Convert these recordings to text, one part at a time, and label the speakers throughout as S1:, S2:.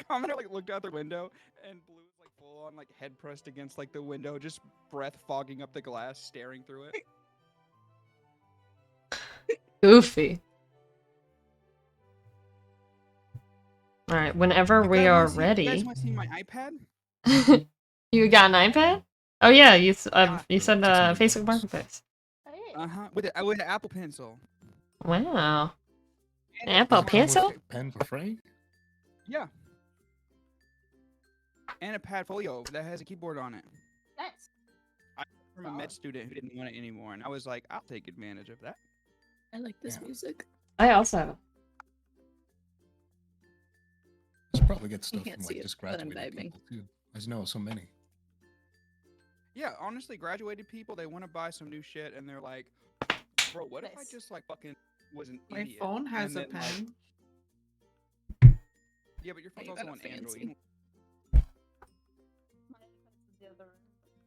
S1: Commoner like looked out the window and Blue was like full on like head pressed against like the window, just breath fogging up the glass, staring through it.
S2: Goofy. All right, whenever we are
S1: You
S2: ready.
S1: guys want to see my iPad?
S2: You got an iPad? Oh yeah, you
S1: Yeah.
S2: said Facebook Marketplace.
S1: With an Apple Pencil.
S2: Wow.
S1: And
S2: Apple
S1: it's
S2: Pencil?
S3: Pen for free?
S1: Yeah. And a Padfolio that has a keyboard on it.
S4: Nice.
S1: From a med student who didn't want it anymore, and I was like, I'll take advantage of that.
S4: I like this music.
S2: I also have it.
S3: Just probably get stuff
S4: can't
S3: from
S4: see
S3: like
S4: it,
S3: just
S4: but I'm
S3: graduated
S4: vibing.
S3: people too. I just know so many.
S1: Yeah, honestly, graduated people, they want to buy some new shit, and they're like, bro, what if I
S4: Nice.
S1: just like fucking was an
S5: My
S1: idiot?
S5: phone has
S1: And
S5: a
S1: then, like,
S5: pen.
S1: yeah, but your phone's
S4: you
S1: also
S4: got
S1: on
S4: a
S1: Android.
S4: fancy.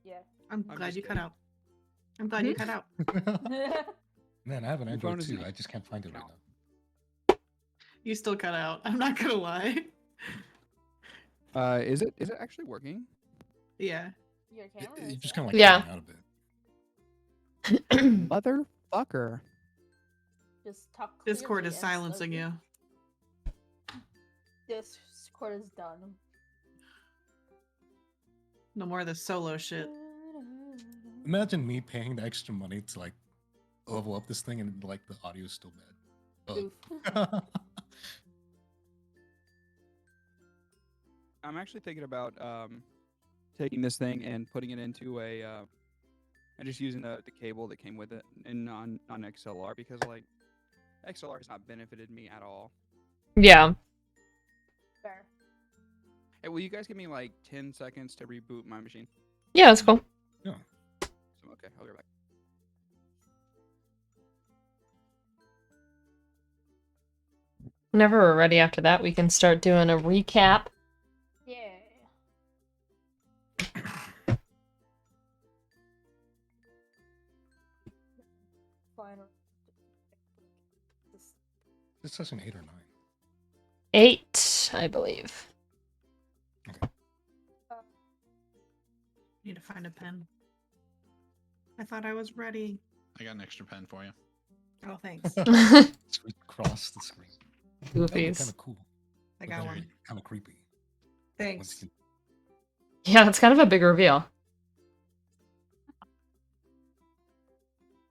S4: Yeah.
S5: I'm
S1: I'm
S5: glad
S1: just
S5: you cut
S1: kidding.
S5: out. I'm glad you cut out.
S3: Man, I have an
S1: Your
S3: Android
S1: phone is
S3: too.
S1: nice.
S3: I just can't find it right
S1: No.
S3: now.
S5: You still cut out. I'm not gonna lie.
S1: Is it actually working?
S5: Yeah.
S4: Your
S3: It,
S4: camera
S3: you
S4: is
S3: just
S4: set.
S3: kind of like
S2: Yeah.
S3: cutting out a bit.
S1: Motherfucker.
S4: Just talk
S5: Discord
S4: clearly
S5: is
S4: and
S5: silencing
S4: slowly.
S5: you.
S4: Discord is done.
S5: No more of the solo shit.
S3: Imagine me paying the extra money to like level up this thing and like the audio is still bad.
S4: Oof.
S1: I'm actually thinking about taking this thing and putting it into a and just using the cable that came with it and non XLR, because like XLR has not benefited me at all.
S2: Yeah.
S4: Fair.
S1: Hey, will you guys give me like 10 seconds to reboot my machine?
S2: Yeah, that's cool.
S3: Yeah.
S1: So, okay, I'll be right back.
S2: Whenever we're ready after that, we can start doing a recap.
S4: Yeah. Final.
S3: This says an 8 or 9.
S2: 8, I believe.
S5: Need to find a pen. I thought I was ready.
S6: I got an extra pen for you.
S5: Oh, thanks.
S3: Sweet cross the screen.
S2: Goofies.
S3: Kind of cool.
S5: I got one.
S3: Kind of creepy. Once
S5: Thanks.
S3: you
S2: Yeah, it's kind of a big reveal.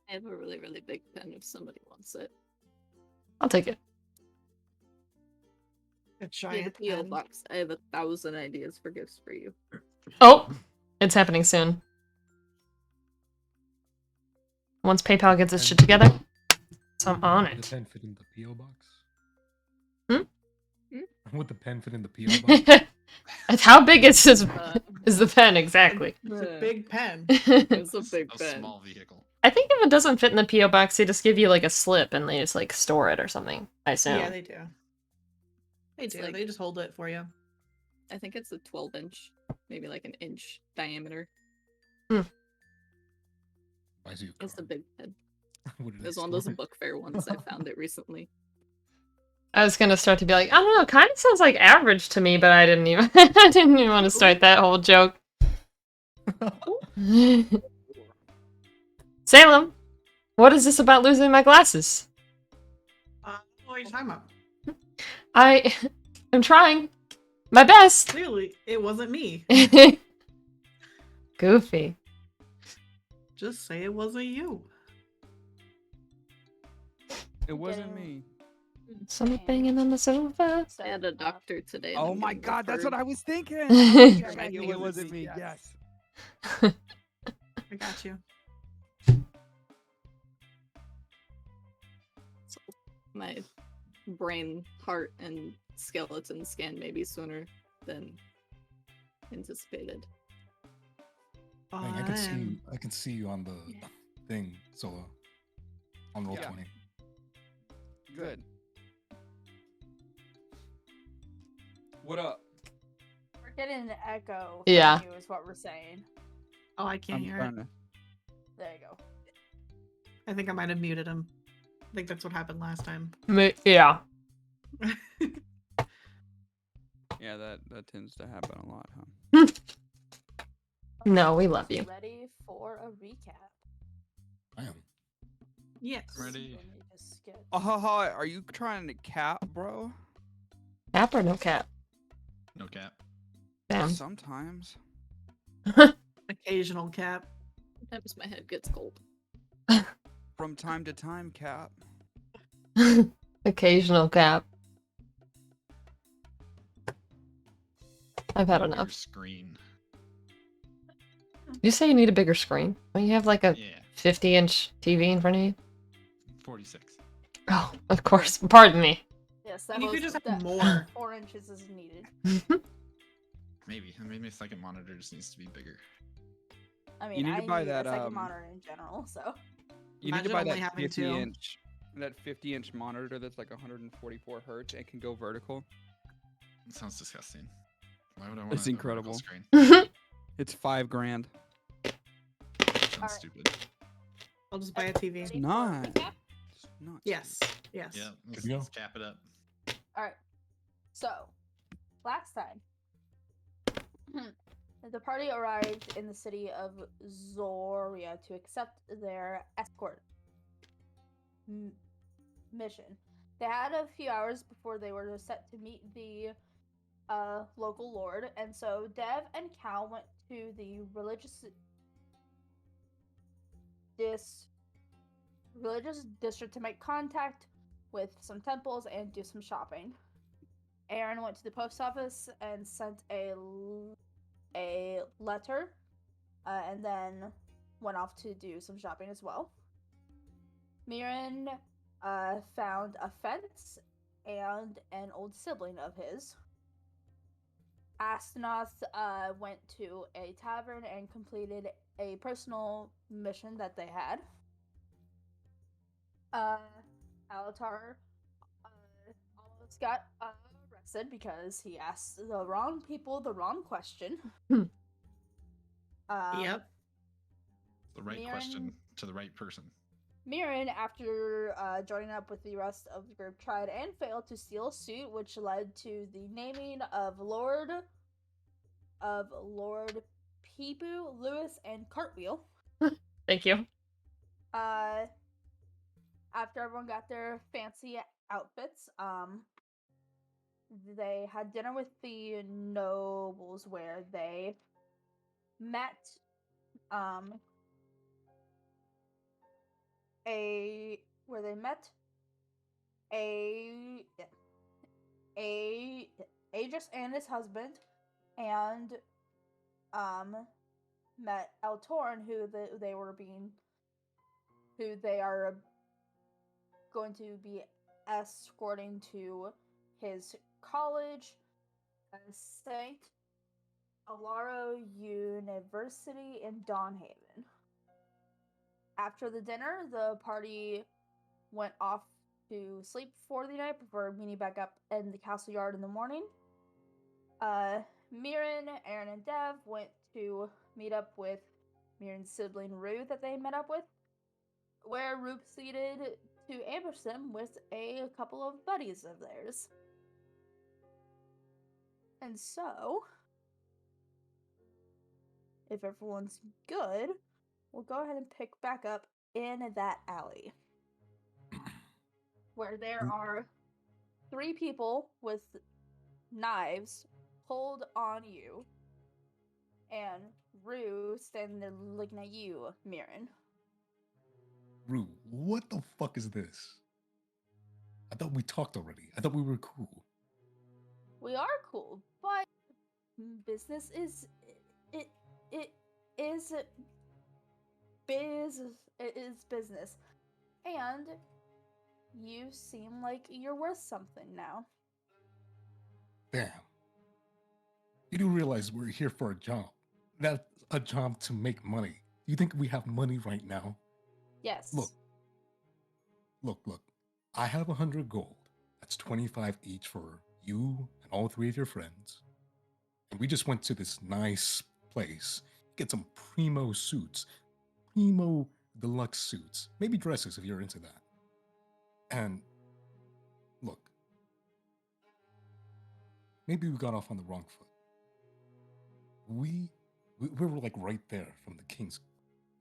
S4: I have a really, really big pen if somebody wants it.
S2: I'll take it.
S5: A
S4: Yeah, the
S5: giant
S4: PO
S5: pen.
S4: box. I have 1,000 ideas for gifts for you.
S2: Oh, it's happening soon. Once PayPal gets its shit together, so I'm on
S3: Would the
S2: it.
S3: pen fit in the PO box?
S2: Hmm?
S3: Would the pen fit in the PO box?
S2: It's how big is his
S4: Uh,
S2: is the pen exactly?
S5: It's a big pen.
S4: It's a big
S6: A
S4: pen.
S6: small vehicle.
S2: I think if it doesn't fit in the PO box, they just give you like a slip and they just like store it or something. I assume.
S5: Yeah, they do. They
S4: It's
S5: do.
S4: like-
S5: They just hold it for you.
S4: I think it's a 12-inch, maybe like an inch diameter.
S3: Buys you a
S4: It's a
S3: car.
S4: big pen.
S3: What did
S4: It
S3: I
S4: was one of those
S3: store?
S4: book fair ones. I found it recently.
S2: I was gonna start to be like, I don't know, kind of sounds like average to me, but I didn't even I didn't even want to start that whole joke. Salem, what is this about losing my glasses?
S5: What are you talking about?
S2: I am trying my best.
S5: Clearly, it wasn't me.
S2: Goofy.
S5: Just say it wasn't you.
S1: It wasn't
S4: Getting-
S1: me.
S2: Something banging on the sofa.
S4: I had a doctor today. and
S1: Oh
S4: I'm
S1: my
S4: getting
S1: god, that's what
S4: referred.
S1: I was thinking.
S2: I
S1: Checking it wasn't me. Yes.
S5: I got you.
S4: So my brain, heart, and skeleton scan maybe sooner than anticipated.
S3: Dang, I can see
S5: Fun.
S3: I can see you on the thing, so on roll
S1: Yeah.
S3: 20.
S1: Good. What up?
S4: We're getting an echo.
S2: Yeah.
S4: From you is what we're saying.
S5: Oh, I can't hear it.
S1: trying to-
S4: There you go.
S5: I think I might have muted him. I think that's what happened last time.
S2: Yeah.
S1: Yeah, Yeah, that tends to happen a lot, huh?
S2: No, we love you.
S4: Ready for a recap?
S3: I am.
S5: Yes.
S6: Ready?
S4: Let me just get.
S1: Are you trying to cap, bro?
S2: Cap or no cap?
S6: No cap.
S2: Damn.
S1: Sometimes.
S5: Occasional cap.
S4: Sometimes my head gets cold.
S1: From time to time, cap.
S2: Occasional cap. I've had
S6: Need a bigger
S2: enough.
S6: Screen.
S2: You say you need a bigger screen? Well, you have like a
S6: Yeah.
S2: 50-inch TV in front of you?
S6: 46.
S2: Oh, of course. Pardon me.
S4: Yes, that
S5: You could
S4: was
S5: just
S4: that
S5: have more.
S4: 4 inches is needed.
S6: Maybe. Maybe a second monitor just needs to be bigger.
S4: I mean,
S1: need
S4: I
S1: to buy
S4: need
S1: that,
S4: a second monitor in general, so.
S1: You need to
S5: Imagine
S1: buy
S5: only
S1: that
S5: having
S1: 50
S5: two.
S1: inch, that 50-inch monitor that's like 144 hertz and can go vertical.
S6: It sounds disgusting. Why would I want
S1: It's
S6: a
S1: incredible.
S6: vertical screen?
S1: It's $5,000.
S6: Sounds
S4: Alright.
S6: stupid.
S5: I'll just buy a TV.
S4: Ready for a
S1: not.
S4: recap?
S1: It's not.
S5: Yes. Yes.
S6: Yeah,
S3: Good to go.
S6: let's cap it up.
S4: Alright. So, last time, the party arrived in the city of Zoria to accept their escort mission. They had a few hours before they were set to meet the local lord, and so Dev and Cal went to the religious district to make contact with some temples and do some shopping. Aaron went to the post office and sent a letter, and then went off to do some shopping as well. Mirren found a fence and an old sibling of his. Astaroth went to a tavern and completed a personal mission that they had. Alatar almost got arrested because he asked the wrong people the wrong question.
S5: Yep.
S6: The right
S4: Mirren-
S6: question to the right person.
S4: Mirren, after joining up with the rest of the group, tried and failed to steal a suit, which led to the naming of Lord Peeboo, Lewis, and Cartwheel.
S2: Thank you.
S4: After everyone got their fancy outfits, they had dinner with the nobles where they met Aegis and his husband, and met Eltorn, who they are going to be escorting to his college, St. Alaro University in Dawnhaven. After the dinner, the party went off to sleep for the night before meeting back up in the castle yard in the morning. Mirren, Aaron, and Dev went to meet up with Mirren's sibling Rue that they met up with, where Rue proceeded to ambush them with a couple of buddies of theirs. And so, if everyone's good, we'll go ahead and pick back up in that alley, where there are 3 people with knives pulled on you, and Rue standing there looking at you, Mirren.
S3: Rue, what the fuck is this? I thought we talked already. I thought we were cool.
S4: We are cool, but business is it is business, and you seem like you're worth something now.
S3: Damn. You do realize we're here for a job. That's a job to make money. You think we have money right now?
S4: Yes.
S3: Look. I have 100 gold. That's 25 each for you and all 3 of your friends. And we just went to this nice place. Get some primo suits. Primo deluxe suits. Maybe dresses if you're into that. And look. maybe we got off on the wrong foot. We were like right there from the king's,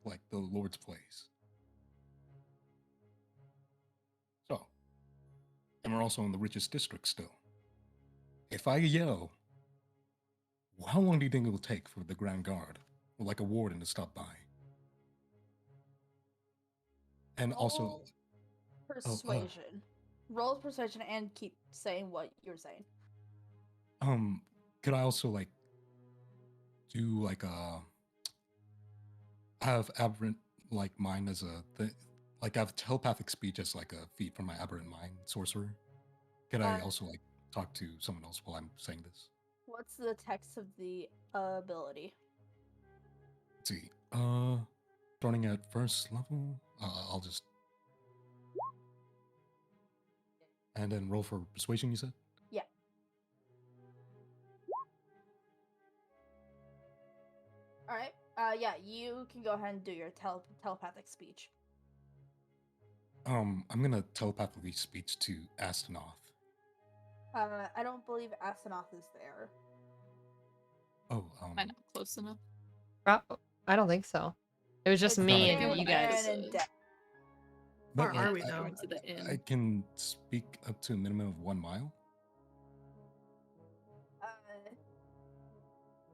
S3: like the Lord's place. So, and we're also in the richest district still. If I yell, how long do you think it will take for the Grand Guard or like a warden to stop by? And also,
S4: Roll
S3: oh,
S4: persuasion. Roll persuasion and keep saying what you're saying.
S3: could I also like do like have aberrant like mind as a like I have telepathic speech as like a feat from my aberrant mind sorcerer? Could I also like talk to someone else while I'm saying this?
S4: What's the text of the ability?
S3: Let's see. Starting at first level, I'll just and then roll for persuasion. You said.
S4: Yeah. All right. Yeah, you can go ahead and do your telepathic speech.
S3: I'm gonna telepathically speech to Astanoth.
S4: I don't believe Asenoth is there.
S3: Oh,
S7: Am I not close enough?
S2: I don't think so. It was just
S4: It's
S2: me
S3: Aaron,
S2: and you
S4: Aaron
S2: guys.
S4: and Deb.
S5: Where
S3: but,
S5: are we
S7: I
S5: though?
S7: went to the inn.
S3: I can speak up to a minimum of 1 mile.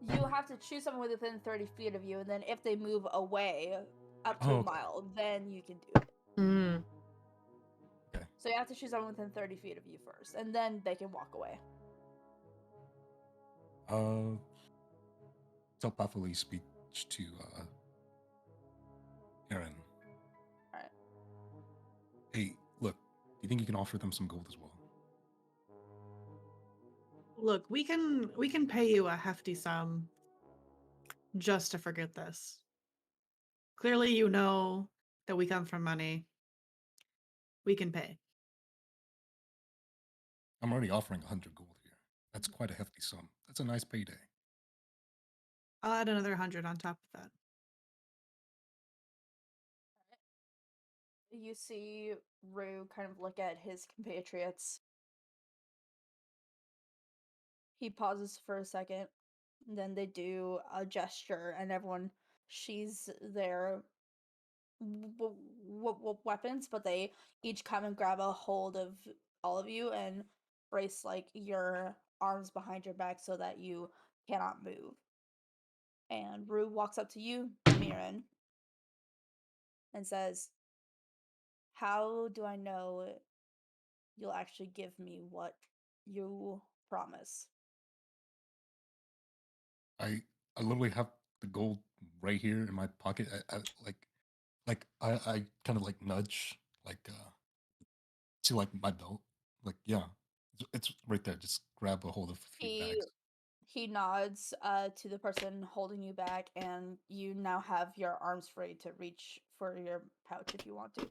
S4: You have to choose someone within 30 feet of you, and then if they move away up to
S3: Oh,
S4: a
S3: okay.
S4: mile, then you can do it.
S2: Mm.
S3: Okay.
S4: So you have to choose someone within 30 feet of you first, and then they can walk away.
S3: Telepathically speech to Aaron.
S4: Alright.
S3: Hey, look. Do you think you can offer them some gold as well?
S5: Look, we can pay you a hefty sum just to forget this. Clearly you know that we come from money. We can pay.
S3: I'm already offering 100 gold here. That's quite a hefty sum. That's a nice payday.
S5: I'll add another 100 on top of that.
S4: You see Rue kind of look at his compatriots. He pauses for a second, and then they do a gesture, and everyone she's their weapons, but they each come and grab a hold of all of you and brace like your arms behind your back so that you cannot move. And Rue walks up to you, Mirren, and says, "How do I know you'll actually give me what you promise?"
S3: I literally have the gold right here in my pocket. I kind of like nudge like to like my belt. Like yeah, it's right there. Just grab a hold of a few bags.
S4: He nods to the person holding you back, and you now have your arms free to reach for your pouch if you want to.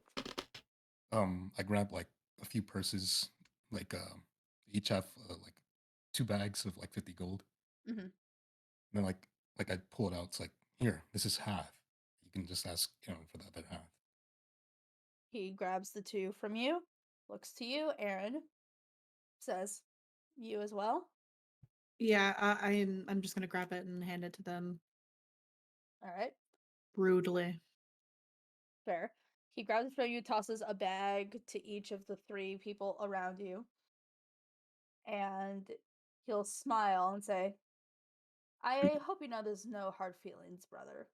S3: I grab like a few purses. Like each have like 2 bags of like 50 gold.
S4: Mm-hmm.
S3: And then like I pull it out. It's like here, this is half. You can just ask Aaron for the other half.
S4: He grabs the 2 from you, looks to you, Aaron, says, "You as well?"
S5: Yeah, I'm just gonna grab it and hand it to them
S4: All right,
S5: brutally.
S4: fair. He grabs it from you, tosses a bag to each of the 3 people around you, and he'll smile and say, "I hope you know there's no hard feelings, brother."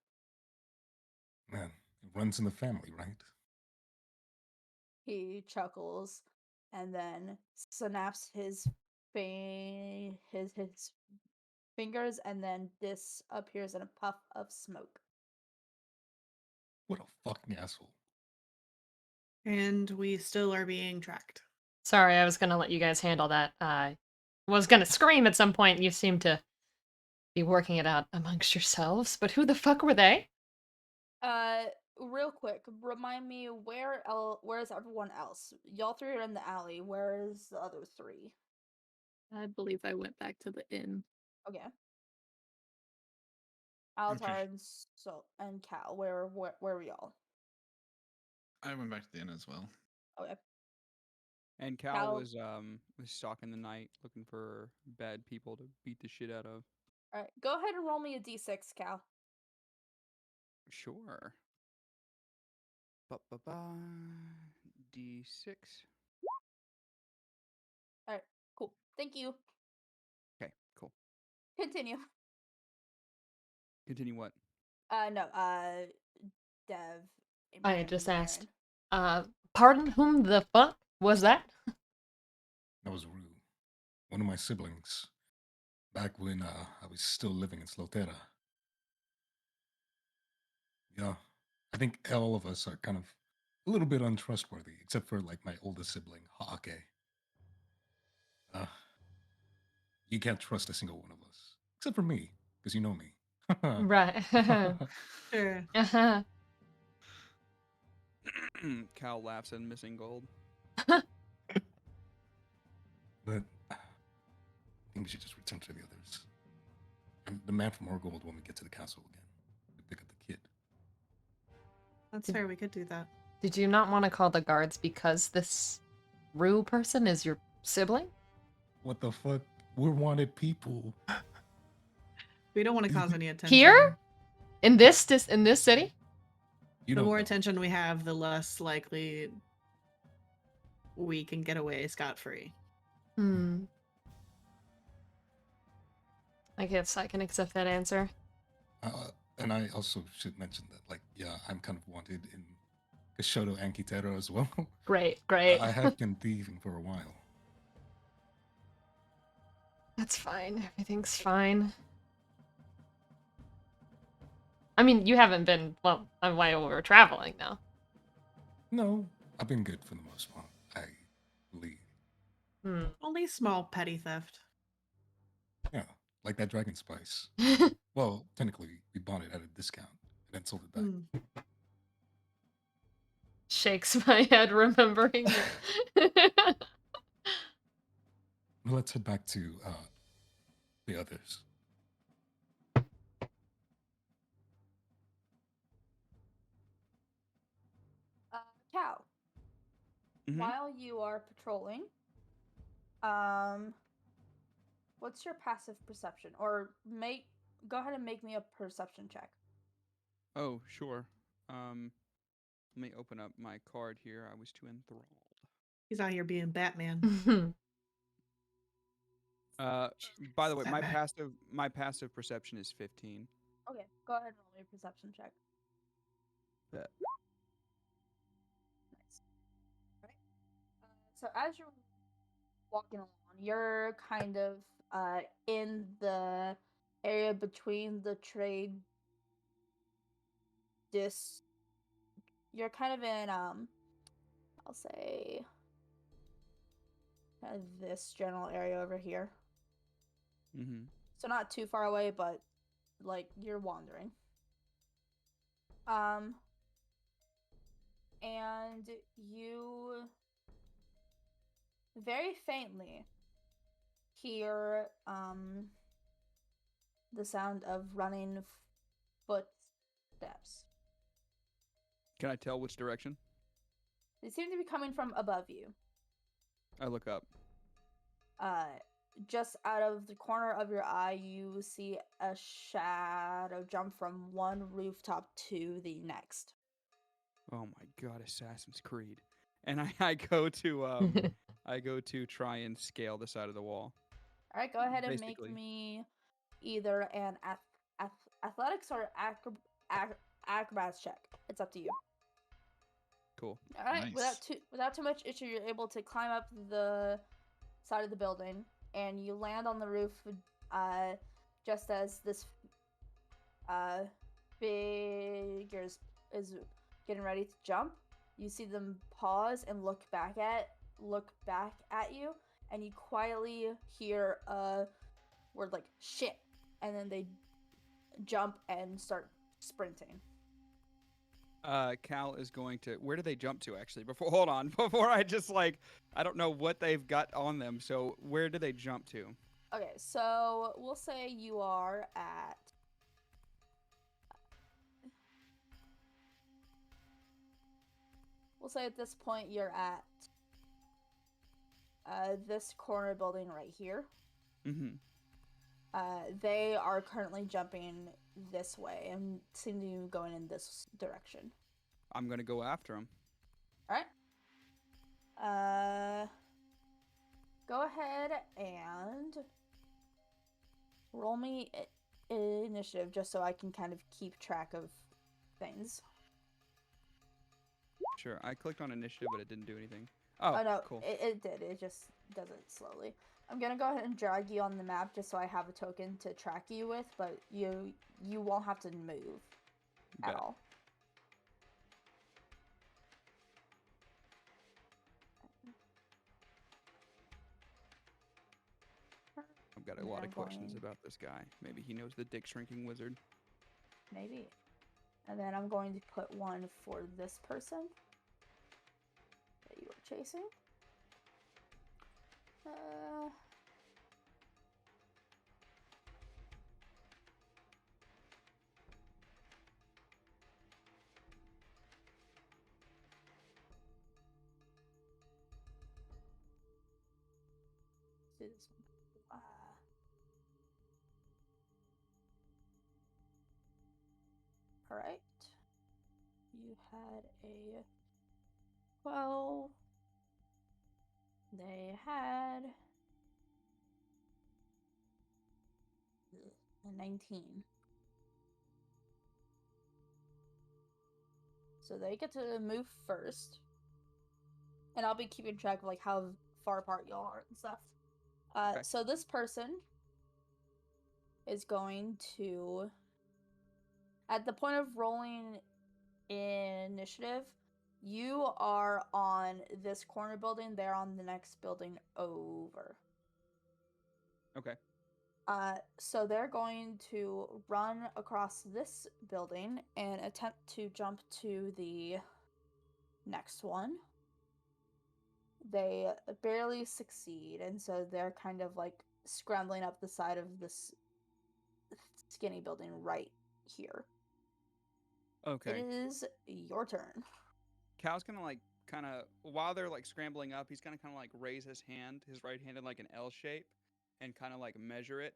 S3: Man, it runs in the family, right?
S4: He chuckles and then snaps his fingers, and then disappears in a puff of smoke.
S3: What a fucking asshole.
S5: And we still are being tracked.
S2: Sorry, I was gonna let you guys handle that. I was gonna scream at some point. You seem to be working it out amongst yourselves, but who the fuck were they?
S4: Real quick, remind me where's everyone else? Y'all 3 are in the alley. Where's the other 3?
S7: I believe I went back to the inn.
S4: Okay.
S6: Okay.
S4: Altar and Cal. Where were y'all?
S6: I went back to the inn as well.
S4: Okay.
S1: And Cal
S4: Cal-
S1: was stalking the night, looking for bad people to beat the shit out of.
S4: All right, go ahead and roll me a d6, Cal.
S1: Sure. Ba-ba-ba. D6.
S4: All right, cool. Thank you.
S1: Okay, cool.
S4: Continue.
S1: Continue what?
S4: No, Dev.
S2: I
S4: Brandon,
S2: just
S4: and
S2: asked.
S4: Aaron.
S2: Pardon, whom the fuck was that?
S3: That was Rue, one of my siblings, back when I was still living in Slotera. Yeah, I think all of us are kind of a little bit untrustworthy, except for like my oldest sibling, Haake. Uh, you can't trust a single one of us, except for me, because you know me.
S2: Right.
S5: Sure.
S2: Uh-huh.
S1: Cal laughs at missing gold.
S3: But I think we should just return to the others. And demand for more gold when we get to the castle again. To pick up the kid.
S5: That's fair. We could do that.
S2: Did you not want to call the guards because this Rue person is your sibling?
S3: What the fuck? We're wanted people.
S5: We don't want to cause any attention.
S2: Here? In this city?
S3: You
S5: The
S3: don't
S5: more
S3: know.
S5: attention we have, the less likely we can get away scot-free.
S2: Hmm. I guess I can accept that answer.
S3: And I also should mention that, like, yeah, I'm kind of wanted in Kashoto and Kitero as well.
S2: Great.
S3: I have been thieving for a while.
S2: That's fine. Everything's fine. I mean, you haven't been, well, while we were traveling, though.
S3: No, I've been good for the most part, I believe.
S5: Only small petty theft.
S3: Yeah, like that dragon spice. Well, technically, we bought it at a discount and then sold it back.
S5: Hmm.
S2: Shakes my head, remembering it.
S3: Well, let's head back to the others.
S4: Cal.
S1: Mhm.
S4: While you are patrolling, what's your passive perception? Or go ahead and make me a perception check.
S1: Oh, sure. Let me open up my card here. I was too enthralled.
S5: He's out here being Batman.
S1: By the way, my
S5: Batman.
S1: passive perception is 15.
S4: Okay, go ahead and roll me a perception check.
S1: Bet.
S4: Nice. All right. So as you're walking along, you're kind of in the area between the trade dis. You're kind of in I'll say kind of this general area over here.
S1: Mm-hmm.
S4: So not too far away, but like you're wandering. And you very faintly hear the sound of running footsteps.
S1: Can I tell which direction?
S4: They seem to be coming from above you.
S1: I look up.
S4: Just out of the corner of your eye, you see a shadow jump from one rooftop to the next.
S1: Oh my god, Assassin's Creed. And I go to try and scale the side of the wall.
S4: All right, go ahead and
S1: Basically.
S4: make me either an athletics or acrobatics check. It's up to you.
S1: Cool.
S4: All right,
S6: Nice.
S4: without too much issue, you're able to climb up the side of the building, and you land on the roof just as this figure is getting ready to jump. You see them pause and look back at you, and you quietly hear a word like "shit," and then they jump and start sprinting.
S1: Cal is going to. Where do they jump to actually? Hold on. Before I just I don't know what they've got on them. So where do they jump to?
S4: Okay, so we'll say you are at. We'll say at this point you're at this corner building right here.
S1: Mm-hmm.
S4: They are currently jumping this way and seem to be going in this direction.
S1: I'm gonna go after him.
S4: All right. Go ahead and roll me initiative just so I can kind of keep track of things.
S1: Sure. I clicked on initiative, but it didn't do anything. Oh,
S4: no,
S1: cool.
S4: it did. It just does it slowly. I'm gonna go ahead and drag you on the map just so I have a token to track you with, but you won't have to move at
S1: Bet.
S4: all.
S1: I've got a
S4: And
S1: lot
S4: then
S1: of questions
S4: going-
S1: about this guy. Maybe he knows the dick shrinking wizard.
S4: Maybe. And then I'm going to put one for this person that you are chasing. Let's do this one. All right. You had a 12. They had a 19. So they get to move first. And I'll be keeping track of like how far apart y'all are and stuff.
S1: Okay.
S4: So this person is going to, at the point of rolling initiative, you are on this corner building, they're on the next building over.
S1: Okay.
S4: So they're going to run across this building and attempt to jump to the next one. They barely succeed, and so they're kind of like scrambling up the side of this skinny building right here.
S1: Okay.
S4: It is your turn.
S1: Cal's gonna like kind of while they're like scrambling up, he's gonna kind of like raise his hand, his right hand in like an L shape, and kind of like measure it.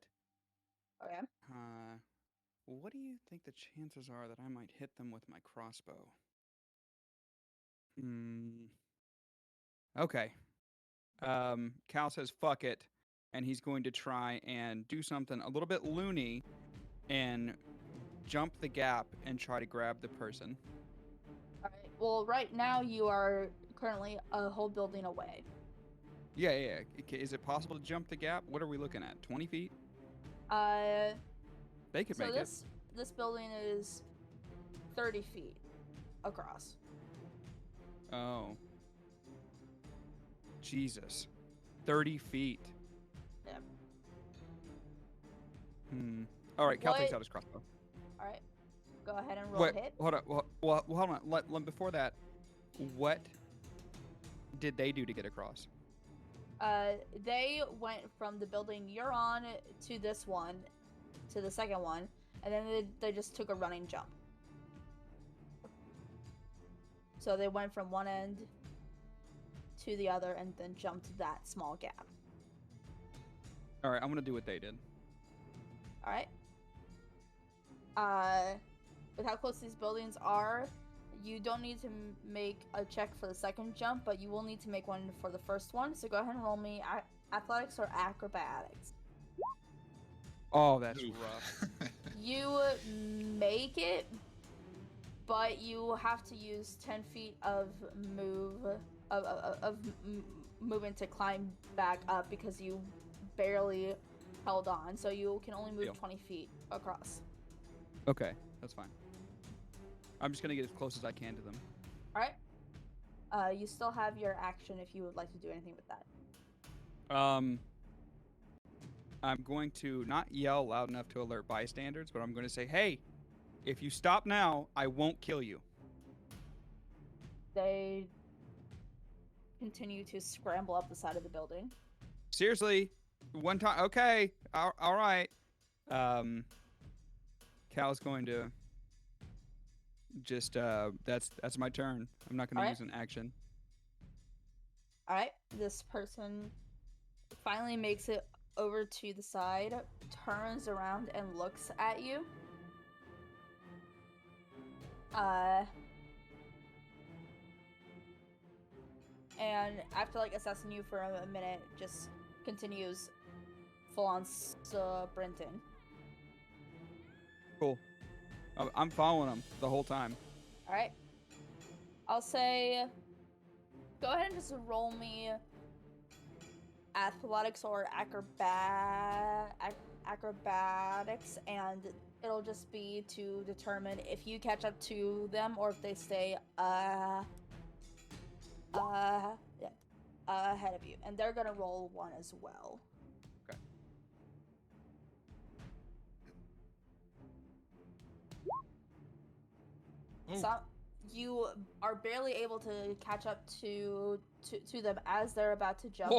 S4: Okay.
S1: What do you think the chances are that I might hit them with my crossbow? Okay. Cal says fuck it, and he's going to try and do something a little bit loony and jump the gap and try to grab the person.
S4: All right. Well, right now you are currently a whole building away.
S1: Yeah. Is it possible to jump the gap? What are we looking at? 20 feet? They could
S4: So
S1: make
S4: this building is 30 feet across.
S1: it. Oh. Jesus. 30 feet.
S4: Yep.
S1: All right, Cal takes
S4: What-
S1: out his crossbow.
S4: All right. Go ahead and roll
S1: Wait,
S4: hit.
S1: hold on. Well, hold on. Before that, what did they do to get across?
S4: They went from the building you're on to this one, to the second one, and then they just took a running jump. So they went from one end to the other and then jumped that small gap.
S1: All right, I'm gonna do what they did.
S4: All right. With how close these buildings are, you don't need to make a check for the second jump, but you will need to make one for the first one. So go ahead and roll me athletics or acrobatics.
S1: Oh, that's
S6: Oof.
S1: rough.
S4: You make it, but you have to use 10 feet of movement to climb back up because you barely held on. So you can only move
S1: Deal.
S4: 20 feet across.
S1: Okay, that's fine. I'm just gonna get as close as I can to them.
S4: All right. You still have your action if you would like to do anything with that.
S1: I'm going to not yell loud enough to alert bystanders, but I'm going to say, "Hey, if you stop now, I won't kill you."
S4: They continue to scramble up the side of the building.
S1: Seriously, one time. Okay, all right. Cal's going to just that's my turn. I'm not going
S4: Alright.
S1: to use an action.
S4: All right, this person finally makes it over to the side, turns around and looks at you. And after like assessing you for a minute, just continues full on sprinting.
S1: Cool. I'm following him the whole time.
S4: All right. I'll say, go ahead and just roll me athletics or acrobatics, and it'll just be to determine if you catch up to them or if they stay ahead of you, and they're gonna roll one as well.
S1: Okay.
S4: So you are barely able to catch up to them as they're about to jump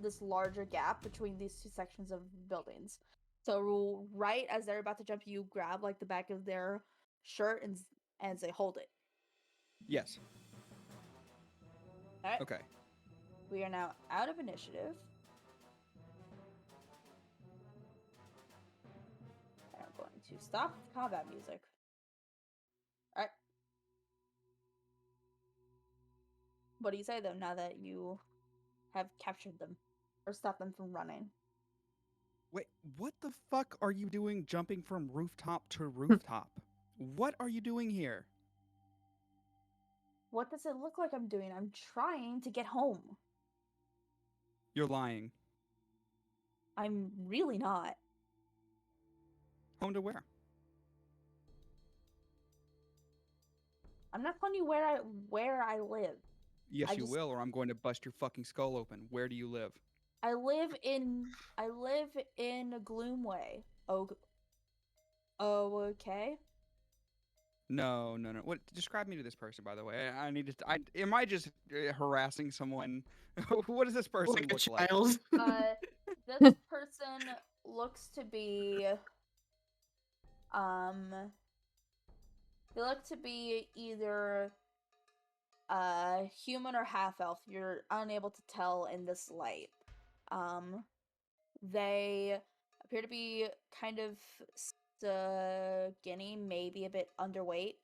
S4: this larger gap between these two sections of buildings. So right as they're about to jump, you grab like the back of their shirt and say, "Hold it."
S1: Yes.
S4: All right.
S1: Okay.
S4: We are now out of initiative. And I'm going to stop combat music. All right. What do you say though now that you have captured them or stopped them from running?
S1: Wait, what the fuck are you doing jumping from rooftop to rooftop? What are you doing here?
S4: What does it look like I'm doing? I'm trying to get home.
S1: You're lying.
S4: I'm really not.
S1: Home to where?
S4: I'm not telling you where I live.
S1: Yes,
S4: I
S1: you
S4: just-
S1: will, or I'm going to bust your fucking skull open. Where do you live?
S4: I live in Gloomway. Oh, okay.
S1: No. What? Describe me to this person, by the way. I need to. Am I just harassing someone? What does this person
S5: Like a
S1: look like?
S5: child.
S4: This person looks to be they look to be either human or half elf. You're unable to tell in this light. They appear to be kind of skinny, maybe a bit underweight.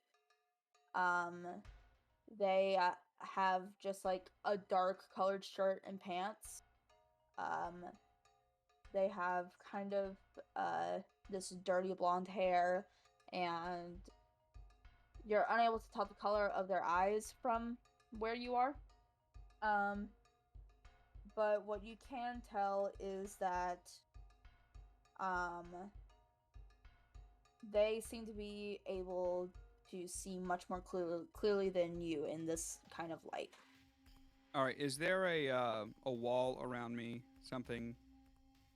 S4: They have just like a dark colored shirt and pants. They have kind of this dirty blonde hair, and you're unable to tell the color of their eyes from where you are. But what you can tell is that they seem to be able to see much more clearly than you in this kind of light.
S1: All right. Is there a wall around me? Something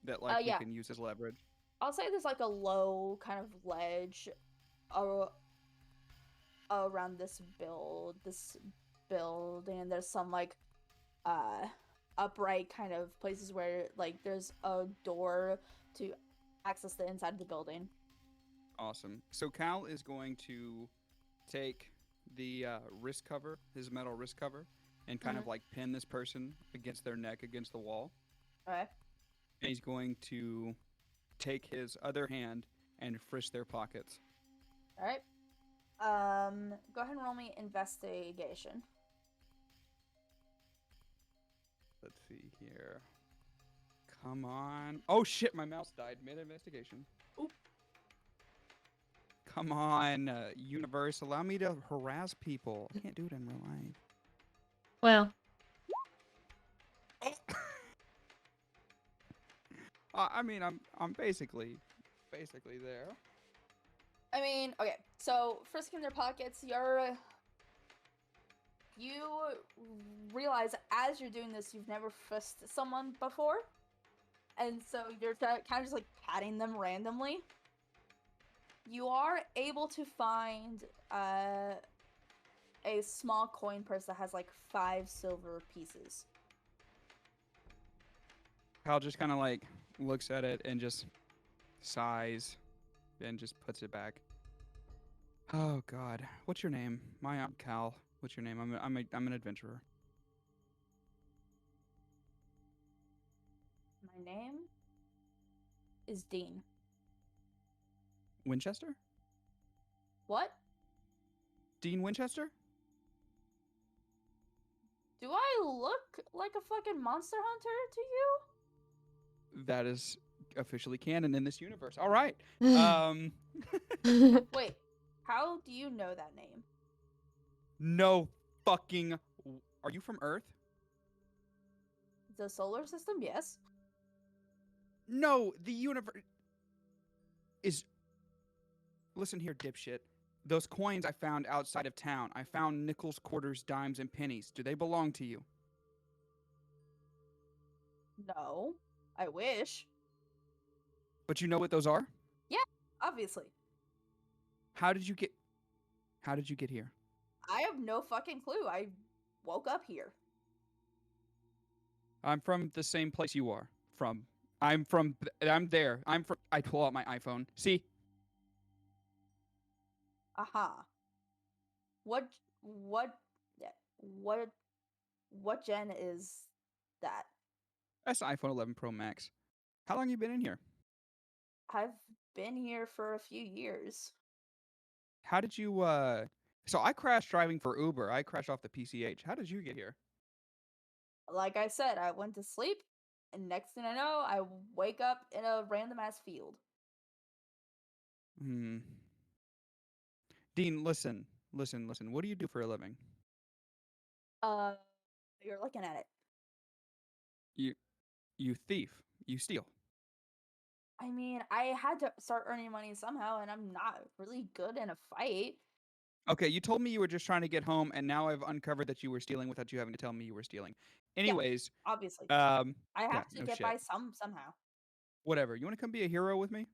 S1: that like we
S4: Yeah.
S1: can use as leverage?
S4: I'll say there's like a low kind of ledge around this building, and there's some like upright kind of places where like there's a door to access the inside of the building.
S1: Awesome. So Cal is going to take the wrist cover, his metal wrist cover, and kind of like pin this person against their neck against the wall.
S4: Okay.
S1: And he's going to take his other hand and frisk their pockets.
S4: All right. Go ahead and roll me investigation.
S1: Let's see here. Come on. Oh shit, my mouse died mid-investigation.
S4: Oop.
S1: Come on, universe, allow me to harass people. I can't do it in real life.
S2: Well,
S1: I mean, I'm basically there.
S4: I mean, okay. So frisking their pockets, you realize as you're doing this, you've never frisked someone before, and so you're kind of just like patting them randomly. You are able to find a small coin purse that has like 5 silver pieces.
S1: Cal just kind of like looks at it and just sighs, then just puts it back. Oh God, what's your name? I'm Cal. What's your name? I'm an adventurer.
S4: name is Dean.
S1: Winchester?
S4: What?
S1: Dean Winchester?
S4: Do I look like a fucking monster hunter to you?
S1: That is officially canon in this universe. All right.
S4: Wait, how do you know that name?
S1: No fucking. Are you from Earth?
S4: The solar system, yes.
S1: No, the universe is. Listen here, dipshit. Those coins I found outside of town. I found nickels, quarters, dimes, and pennies. Do they belong to you?
S4: No, I wish.
S1: But you know what those are?
S4: Yeah, obviously.
S1: How did you get? How did you get here?
S4: I have no fucking clue. I woke up here.
S1: I'm from the same place you are from. I'm from. I'm there. I'm from. I pull out my iPhone. See?
S4: Aha. What? What? Yeah, What gen is that?
S1: That's the iPhone 11 Pro Max. How long you been in here?
S4: I've been here for a few years.
S1: How did you? So I crashed driving for Uber. I crashed off the PCH. How did you get here?
S4: Like I said, I went to sleep, and next thing I know, I wake up in a random ass field.
S1: Hmm. Dean, listen. What do you do for a living?
S4: Uh, you're looking at it.
S1: You thief. You steal.
S4: I mean, I had to start earning money somehow, and I'm not really good in a fight.
S1: Okay, you told me you were just trying to get home, and now I've uncovered that you were stealing without you having to tell me you were stealing. Anyways,
S4: Obviously,
S1: yeah,
S4: I have to
S1: no
S4: get
S1: shit.
S4: by somehow.
S1: Whatever. You want to come be a hero with me?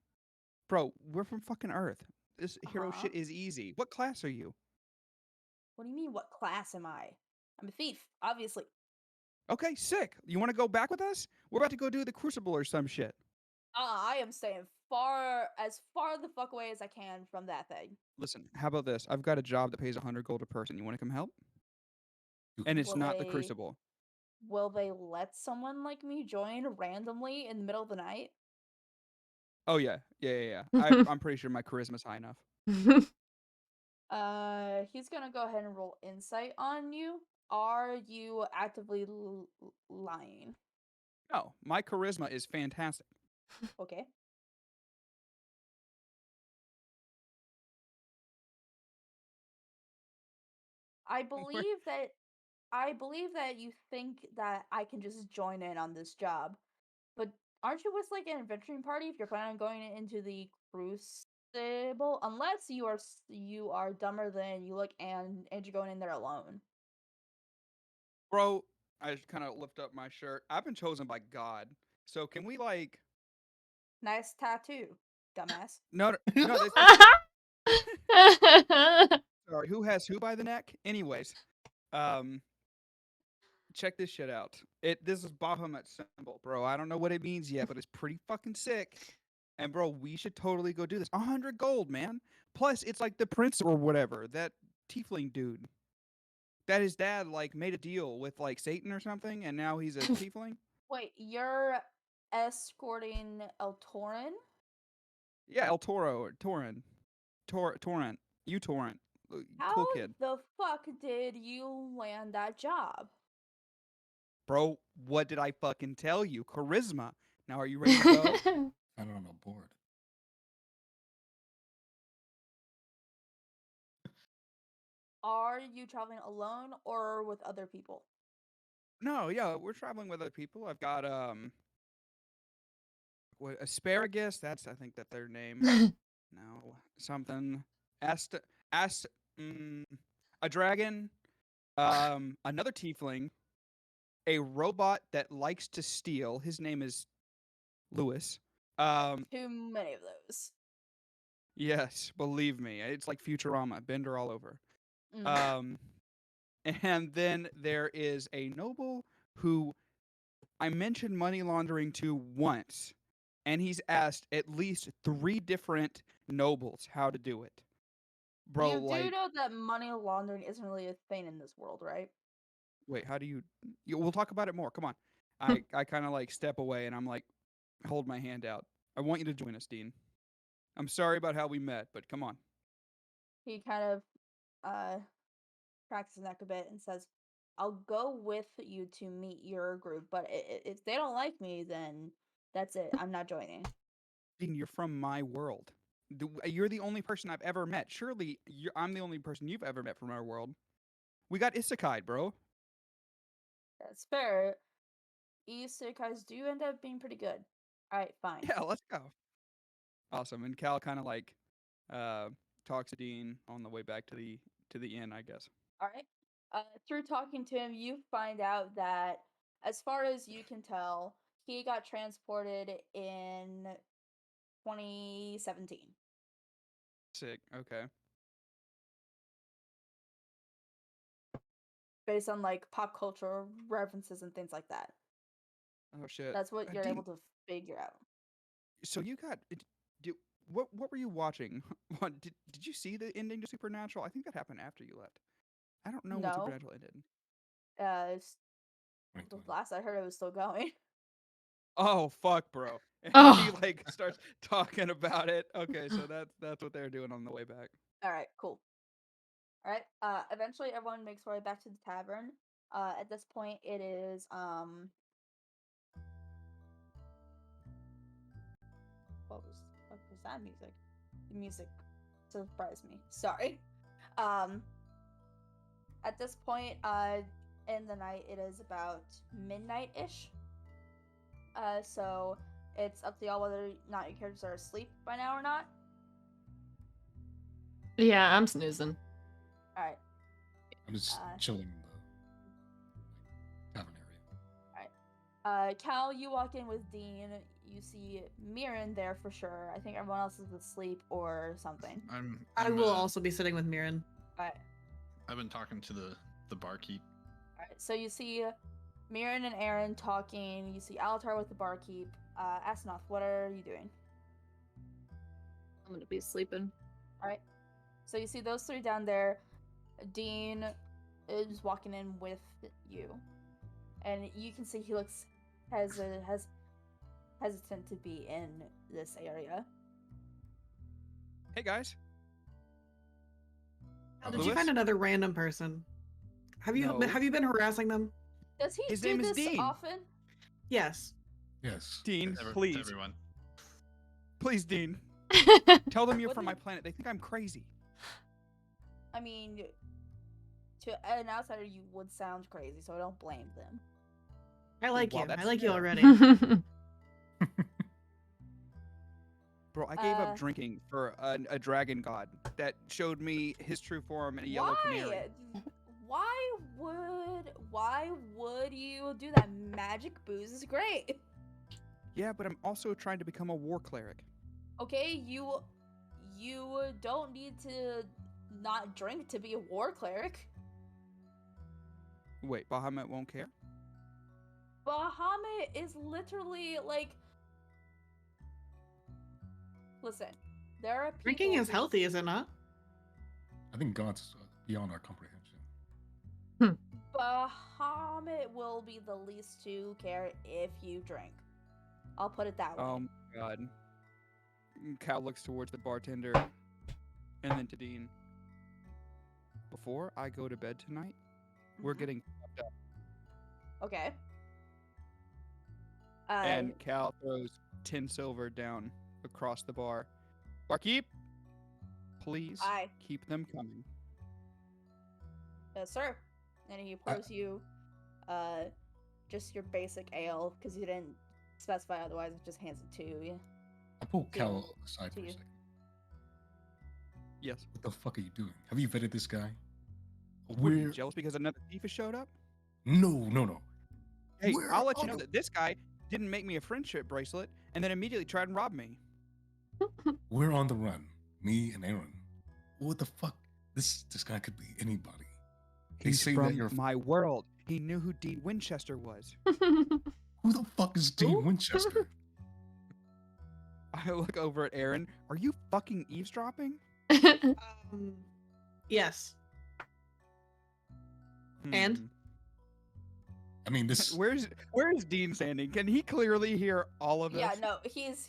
S1: Bro, we're from fucking Earth. This hero
S4: Uh-huh.
S1: shit is easy. What class are you?
S4: What do you mean? What class am I? I'm a thief, obviously.
S1: Okay, sick. You want to go back with us? We're about to go do the Crucible or some shit.
S4: I am staying as far the fuck away as I can from that thing.
S1: Listen, how about this? I've got a job that pays 100 gold a person. You want to come help?
S3: You
S1: And
S3: can-
S1: it's not the Crucible.
S4: Will they let someone like me join randomly in the middle of the night?
S1: Oh yeah. I'm pretty sure my charisma's high enough.
S4: He's gonna go ahead and roll insight on you. Are you actively lying?
S1: No, my charisma is fantastic.
S4: Okay. I believe that you think that I can just join in on this job, but aren't you with like an adventuring party if you're planning on going into the Crucible? Unless you are dumber than you look and you're going in there alone.
S1: Bro, I just kind of lift up my shirt. I've been chosen by God. So can we like
S4: Nice tattoo, dumbass.
S1: no sorry, who has who by the neck? Anyways, um check this shit out. This is Baphomet symbol, bro. I don't know what it means yet, but it's pretty fucking sick. And bro, we should totally go do this. 100 gold, man. Plus, it's like the prince or whatever, that tiefling dude. That his dad like made a deal with like Satan or something, and now he's a tiefling.
S4: Wait, you're escorting El Torin?
S1: Yeah, El Toro or Torrent. Torrent. You Torrent.
S4: How
S1: Cool kid.
S4: the fuck did you land that job?
S1: Bro, what did I fucking tell you? Charisma. Now are you ready to go?
S3: I don't know, bored.
S4: Are you traveling alone or with other people?
S1: No, yeah, we're traveling with other people. I've got what, asparagus. That's I think that their name. No, something. Ast ast a dragon. Another tiefling. A robot that likes to steal. His name is Lewis.
S4: Too many of those.
S1: Yes, believe me, it's like Futurama, Bender all over.
S4: Mhm.
S1: And then there is a noble who I mentioned money laundering to once, and he's asked at least 3 different nobles how to do it. Bro,
S4: You do
S1: like,
S4: know that money laundering isn't really a thing in this world, right?
S1: wait, how do you? We'll talk about it more. Come on. I kind of like step away, and I'm like, hold my hand out. I want you to join us, Dean. I'm sorry about how we met, but come on.
S4: He kind of cracks his neck a bit and says, "I'll go with you to meet your group, but if they don't like me, then that's it. I'm not joining."
S1: Dean, you're from my world. You're the only person I've ever met. Surely I'm the only person you've ever met from our world. We got isekai, bro.
S4: That's fair. Isekais do end up being pretty good. All right, fine.
S1: Yeah, let's go. Awesome. And Cal kind of like talks to Dean on the way back to the inn, I guess.
S4: All right. Through talking to him, you find out that, as far as you can tell, he got transported in 2017.
S1: Sick. Okay.
S4: Based on like pop culture references and things like that.
S1: Oh shit.
S4: That's what you're
S1: Dean,
S4: able to figure out.
S1: so you got what were you watching? What did you see the ending to Supernatural? I think that happened after you left. I don't know when
S4: No.
S1: Supernatural ended.
S4: The last I heard, it was still going.
S1: Oh fuck, bro. And
S2: Oh.
S1: he like starts talking about it. Okay, so that's what they're doing on the way back.
S4: All right, cool. All right. Eventually, everyone makes their way back to the tavern. At this point, it is what was that music? The music surprised me. Sorry. At this point, in the night, it is about midnight-ish. So it's up to y'all whether or not your characters are asleep by now or not.
S2: Yeah, I'm snoozing.
S4: All right.
S3: I'm just chilling in the tavern area.
S4: Cal, you walk in with Dean. You see Mirren there for sure. I think everyone else is asleep or something.
S5: I will also be sitting with Mirren.
S4: Alright.
S6: I've been talking to the barkeep.
S4: Alright, so you see Mirren and Aaron talking. You see Alatar with the barkeep. Asnoth, what are you doing?
S7: I'm gonna be sleeping.
S4: Alright. So you see those three down there. Dean is walking in with you. And you can see he looks hesitant to be in this area.
S1: Hey guys.
S5: Did you
S1: Lewis?
S5: find another random person? Have you
S1: No.
S5: been harassing them?
S4: Does he
S1: His
S4: do
S1: name is
S4: this
S1: Dean.
S4: often?
S5: Yes.
S3: Yes.
S1: Dean,
S6: To
S1: please.
S6: everyone.
S1: Please, Dean. Tell them you're
S4: What
S1: from
S4: did-
S1: my planet. They think I'm crazy.
S4: I mean, to an outsider, you would sound crazy, so I don't blame them.
S5: I like
S1: Wow,
S5: you. I
S1: that's
S5: like you
S1: fair.
S5: already.
S1: Bro, I gave
S4: Uh,
S1: up drinking for a dragon god that showed me his true form in a yellow canary.
S4: Why would you do that? Magic booze is great.
S1: Yeah, but I'm also trying to become a war cleric.
S4: Okay, you don't need to not drink to be a war cleric.
S1: Wait, Bahamut won't care?
S4: Bahamut is literally like, listen, there are people
S5: Drinking is
S4: who-
S5: healthy, is it not?
S3: I think God's beyond our comprehension.
S4: Bahamut will be the least to care if you drink. I'll put it that way.
S1: Oh my god. Cal looks towards the bartender and then to Dean. Before I go to bed tonight, we're
S4: Mhm.
S1: getting fucked up.
S4: Okay.
S1: And Cal throws 10 silver down across the bar. Barkeep, please
S4: Aye.
S1: keep them coming.
S4: Yes, sir. And he pours you, just your basic ale because you didn't specify otherwise. It just hands it to you.
S3: I pull Cal
S4: Deal
S3: aside for
S4: to
S3: a
S4: you.
S3: second.
S1: Yes.
S3: What the fuck are you doing? Have you vetted this guy?
S1: What, are you jealous because another thief has showed up?
S3: No.
S1: Hey,
S3: Where
S1: I'll let you
S3: are
S1: know
S3: the-
S1: that this guy didn't make me a friendship bracelet and then immediately tried and robbed me.
S3: We're on the run. Me and Aaron. What the fuck? This guy could be anybody. They
S1: He's
S3: say
S1: from
S3: that you're
S1: my world. He knew who Dean Winchester was.
S3: Who the fuck is Dean
S5: Who?
S3: Winchester?
S1: I look over at Aaron. Are you fucking eavesdropping?
S5: Yes. And?
S1: Hmm.
S3: I mean, this.
S1: Where's Dean standing? Can he clearly hear all of this?
S4: Yeah, no, he's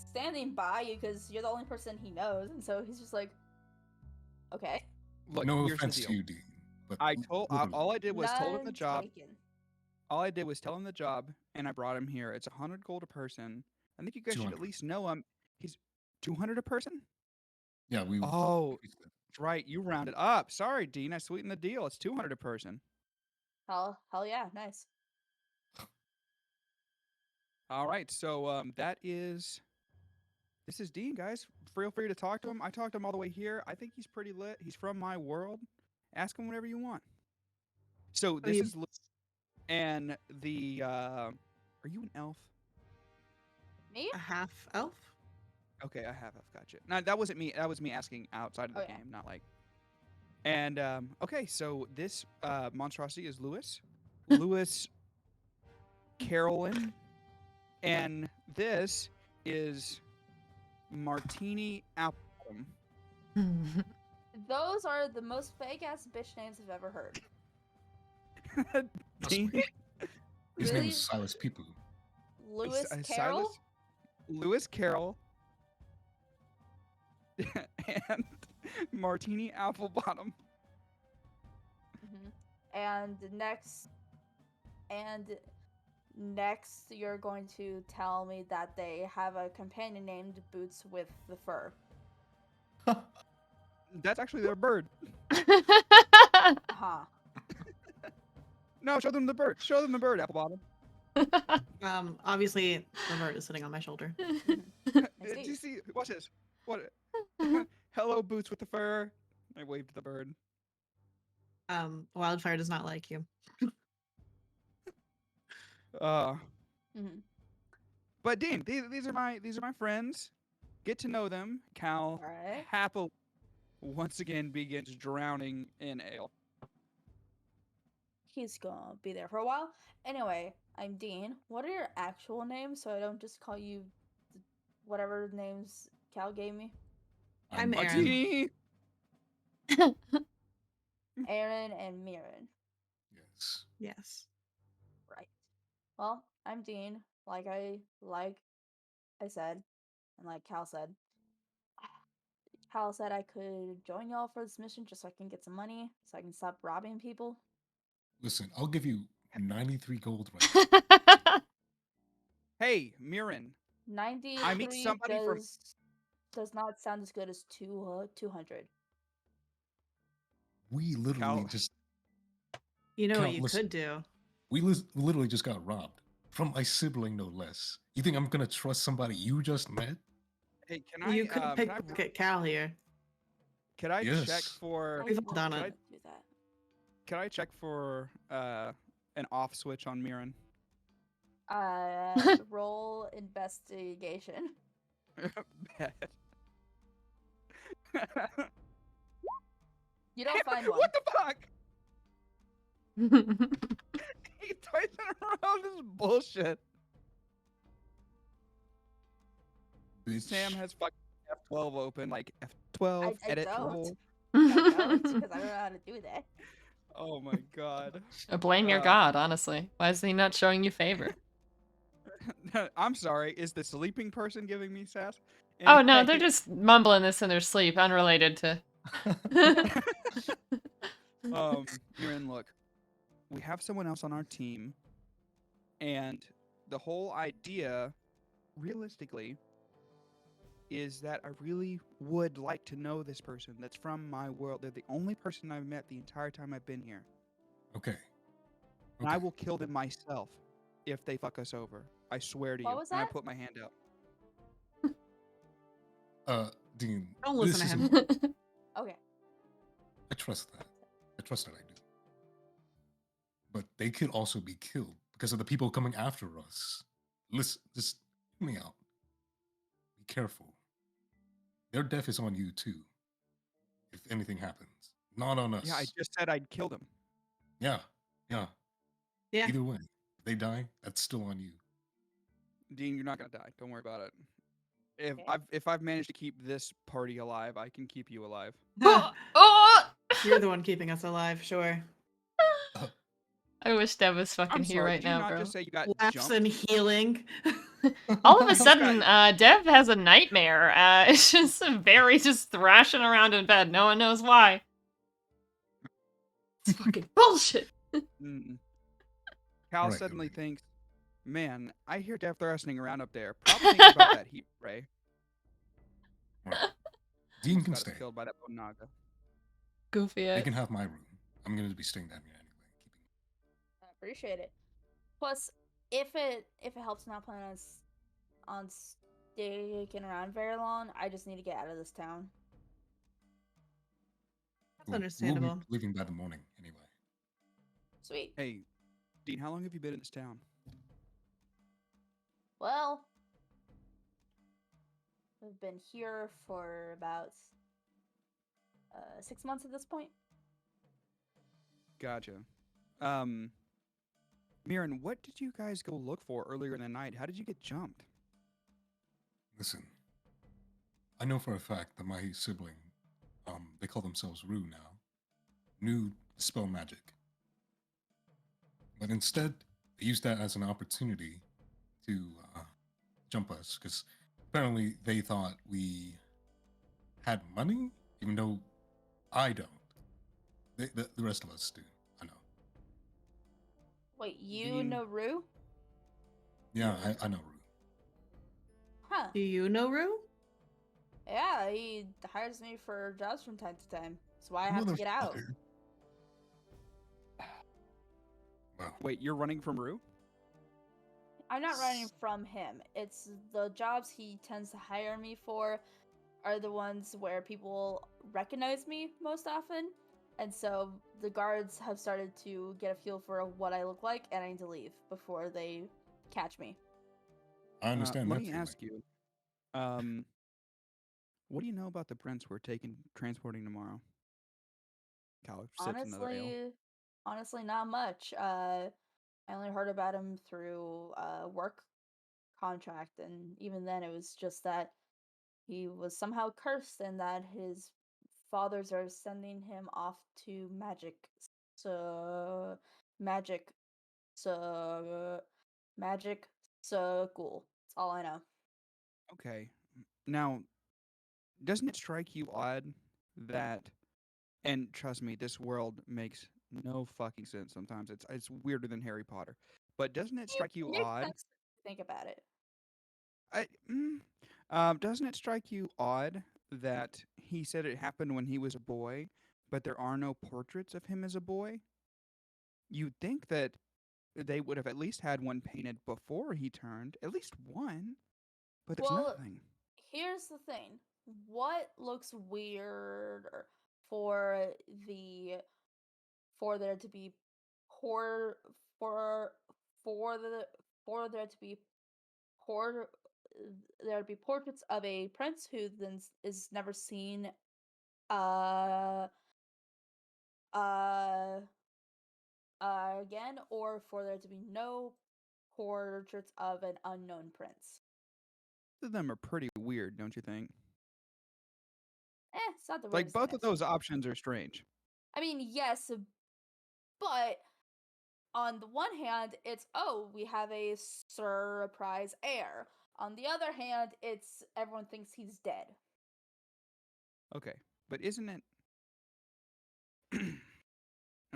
S4: standing by you because you're the only person he knows, and so he's just like, okay.
S1: Look,
S3: No
S1: here's the
S3: offense
S1: deal.
S3: to you, Dean. But
S1: I told
S3: literally,
S1: all I did was told him the
S4: None
S1: job.
S4: taken.
S1: All I did was tell him the job, and I brought him here. It's 100 gold a person. I think you guys should
S3: 200.
S1: at least know him. He's 200 a person.
S3: Yeah, we.
S1: Oh, right. You rounded up. Sorry, Dean. I sweetened the deal. It's 200 a person.
S4: Hell yeah, nice.
S1: All right. So this is Dean, guys. Feel free to talk to him. I talked to him all the way here. I think he's pretty lit. He's from my world. Ask him whatever you want. So this is and the are you an elf?
S4: Me?
S5: A half elf?
S1: Okay, I have. I've got you. No, that wasn't me. That was me asking outside of the
S4: Oh, yeah.
S1: game, not like. And okay, so this monstrosity is Lewis, Lewis Carolyn, and this is Martini Apple.
S4: Those are the most fake ass bitch names I've ever heard.
S1: Dean,
S3: His name
S4: Really?
S3: is Silas Peepoo.
S4: Lewis Carroll?
S1: Lewis Carroll, and Martini Applebottom.
S4: Mhm. And next you're going to tell me that they have a companion named Boots with the fur.
S1: That's actually their bird.
S4: Huh.
S1: No, show them the bird. Show them the bird, Applebottom.
S5: Obviously the bird is sitting on my shoulder.
S1: Did you see? Watch this. What? Hello, Boots with the fur. I waved to the bird.
S5: Wildfire does not like you.
S4: Mhm.
S1: But Dean, these are my friends. Get to know them. Cal
S4: Alright.
S1: happily once again begins drowning in ale.
S4: He's gonna be there for a while. Anyway, I'm Dean. What are your actual names so I don't just call you whatever names Cal gave me?
S5: I'm Aaron.
S1: Martini.
S4: Aaron and Mirren.
S3: Yes.
S5: Yes.
S4: Right. Well, I'm Dean. Like I said, and like Cal said. Cal said I could join y'all for this mission just so I can get some money, so I can stop robbing people.
S3: Listen, I'll give you 93 gold right now.
S1: Hey, Mirren.
S4: 93
S1: somebody from-
S4: does not sound as good as 200.
S3: We literally
S1: Cal-
S3: just.
S5: You know
S3: Cal,
S5: what you
S3: listen.
S5: could do?
S3: We literally just got robbed. From my sibling, no less. You think I'm gonna trust somebody you just met?
S1: Hey, can I?
S5: You could
S1: can I,
S5: pickpocket Cal here.
S1: can I check
S3: Yes.
S1: for?
S5: We've all done
S1: can
S5: it.
S4: Do that.
S1: Can I check for an off switch on Mirren?
S4: Roll investigation.
S1: Bad.
S4: You don't find one.
S1: What the fuck? He types around this bullshit.
S3: Bitch.
S1: Sam has fucking F12 open, like F12
S4: I
S1: edit
S4: don't.
S1: roll.
S4: I don't, because I don't know how to do that.
S1: Oh my god.
S2: Blame your
S1: Uh,
S2: god, honestly. Why is he not showing you favor?
S1: I'm sorry. Is the sleeping person giving me sass?
S2: Oh no, they're
S1: Anyway,
S2: just mumbling this in their sleep, unrelated to.
S1: Mirren, look, we have someone else on our team, and the whole idea, realistically, is that I really would like to know this person that's from my world. They're the only person I've met the entire time I've been here.
S3: Okay.
S1: And I will kill them myself if they fuck us over. I swear to
S4: What
S1: you.
S4: was
S1: And I
S4: that?
S1: put my hand out.
S3: Dean.
S5: Don't listen
S3: this
S5: to
S3: isn't-
S5: him.
S4: Okay.
S3: I trust that. I trust that I do. But they could also be killed because of the people coming after us. Listen, just hear me out. Be careful. Their death is on you too. If anything happens, not on us.
S1: Yeah, I just said I'd kill them.
S3: Yeah. Yeah.
S5: Yeah.
S3: Either way, if they die, that's still on you.
S1: Dean, you're not gonna die. Don't worry about it.
S4: Okay.
S1: If I've managed to keep this party alive, I can keep you alive.
S2: Oh!
S5: You're the one keeping us alive, sure.
S2: I wish Dev was fucking
S1: I'm
S2: here
S1: sorry.
S2: right
S1: Did you
S2: now,
S1: not
S2: bro.
S1: just say you got
S5: Laughs
S1: jumped?
S5: and healing.
S2: All of a
S1: This
S2: sudden,
S1: guy-
S2: Dev has a nightmare. It's just very just thrashing around in bed. No one knows why. It's fucking bullshit.
S1: Mm. Cal
S3: Alright,
S1: suddenly
S3: okay.
S1: thinks, man, I hear Death thrashing around up there. Probably thinking about that heat ray.
S3: Alright. Dean
S1: Almost
S3: can
S1: got us
S3: stay.
S1: killed by that Bonaga.
S2: Goofy
S3: They
S2: it.
S3: can have my room. I'm gonna be staying down here anyway.
S4: I appreciate it. Plus, if it helps, not plan on sticking around very long. I just need to get out of this town.
S5: That's
S3: Cool.
S5: understandable.
S3: We'll be leaving by the morning anyway.
S4: Sweet.
S1: Hey, Dean, how long have you been in this town?
S4: Well, I've been here for about 6 months at this point.
S1: Gotcha. Mirren, what did you guys go look for earlier in the night? How did you get jumped?
S3: Listen, I know for a fact that my sibling, they call themselves Rue now, knew spell magic. But instead, they used that as an opportunity to jump us, because apparently they thought we had money, even though I don't. The rest of us do. I know.
S4: Wait, you
S1: Dean-
S4: know Rue?
S3: Yeah, I know Rue.
S4: Huh.
S5: Do you know Rue?
S4: Yeah, he hires me for jobs from time to time. That's why I have to get out.
S3: Motherfucker. Well,
S1: Wait, you're running from Rue?
S4: I'm not running from him. It's the jobs he tends to hire me for are the ones where people recognize me most often. And so the guards have started to get a feel for what I look like, and I need to leave before they catch me.
S3: I understand
S1: Let
S3: that
S1: me
S3: feeling.
S1: ask you, what do you know about the prince we're transporting tomorrow? Cal sips another ale.
S4: Honestly, not much. I only heard about him through work contract, and even then, it was just that he was somehow cursed, and that his fathers are sending him off to magic school. That's all I know.
S1: Okay. Now, doesn't it strike you odd that, and trust me, this world makes no fucking sense sometimes. It's weirder than Harry Potter. But doesn't it strike you
S4: It makes
S1: odd?
S4: sense if you think about it.
S1: Doesn't it strike you odd that he said it happened when he was a boy, but there are no portraits of him as a boy? You'd think that they would have at least had one painted before he turned, at least one, but there's
S4: Well,
S1: nothing.
S4: here's the thing. What looks weird for there to be por for there to be por there to be portraits of a prince who then is never seen uh uh again, or for there to be no portraits of an unknown prince.
S1: Both of them are pretty weird, don't you think?
S4: It's not the
S1: Like
S4: weirdest thing
S1: both of
S4: I've seen.
S1: those options are strange.
S4: I mean, yes, but on the one hand, it's, oh, we have a surprise heir. On the other hand, it's everyone thinks he's dead.
S1: Okay, but isn't it?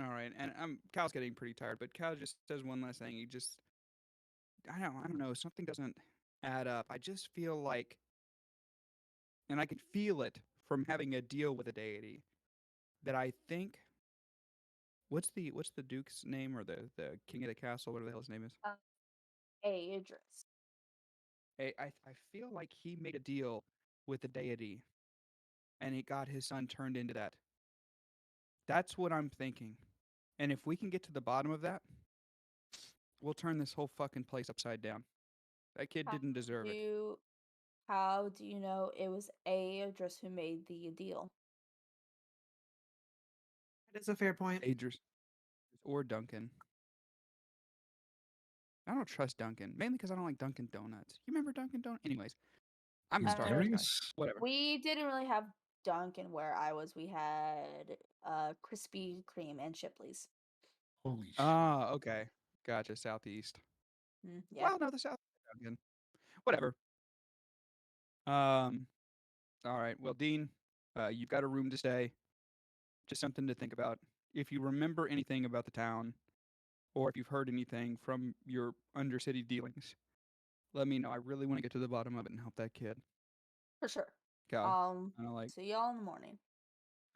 S1: All right, and Cal's getting pretty tired, but Cal just says one last thing. I don't know, something doesn't add up. I just feel like, and I can feel it from having a deal with a deity, that I think, what's the duke's name, or the king of the castle, whatever the hell his name is.
S4: Idris.
S1: I feel like he made a deal with the deity, and he got his son turned into that. That's what I'm thinking. And if we can get to the bottom of that, we'll turn this whole fucking place upside down. That kid didn't deserve it.
S4: How do you know it was Idris who made the deal?
S5: That is a fair point.
S1: Adris or Duncan. I don't trust Duncan, mainly because I don't like Dunkin' Donuts. You remember Dunkin' Donuts? Anyways, I'm a
S3: Who's
S1: Star Wars guy.
S3: Darius?
S1: Whatever.
S4: We didn't really have Dunkin' where I was. We had Krispy Kreme and Shipley's.
S3: Holy shit.
S1: Ah, okay. Gotcha. Southeast.
S4: Yeah.
S1: Well, no, the south. Again. Whatever. Um. All right. Well, Dean, you've got a room to stay. Just something to think about. If you remember anything about the town, or if you've heard anything from your undercity dealings, let me know. I really want to get to the bottom of it and help that kid.
S4: For sure.
S1: Cal. Kind of like.
S4: See y'all in the morning.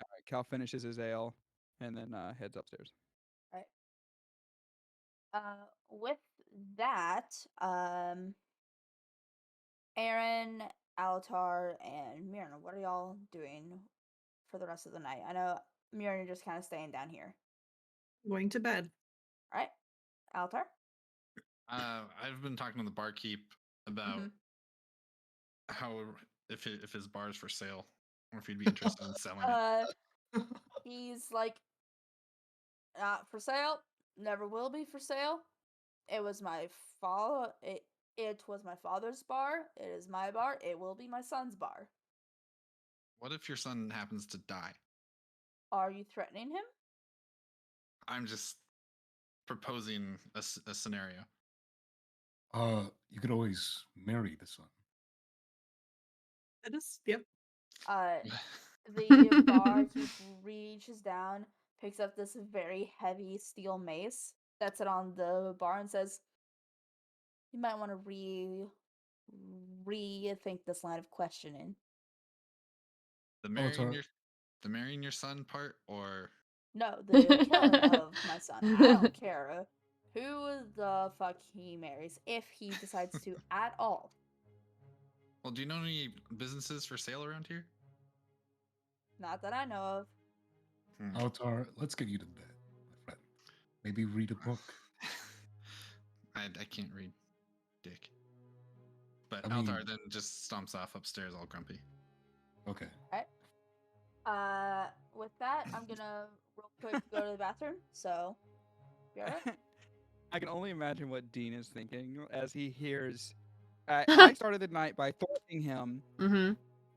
S1: All right. Cal finishes his ale, and then heads upstairs.
S4: Right. With that, Aaron, Alatar, and Myrna, what are y'all doing for the rest of the night? I know Myrna just kind of staying down here.
S5: Going to bed.
S4: All right, Alatar.
S6: I've been talking to the barkeep about how if his bar is for sale, or if he'd be interested in selling it.
S4: He's like, not for sale. Never will be for sale. It was my father. It was my father's bar. It is my bar. It will be my son's bar.
S6: What if your son happens to die?
S4: Are you threatening him?
S6: I'm just proposing a scenario.
S3: You could always marry the son.
S5: That is, yep.
S4: The barkeep reaches down, picks up this very heavy steel mace, sets it on the bar, and says, "You might want to rethink this line of questioning."
S6: The marrying your son part, or
S4: No, the killing of my son. I don't care who the fuck he marries, if he decides to at all.
S6: well, do you know any businesses for sale around here?
S4: Not that I know of.
S3: Altar, let's get you to bed, my friend. Maybe read a book.
S6: I can't read, dick. But
S3: I mean-
S6: Altar then just stomps off upstairs all grumpy.
S3: Okay.
S4: With that, I'm gonna real quick go to the bathroom. So, be alright.
S1: I can only imagine what Dean is thinking as he hears. I started the night by thwarting him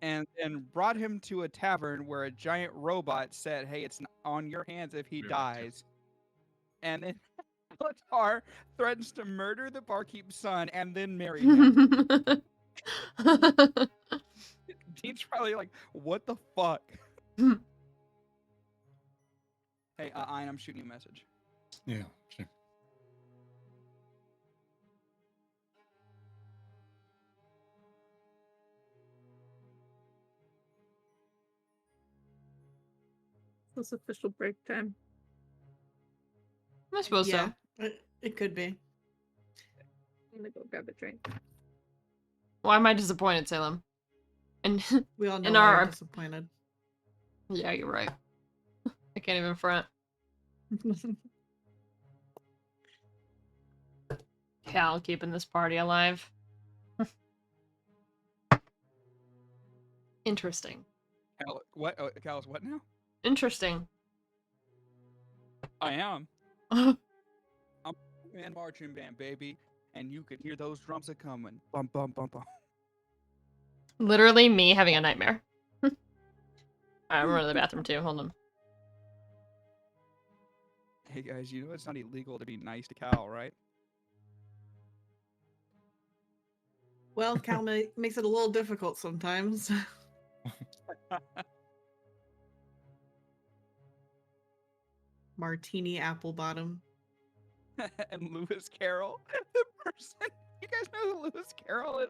S1: and then brought him to a tavern where a giant robot said, "Hey, it's on your hands if he
S6: Be right back.
S1: dies." And then Alatar threatens to murder the barkeep's son and then marry him. Dean's probably like, "What the fuck?" Hey, Ian, I'm shooting you a message.
S3: Yeah, sure.
S7: It's official break time.
S2: I suppose
S5: Yeah,
S2: so.
S5: it could be.
S7: I'm gonna go grab a drink.
S2: Why am I disappointed, Salem? And
S5: We all know
S2: in
S5: why
S2: our
S5: you're disappointed.
S2: yeah, you're right. I can't even front. Cal keeping this party alive. Interesting.
S1: Cal, what? Oh, Cal's what now?
S2: Interesting.
S1: I am. I'm a marching band, baby, and you could hear those drums a coming. Bum bum bum bum.
S2: Literally me having a nightmare. I'm running to the bathroom too. Hold on.
S1: Hey guys, you know it's not illegal to be nice to Cal, right?
S5: Well, Cal makes it a little difficult sometimes. Martini apple bottom.
S1: And Lewis Carroll, the person. You guys know who Lewis Carroll is?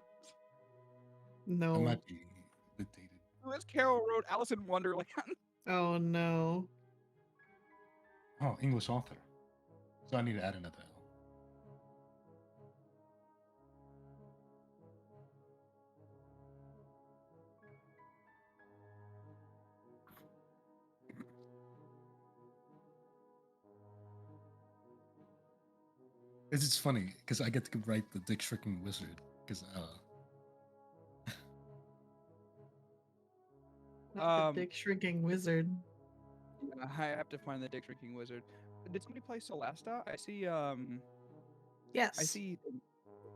S3: That
S5: No.
S3: might be a bit dated.
S1: Lewis Carroll wrote Alice in Wonderland.
S5: Oh no.
S3: Oh, English author. So I need to add another L. It's just funny because I get to write the Dick Shrinking Wizard because
S5: Not the dick shrinking wizard.
S1: Yeah, I have to find the Dick Shrinking Wizard. Did somebody play Celesta? I see.
S5: Yes.
S1: I see.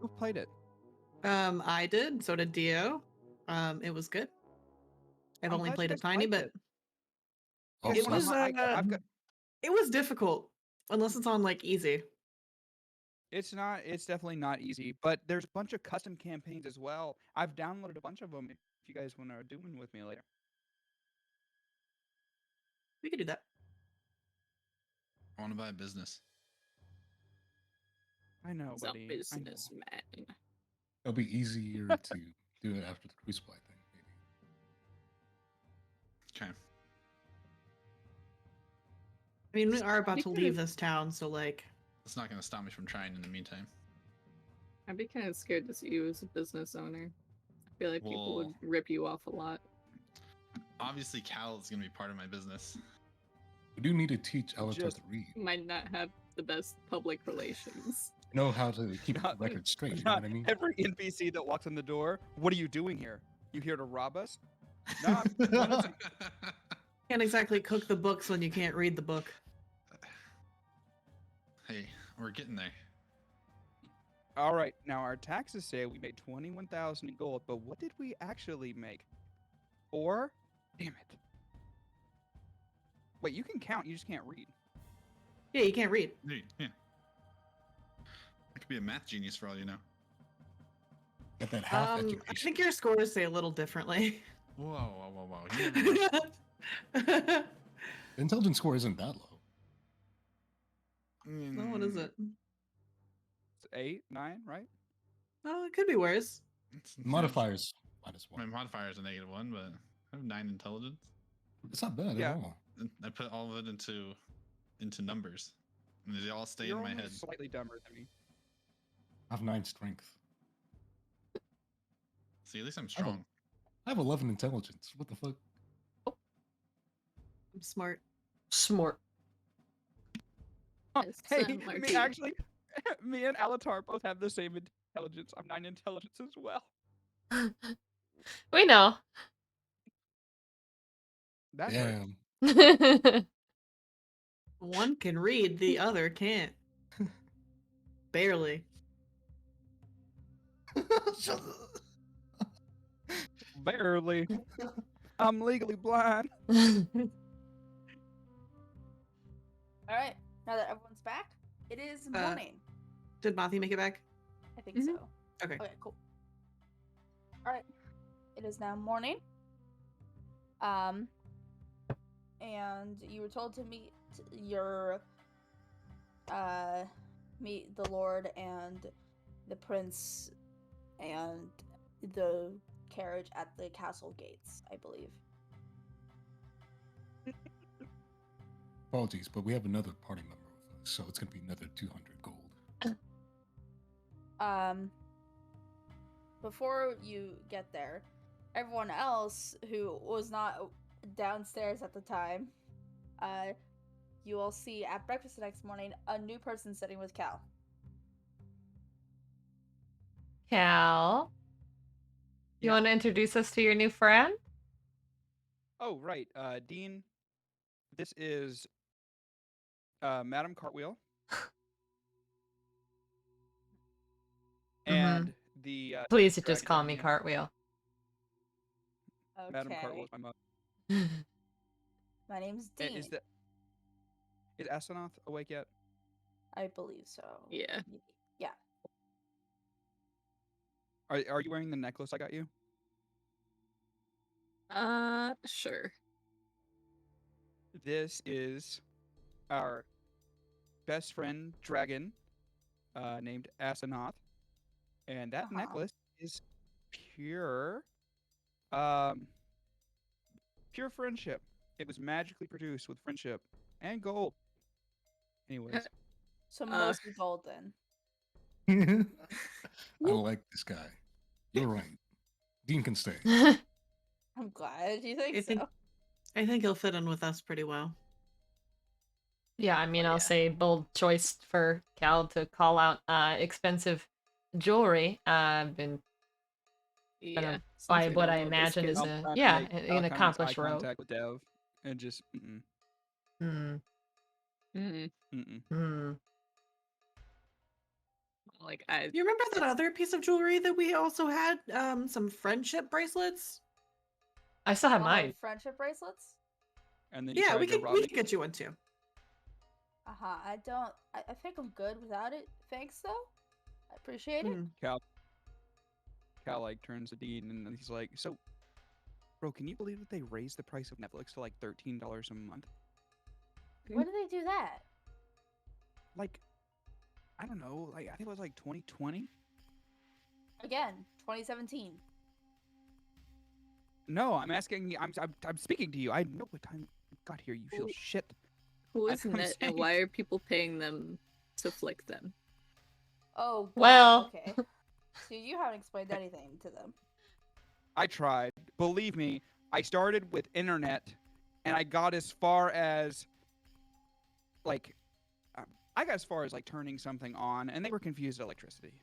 S1: Who played it?
S5: I did. So did Dio. It was good. I've
S1: I'm
S5: only
S1: glad you
S5: played a
S1: guys
S5: tiny
S1: liked
S5: bit.
S3: oh,
S5: It
S3: so
S5: was
S1: I've got.
S5: it was difficult. Unless it's on like easy.
S1: It's not. It's definitely not easy, but there's a bunch of custom campaigns as well. I've downloaded a bunch of them. If you guys want to do one with me later.
S5: We could do that.
S6: I want to buy a business.
S1: I know,
S7: He's a
S1: buddy. I know.
S7: businessman.
S3: It'll be easier to do it after the Crucible, I think. Maybe.
S6: Okay.
S5: I mean, we are about to
S7: Because-
S5: leave this town, so like,
S6: It's not going to stop me from trying in the meantime.
S7: I'd be kind of scared to see you as a business owner. I feel like people would
S6: Well-
S7: rip you off a lot.
S6: Obviously, Cal is going to be part of my business.
S3: We do need to teach Elatar
S1: Just-
S3: to read.
S7: Might not have the best public relations.
S3: Know how to keep
S1: Not-
S3: the record straight. You know
S1: Not
S3: what I mean?
S1: every NPC that walks in the door. What are you doing here? You here to rob us? No. I'm-
S5: can't exactly cook the books when you can't read the book.
S6: Hey, we're getting there.
S1: All right. Now our taxes say we made 21,000 in gold, but what did we actually make? 4? Damn it. Wait, you can count. You just can't read.
S5: Yeah, you can't read.
S6: Dude, yeah. I could be a math genius for all you know.
S3: Get that half
S5: I
S3: education.
S5: think your scores say a little differently.
S6: Whoa, whoa, whoa, whoa. You never know.
S3: The intelligence score isn't that low.
S5: No, what is it?
S1: It's 8, 9, right?
S5: Oh, it could be worse.
S6: It's-
S3: Modifiers minus
S6: My
S3: 1.
S6: modifier is a -1, but I have 9 intelligence.
S3: It's not bad
S1: Yeah.
S3: at all.
S6: And I put all of it into numbers, and they all stay
S1: You're
S6: in my
S1: only
S6: head.
S1: slightly dumber than me.
S3: I have 9 strength.
S6: See, at least I'm
S3: I have
S6: strong.
S3: I have 11 intelligence. What the fuck?
S5: I'm smart.
S2: Smart.
S1: Huh,
S7: Yes,
S1: hey,
S7: San
S1: me
S7: Martin.
S1: actually, me and Alatar both have the same intelligence. I'm 9 intelligence as well.
S2: We know.
S1: That hurt.
S3: Damn.
S5: One can read, the other can't. Barely.
S3: Shut up.
S1: Barely. I'm legally blind.
S4: All right. Now that everyone's back, it is morning.
S5: Did Matthew make it back?
S4: I think
S7: Mhm.
S4: so.
S5: Okay.
S4: Okay, cool. All right. It is now morning. And you were told to meet meet the Lord and the Prince and the carriage at the castle gates, I believe.
S3: Apologies, but we have another party member with us, so it's gonna be another 200 gold.
S4: Before you get there, everyone else who was not downstairs at the time, you will see at breakfast the next morning a new person sitting with Cal.
S2: Cal, you
S1: Yeah.
S2: want to introduce us to your new friend?
S1: Oh, right. Dean, this is Madam Cartwheel. And the
S2: Please just
S1: dragon
S2: call me
S1: Damien.
S2: Cartwheel.
S1: Madam
S4: Okay.
S1: Cartwheel is my mother.
S4: My name's
S1: And
S4: Dean.
S1: is Asenath awake yet?
S4: I believe so.
S7: Yeah.
S4: Yeah.
S1: Are you wearing the necklace I got you?
S7: Sure.
S1: This is our best friend dragon, named Asenath, and that
S4: Uh-huh.
S1: necklace is pure, pure friendship. It was magically produced with friendship and gold. Anyways,
S4: So mostly golden.
S3: I like this guy. You're right. Dean can stay.
S4: I'm glad you think
S5: I
S4: so.
S5: think I think he'll fit in with us pretty well.
S2: Yeah, I mean, I'll
S7: yeah.
S2: say bold choice for Cal to call out expensive jewelry. Been
S7: Yeah.
S2: by
S7: since we
S2: what
S7: don't
S2: I
S7: know this
S2: imagine
S7: kid.
S2: is
S1: I'll
S2: a
S1: kinda
S2: yeah,
S1: make-
S2: an
S1: I'll kinda make
S2: accomplished
S1: eye
S2: rogue.
S1: contact with Dev and just
S2: Hmm. Hmm.
S7: Like I
S5: You remember that other piece of jewelry that we also had? Some friendship bracelets?
S2: I still have
S4: Oh,
S2: mine.
S4: friendship bracelets?
S1: and then you
S5: Yeah,
S1: tried
S5: we
S1: to
S5: can
S1: rob
S5: we
S1: me.
S5: can get you one too.
S4: Uh I don't. I think I'm good without it. Thanks, though. I appreciate it.
S5: Mm.
S1: Cal like turns to Dean and he's like, "So, bro, can you believe that they raised the price of Netflix to like $13 a month?
S4: When did they do that?
S1: Like, I don't know. Like, I think it was like 2020.
S4: Again, 2017.
S1: No, I'm asking you. I'm speaking to you. I know what time you got here. You feel
S7: Who-
S1: shit.
S7: Who is
S1: I'm
S7: Net, and
S1: saying-
S7: why are people paying them to flick them?
S4: Oh, God.
S2: Well.
S4: Okay. So you haven't explained anything to them.
S1: I tried. Believe me, I started with internet, and I got as far as like, I got as far as like turning something on, and they were confused at electricity.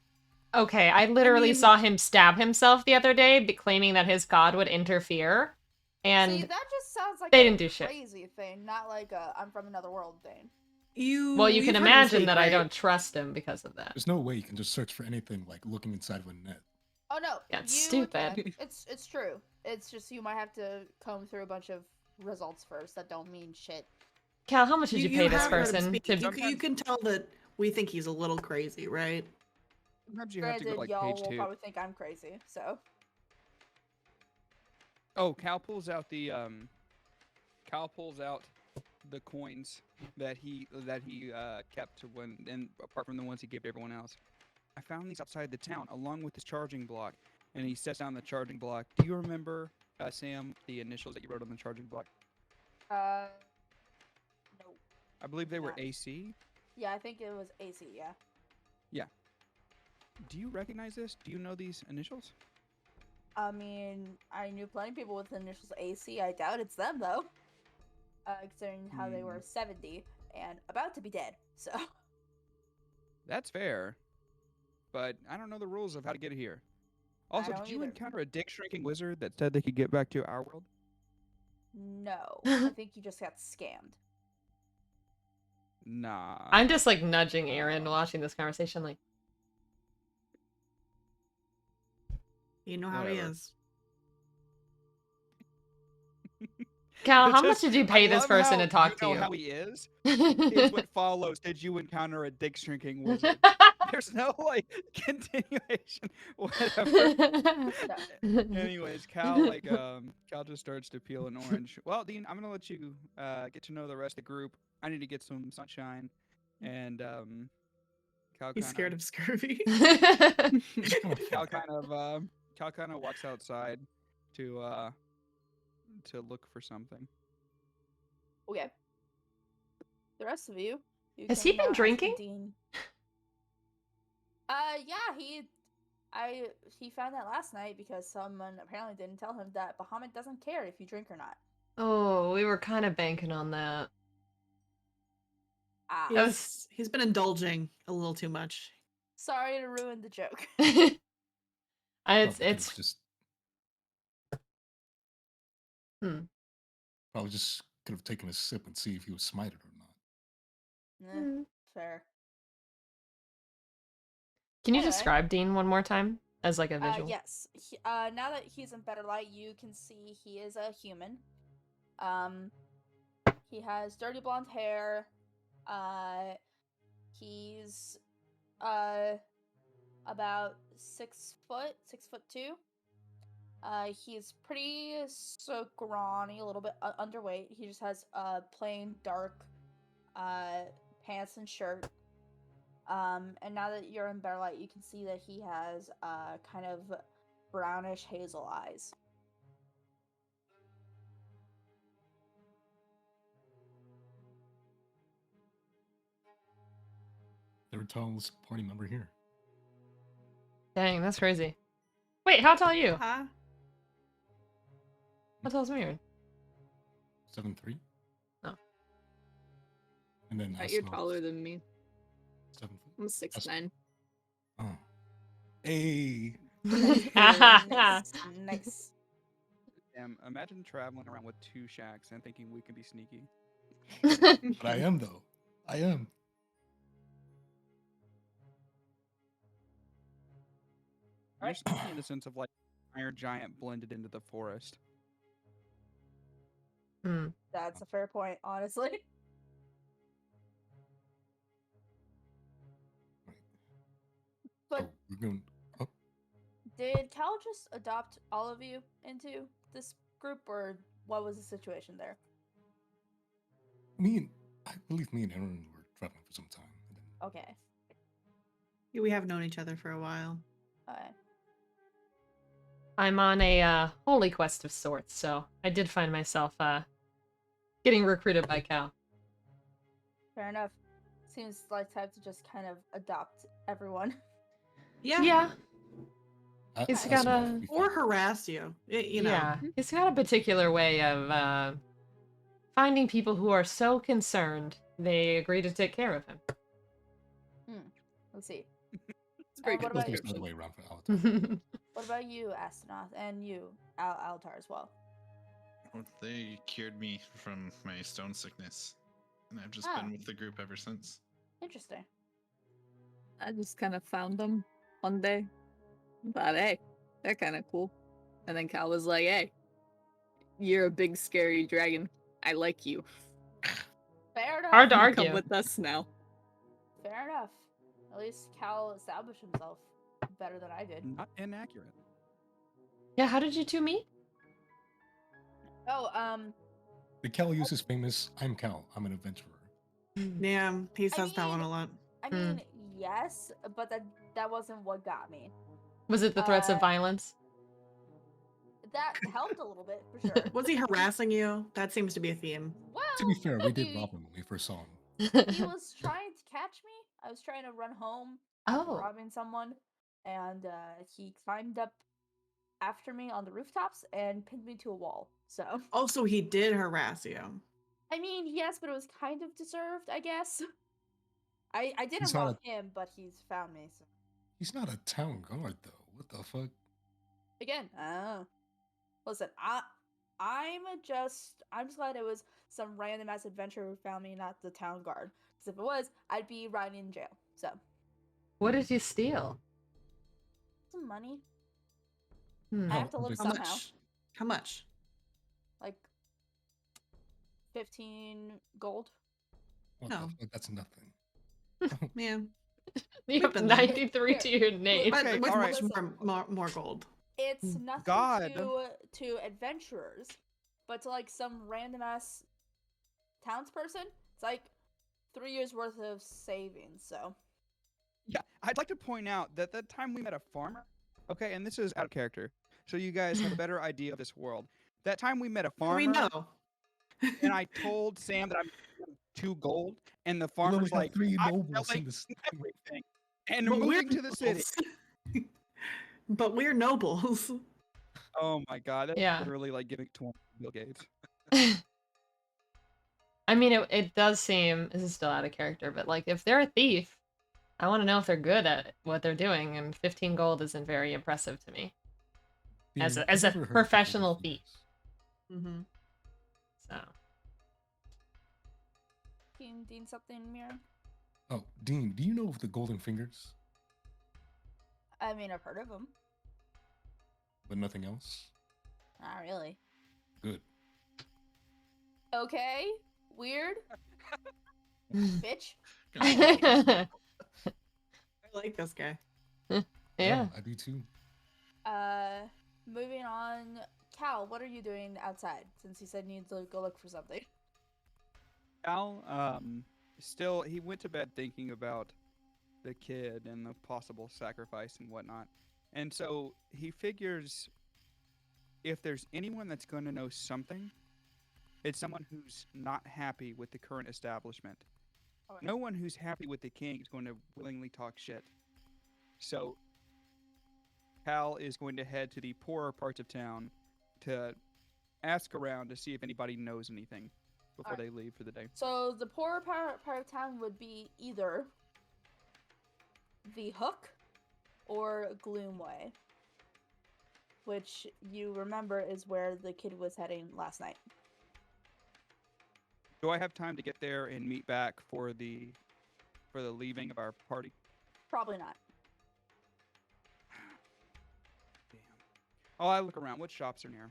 S2: Okay, I literally
S5: mean-
S2: saw him stab himself the other day, claiming that his god would interfere. And
S4: See, that just sounds like
S2: they
S4: a
S2: didn't do shit.
S4: crazy thing, not like a I'm from another world thing.
S2: well, you can
S5: you've heard him
S2: imagine
S5: speak,
S2: that I
S5: right?
S2: don't trust him because of that.
S3: There's no way you can just search for anything like looking inside of a net.
S4: Oh no,
S2: Yeah, it's
S4: you
S2: stupid.
S4: can. It's true. It's just you might have to comb through a bunch of results first that don't mean shit.
S2: Cal, how much did you pay this
S5: have heard him
S2: person?
S5: speak.
S2: To...
S5: You can tell that we think he's a little crazy, right?
S1: Sometimes you have to
S4: Granted,
S1: go like
S4: y'all
S1: page
S4: will
S1: 2.
S4: probably think I'm crazy. So
S1: Oh, Cal pulls out the coins that he kept when, and apart from the ones he gave to everyone else. I found these outside the town along with this charging block, and he sets down the charging block. Do you remember, Sam, the initials that you wrote on the charging block?
S4: no.
S1: I believe they were
S4: Not-
S1: AC.
S4: Yeah, I think it was AC. Yeah.
S1: Do you recognize this? Do you know these initials?
S4: I mean, I knew plenty of people with the initials AC. I doubt it's them though. Considering how they were 70 and about to be dead. So.
S1: That's fair, but I don't know the rules of how to get here. Also,
S4: don't
S1: did you
S4: either.
S1: encounter a dick shrinking wizard that said they could get back to our world?
S4: No, I think you just got scammed.
S1: Nah.
S2: I'm just like nudging Aaron watching this conversation, like,
S5: You know how he
S1: Whatever.
S5: is.
S2: Cal,
S1: But
S2: how much
S1: just-
S2: did you
S1: I
S2: pay this
S1: love
S2: person
S1: how
S2: to talk to
S1: know
S2: you?
S1: how he is. Here's what follows. Did you encounter a dick shrinking wizard? There's no like continuation. Whatever. Anyways, Cal just starts to peel an orange. Well, Dean, I'm gonna let you get to know the rest of the group. I need to get some sunshine, and Cal
S5: He's scared of scurvy.
S1: Cal kind of walks outside to look for something.
S4: Okay. The rest of you.
S2: Has he
S4: can
S2: been
S4: now ask
S2: drinking?
S4: Dean. Yeah, he found that last night because someone apparently didn't tell him that Bahamut doesn't care if you drink or not.
S2: Oh, we were kind of banking on that.
S4: Ah,
S2: That was-
S5: He's been indulging a little too much.
S4: sorry to ruin the joke.
S2: it's
S3: just
S2: Hmm.
S3: probably just could have taken a sip and see if he was smited or not.
S4: Eh, fair.
S2: Can you
S4: Anyway.
S2: describe Dean one more time as like a visual?
S4: Yes. Now that he's in better light, you can see he is a human. He has dirty blonde hair. He's about 6 foot, 6'2". He's pretty scrawny, a little bit underweight. He just has plain dark pants and shirt. And now that you're in better light, you can see that he has kind of brownish hazel eyes.
S3: Third tallest party member here.
S2: Dang, that's crazy. Wait, how tall are you?
S5: Huh?
S2: How tall is Myron?
S3: 7'3".
S2: Oh.
S3: And then
S7: You're
S3: Asnod's
S7: taller than me.
S3: 7 foot.
S7: I'm 6'9".
S3: Oh. Hey.
S4: Nice.
S1: Damn, imagine traveling around with 2 shacks and thinking we can be sneaky.
S3: But I am though. I am.
S1: You're sneaky in the sense of like iron giant blended into the forest.
S2: Hmm.
S4: That's a fair point, honestly.
S3: going. Oh,
S4: Did Cal just adopt all of you into this group, or what was the situation there?
S3: I believe me and Aaron were traveling for some time. And then
S4: Okay.
S5: Yeah, we have known each other for a while.
S4: Okay.
S2: I'm on a holy quest of sorts, so I did find myself getting recruited by Cal.
S4: Fair enough. Seems like type to just kind of adopt everyone.
S5: Yeah.
S2: Yeah,
S3: I,
S2: He's
S3: I
S2: got
S3: smell
S2: a-
S3: we
S5: Or
S3: found-
S5: harass you. You know.
S2: yeah. He's got a particular way of finding people who are so concerned they agree to take care of him.
S4: Let's see.
S7: It's very
S4: And what
S7: good
S3: It
S4: about
S3: was
S4: you?
S3: the other way around for Alatar.
S4: What about you, Astronaut, and you, Altar as well?
S6: Well, they cured me from my stone sickness, and I've just
S4: Ah.
S6: been with the group ever since.
S4: Interesting.
S7: I just kind of found them one day. Thought, hey, they're kind of cool. And then Cal was like, hey, you're a big scary dragon. I like you.
S4: Fair enough.
S2: Hard to
S7: You
S2: argue.
S7: come with us now.
S4: Fair enough. At least Cal established himself better than I did.
S1: Not inaccurate.
S2: Yeah, how did you two meet?
S4: Oh,
S3: The Cal uses famous "I'm Cal, I'm an adventurer."
S5: Yeah, he says that one
S4: mean-
S5: a lot.
S4: I mean, yes, but that wasn't what got me.
S2: Was it the threats of
S4: Uh,
S2: violence?
S4: That helped a little bit, for sure.
S5: Was he harassing you? That seems to be a theme.
S4: Well,
S3: To be fair, we did
S4: he-
S3: rob him when we first saw him.
S4: He was trying to catch me. I was trying to run home after
S2: Oh.
S4: robbing someone, and he climbed up after me on the rooftops and pinned me to a wall. So,
S5: Also, he did harass you.
S4: I mean, yes, but it was kind of deserved, I guess. I didn't
S3: He's not
S4: rob him, but he's found me. So
S3: He's not a town guard though. What the fuck?
S4: again, listen, I'm just glad it was some random ass adventurer who found me, not the town guard. Because if it was, I'd be rotting in jail. So,
S2: What did you steal?
S4: some money.
S2: Hmm.
S4: I have to live
S5: How
S4: somehow.
S5: much? How much?
S4: Like 15 gold.
S3: What
S5: No.
S3: the fuck? That's nothing.
S5: Yeah.
S2: You have
S5: been there.
S2: 93 to your name.
S5: But
S1: Okay,
S5: with
S1: alright.
S5: much more gold.
S4: It's nothing
S1: God.
S4: to adventurers, but to like some random ass townsperson, it's like 3 years worth of savings. So
S1: Yeah, I'd like to point out that that time we met a farmer. Okay, and this is out of character, so you guys have a better idea of this world. That time we met a farmer,
S5: We know.
S1: and I told Sam that I'm 2 gold, and the
S3: We only
S1: farmer's
S3: have
S1: like,
S3: 3
S1: "I'm
S3: nobles
S1: selling
S3: in this.
S1: everything and
S5: But we're
S1: moving to the city."
S5: nobles. But we're nobles.
S1: Oh my god, that's
S2: Yeah.
S1: literally like giving 20 Bill Gates.
S2: I mean, it does seem, this is still out of character, but like if they're a thief, I want to know if they're good at what they're doing, and 15 gold isn't very impressive to me as
S3: Dean,
S2: a, as
S3: have
S2: a
S3: you ever heard of the
S2: professional
S3: Golden
S2: thief.
S3: Fleece?
S5: Mm-hmm.
S2: So
S4: Dean something, Mira.
S3: Oh, Dean, do you know of the Golden Fingers?
S4: I mean, I've heard of them.
S3: But nothing else?
S4: Not really.
S3: Good.
S4: Okay, weird, bitch.
S5: I like this guy.
S2: yeah.
S3: I do too.
S4: Moving on. Cal, what are you doing outside? Since you said you need to go look for something.
S1: Al, still, he went to bed thinking about the kid and the possible sacrifice and whatnot. And so he figures if there's anyone that's going to know something, it's someone who's not happy with the current establishment.
S4: Okay.
S1: No one who's happy with the king is going to willingly talk shit. So Cal is going to head to the poorer parts of town to ask around to see if anybody knows anything before they leave for the day.
S4: So the poorer part of town would be either the Hook or Gloomway, which you remember is where the kid was heading last night.
S1: Do I have time to get there and meet back for the leaving of our party?
S4: Probably not.
S1: Damn. Oh, I look around. What shops are near?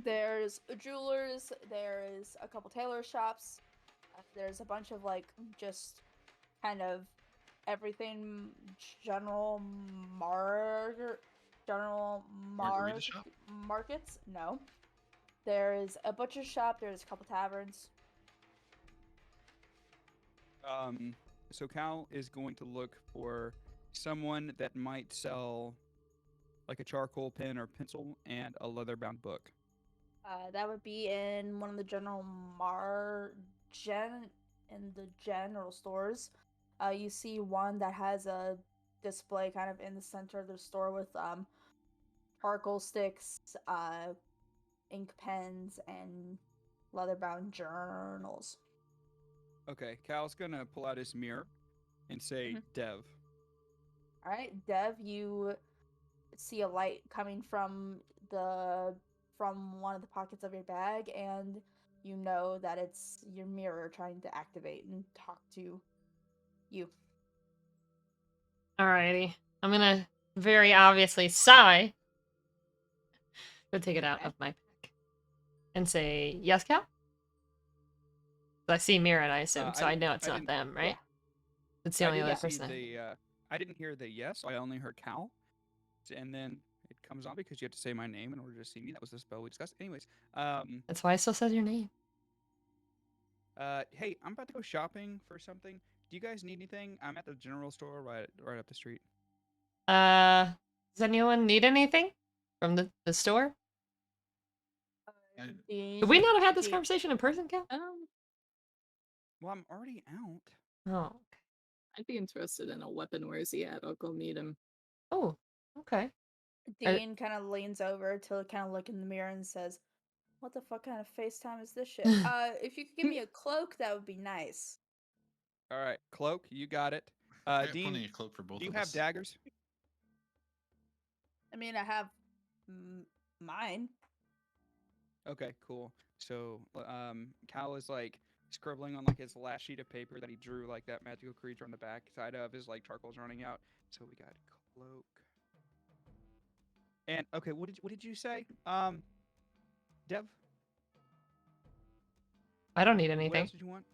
S4: There's a jeweler's, there's a couple tailor shops, there's a bunch of like just kind of everything General Mar General
S6: Margarita
S4: Mars
S6: shop?
S4: markets? No. There's a butcher shop. There's a couple taverns.
S1: So Cal is going to look for someone that might sell like a charcoal pen or pencil and a leather-bound book.
S4: That would be in one of the in the general stores. You see one that has a display kind of in the center of the store with charcoal sticks, ink pens, and leather-bound journals.
S1: Okay, Cal's gonna pull out his mirror and say, "Dev."
S4: All right, Dev, you see a light coming from one of the pockets of your bag, and you know that it's your mirror trying to activate and talk to you.
S2: Alrighty. I'm gonna very obviously sigh. Go take it out
S4: Okay.
S2: of my pack. And say, yes, Cal? I see Mira, I assume, so I know it's not them, right?
S4: Yeah.
S2: It's the only other
S1: didn't see
S2: person.
S1: I didn't hear the yes. I only heard Cal, and then it comes on because you have to say my name in order to see me. That was the spell we discussed. Anyways,
S2: That's why it still says your name.
S1: hey, I'm about to go shopping for something. Do you guys need anything? I'm at the general store right up the street.
S2: Does anyone need anything from the store? Did we not have had this conversation in person, Cal?
S1: Well, I'm already out.
S2: Oh, okay.
S7: I'd be interested in a weapon. Where's he at? I'll go meet him.
S2: Oh, okay.
S4: Dean kind of leans over to kind of look in the mirror and says, "What the fuck kind of FaceTime is this shit? If you could give me a cloak, that would be nice."
S1: All right, cloak, you got it.
S6: I got
S1: Dean,
S6: plenty of cloak for both
S1: do you
S6: of
S1: have
S6: us.
S1: daggers?
S4: I mean, I have mine.
S1: Okay, cool. So, Cal is like scribbling on like his last sheet of paper that he drew like that magical creature on the back side of his like charcoal's running out. So we got cloak. And okay, what did you say? Dev?
S2: I don't need
S1: What
S2: anything.
S1: else did you want?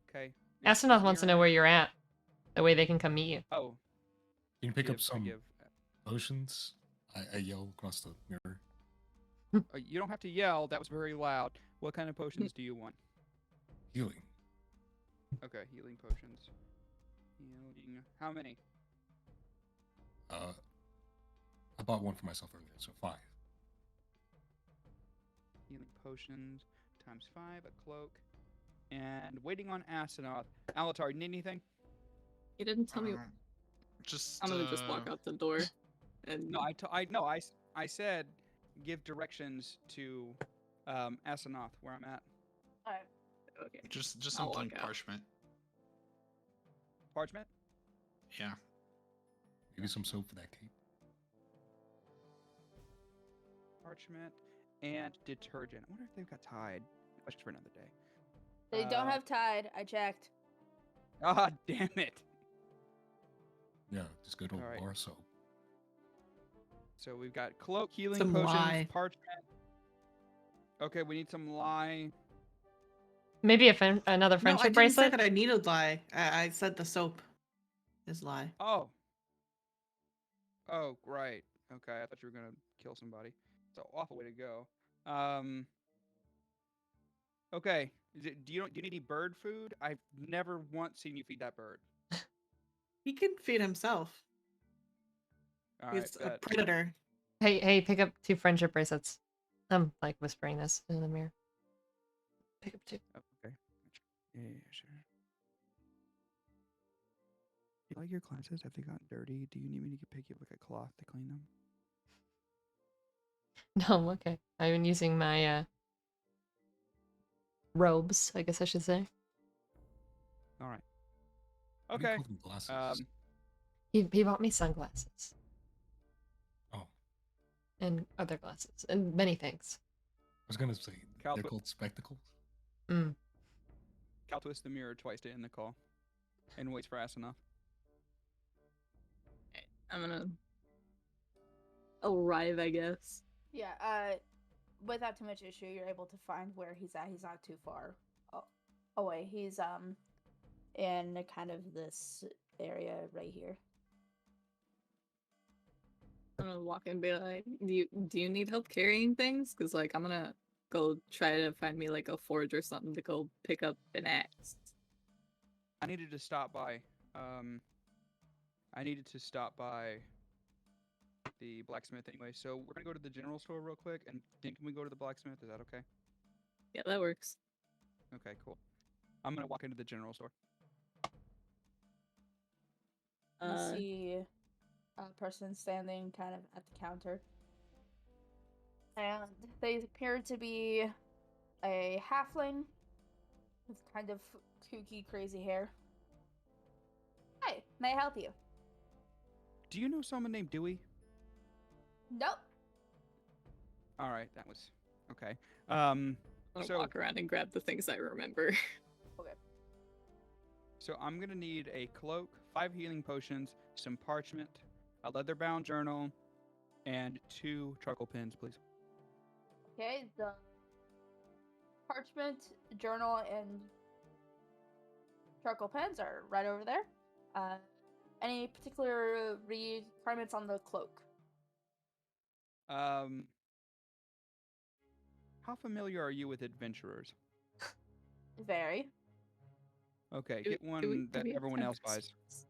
S1: Okay.
S2: Astronauts wants to know where you're at. That way they can come meet you.
S1: Oh.
S3: Can you pick up some potions? I yell across the mirror.
S1: You don't have to yell. That was very loud. What kind of potions do you want?
S3: Healing.
S1: Okay, healing potions. Healing. How many?
S3: I bought one for myself earlier, so 5.
S1: Healing potions times 5, a cloak, and waiting on Asenoth. Alatar, you need anything?
S7: He didn't tell me.
S6: Just
S7: I'm gonna just walk out the door. And
S1: No, I said give directions to Asenoth where I'm at.
S4: Alright.
S7: Okay.
S6: Just
S7: I'll
S6: something
S7: walk out.
S6: parchment.
S1: Parchment?
S6: Yeah.
S3: Maybe some soap for that cape.
S1: Parchment and detergent. I wonder if they've got Tide. Question for another day.
S4: They don't have Tide. I checked.
S1: Ah, damn it.
S3: Yeah, just good old
S1: All right.
S3: bar soap.
S1: So we've got cloak, healing
S5: Some
S1: potions,
S5: lye.
S1: parchment. Okay, we need some lye.
S2: Maybe another
S5: No,
S2: friendship
S5: I didn't
S2: bracelet?
S5: say that I needed lye. I said the soap is lye.
S1: Oh. Oh, right. Okay, I thought you were gonna kill somebody. It's an awful way to go. Okay. Do you need any bird food? I've never once seen you feed that bird.
S5: He can feed himself.
S1: All right,
S5: He's a
S1: bet.
S5: predator.
S2: Hey, pick up 2 friendship bracelets. I'm like whispering this in the mirror. Pick up 2.
S1: Oh, okay. Yeah, sure. You like your glasses? Have they gotten dirty? Do you need me to pick you up like a cloth to clean them?
S2: No, I'm okay. I've been using my robes, I guess I should say.
S1: All right.
S3: What do you
S1: Okay.
S3: call them, glasses?
S2: He bought me sunglasses.
S3: Oh.
S2: And other glasses. And many things.
S3: I was gonna say
S1: Cal
S3: they're
S1: put-
S3: called spectacles.
S1: Cal twists the mirror twice to end the call, and waits for Asenoth.
S7: I'm gonna arrive, I guess.
S4: Yeah, without too much issue, you're able to find where he's at. He's not too far away. He's in kind of this area right here.
S7: I'm gonna walk and be like, do you need help carrying things? Because like I'm gonna go try to find me like a forge or something to go pick up an axe.
S1: I needed to stop by. I needed to stop by the blacksmith anyway, so we're gonna go to the general store real quick, and then can we go to the blacksmith? Is that okay?
S7: Yeah, that works.
S1: Okay, cool. I'm gonna walk into the general store.
S4: You see a person standing kind of at the counter. And they appear to be a halfling with kind of kooky, crazy hair. Hi, may I help you?
S1: Do you know someone named Dewey?
S4: Nope.
S1: All right, that was okay.
S7: I'm gonna
S1: So-
S7: walk around and grab the things I remember.
S1: So I'm gonna need a cloak, 5 healing potions, some parchment, a leather-bound journal, and 2 charcoal pens, please.
S4: Okay, the parchment, journal, and charcoal pens are right over there. Any particular requirements on the cloak?
S1: How familiar are you with adventurers?
S4: Very.
S1: Okay,
S7: Do-
S1: get
S7: do
S1: one
S7: we- do
S1: that
S7: we have
S1: everyone
S7: time
S1: else
S7: for
S1: buys.
S7: stories?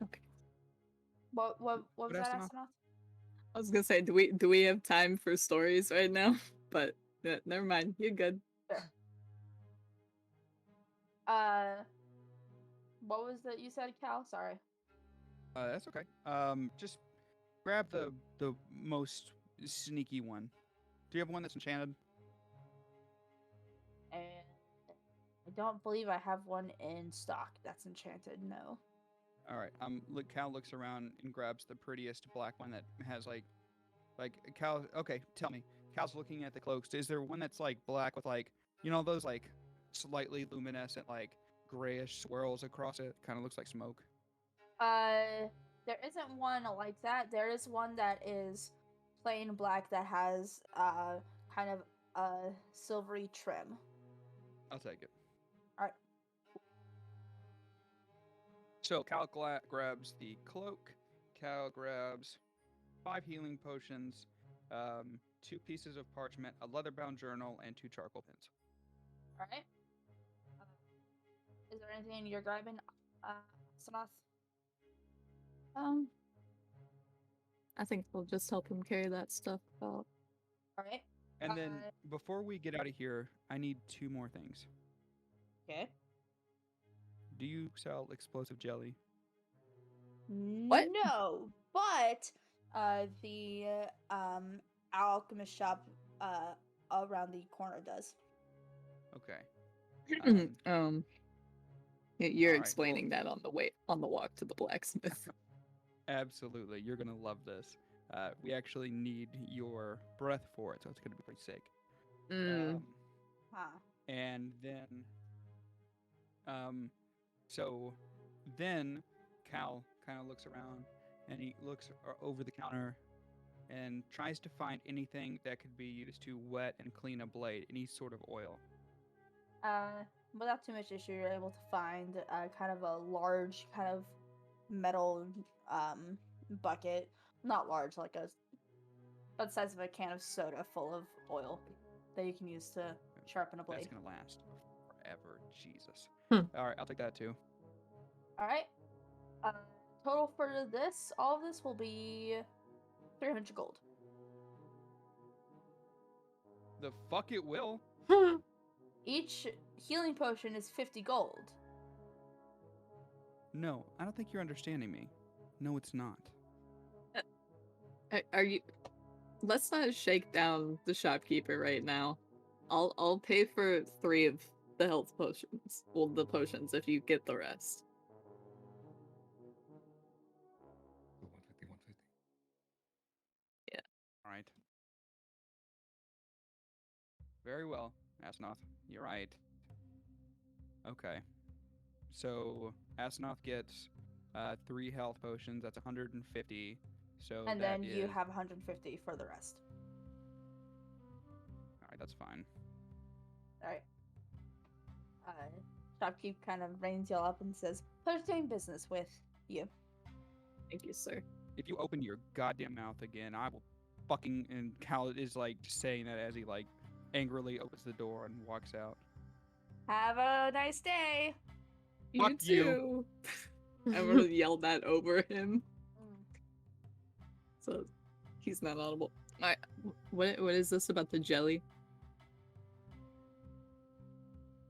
S7: Okay.
S4: What was
S1: What
S4: that,
S1: Astronaut?
S4: astronaut?
S7: I was gonna say, do we have time for stories right now? But never mind. You're good.
S4: Sure. What was that you said, Cal? Sorry.
S1: That's okay. Just grab the most sneaky one. Do you have one that's enchanted?
S4: And I don't believe I have one in stock that's enchanted. No.
S1: All right. Look, Cal looks around and grabs the prettiest black one that has like Cal. Okay, tell me. Cal's looking at the cloaks. Is there one that's like black with like those like slightly luminescent like grayish swirls across it? Kind of looks like smoke.
S4: There isn't one like that. There is one that is plain black that has kind of a silvery trim.
S1: I'll take it.
S4: Alright.
S1: So Cal grabs the cloak. Cal grabs 5 healing potions, 2 pieces of parchment, a leather-bound journal, and 2 charcoal pens.
S4: Alright. Is there anything you're grabbing, Sanath?
S7: I think we'll just help him carry that stuff out.
S4: Alright.
S1: And then before we get out of here, I need 2 more things.
S4: Okay.
S1: Do you sell explosive jelly?
S7: What?
S4: No, but the alchemist shop around the corner does.
S1: Okay.
S7: You're
S1: alright,
S7: explaining that on the walk to the blacksmith.
S1: Absolutely. You're going to love this. We actually need your breath for it, so it's going to be pretty sick. And then, so then Cal kind of looks around and he looks over the counter and tries to find anything that could be used to wet and clean a blade, any sort of oil.
S4: Without too much issue, you're able to find kind of a large kind of metal bucket. Not large, like about the size of a can of soda full of oil that you can use to sharpen a blade.
S1: That's going to last forever. Jesus.
S7: Hmm.
S1: All right, I'll take that too.
S4: All right. Total for all of this will be 300 gold.
S1: The fuck it will.
S4: Each healing potion is 50 gold.
S1: No, I don't think you're understanding me. No, it's not.
S7: Are you? Let's not shake down the shopkeeper right now. I'll pay for 3 of the health potions. Well, the potions if you get the rest.
S3: 150, 150.
S1: All right. Very well, Asnoth. You're right. Okay. So Asnoth gets 3 health potions. That's 150. So
S4: And
S1: that
S4: then you
S1: is-
S4: have 150 for the rest.
S1: All right, that's fine.
S4: All right. Shopkeep kind of reins you all up and says, "Pleasure doing business with you."
S7: Thank you, sir.
S1: If you open your goddamn mouth again, I will fucking. And Cal is like just saying that as he like angrily opens the door and walks out.
S4: Have a nice day.
S1: Fuck you.
S7: Too. I would have yelled that over him, so he's not audible. What is this about the jelly?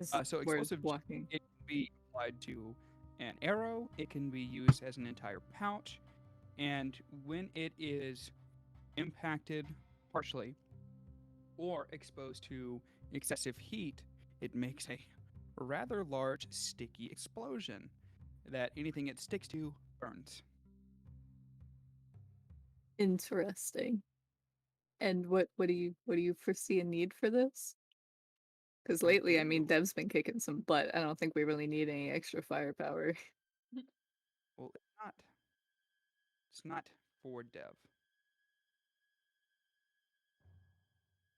S1: So
S7: We're
S1: explosive,
S7: walking.
S1: it can be applied to an arrow. It can be used as an entire pouch, and when it is impacted partially or exposed to excessive heat, it makes a rather large sticky explosion that anything it sticks to burns.
S7: Interesting. And what do you foresee a need for this? Because lately, I mean, Dev's been kicking some butt. I don't think we really need any extra firepower.
S1: Well, it's not for Dev.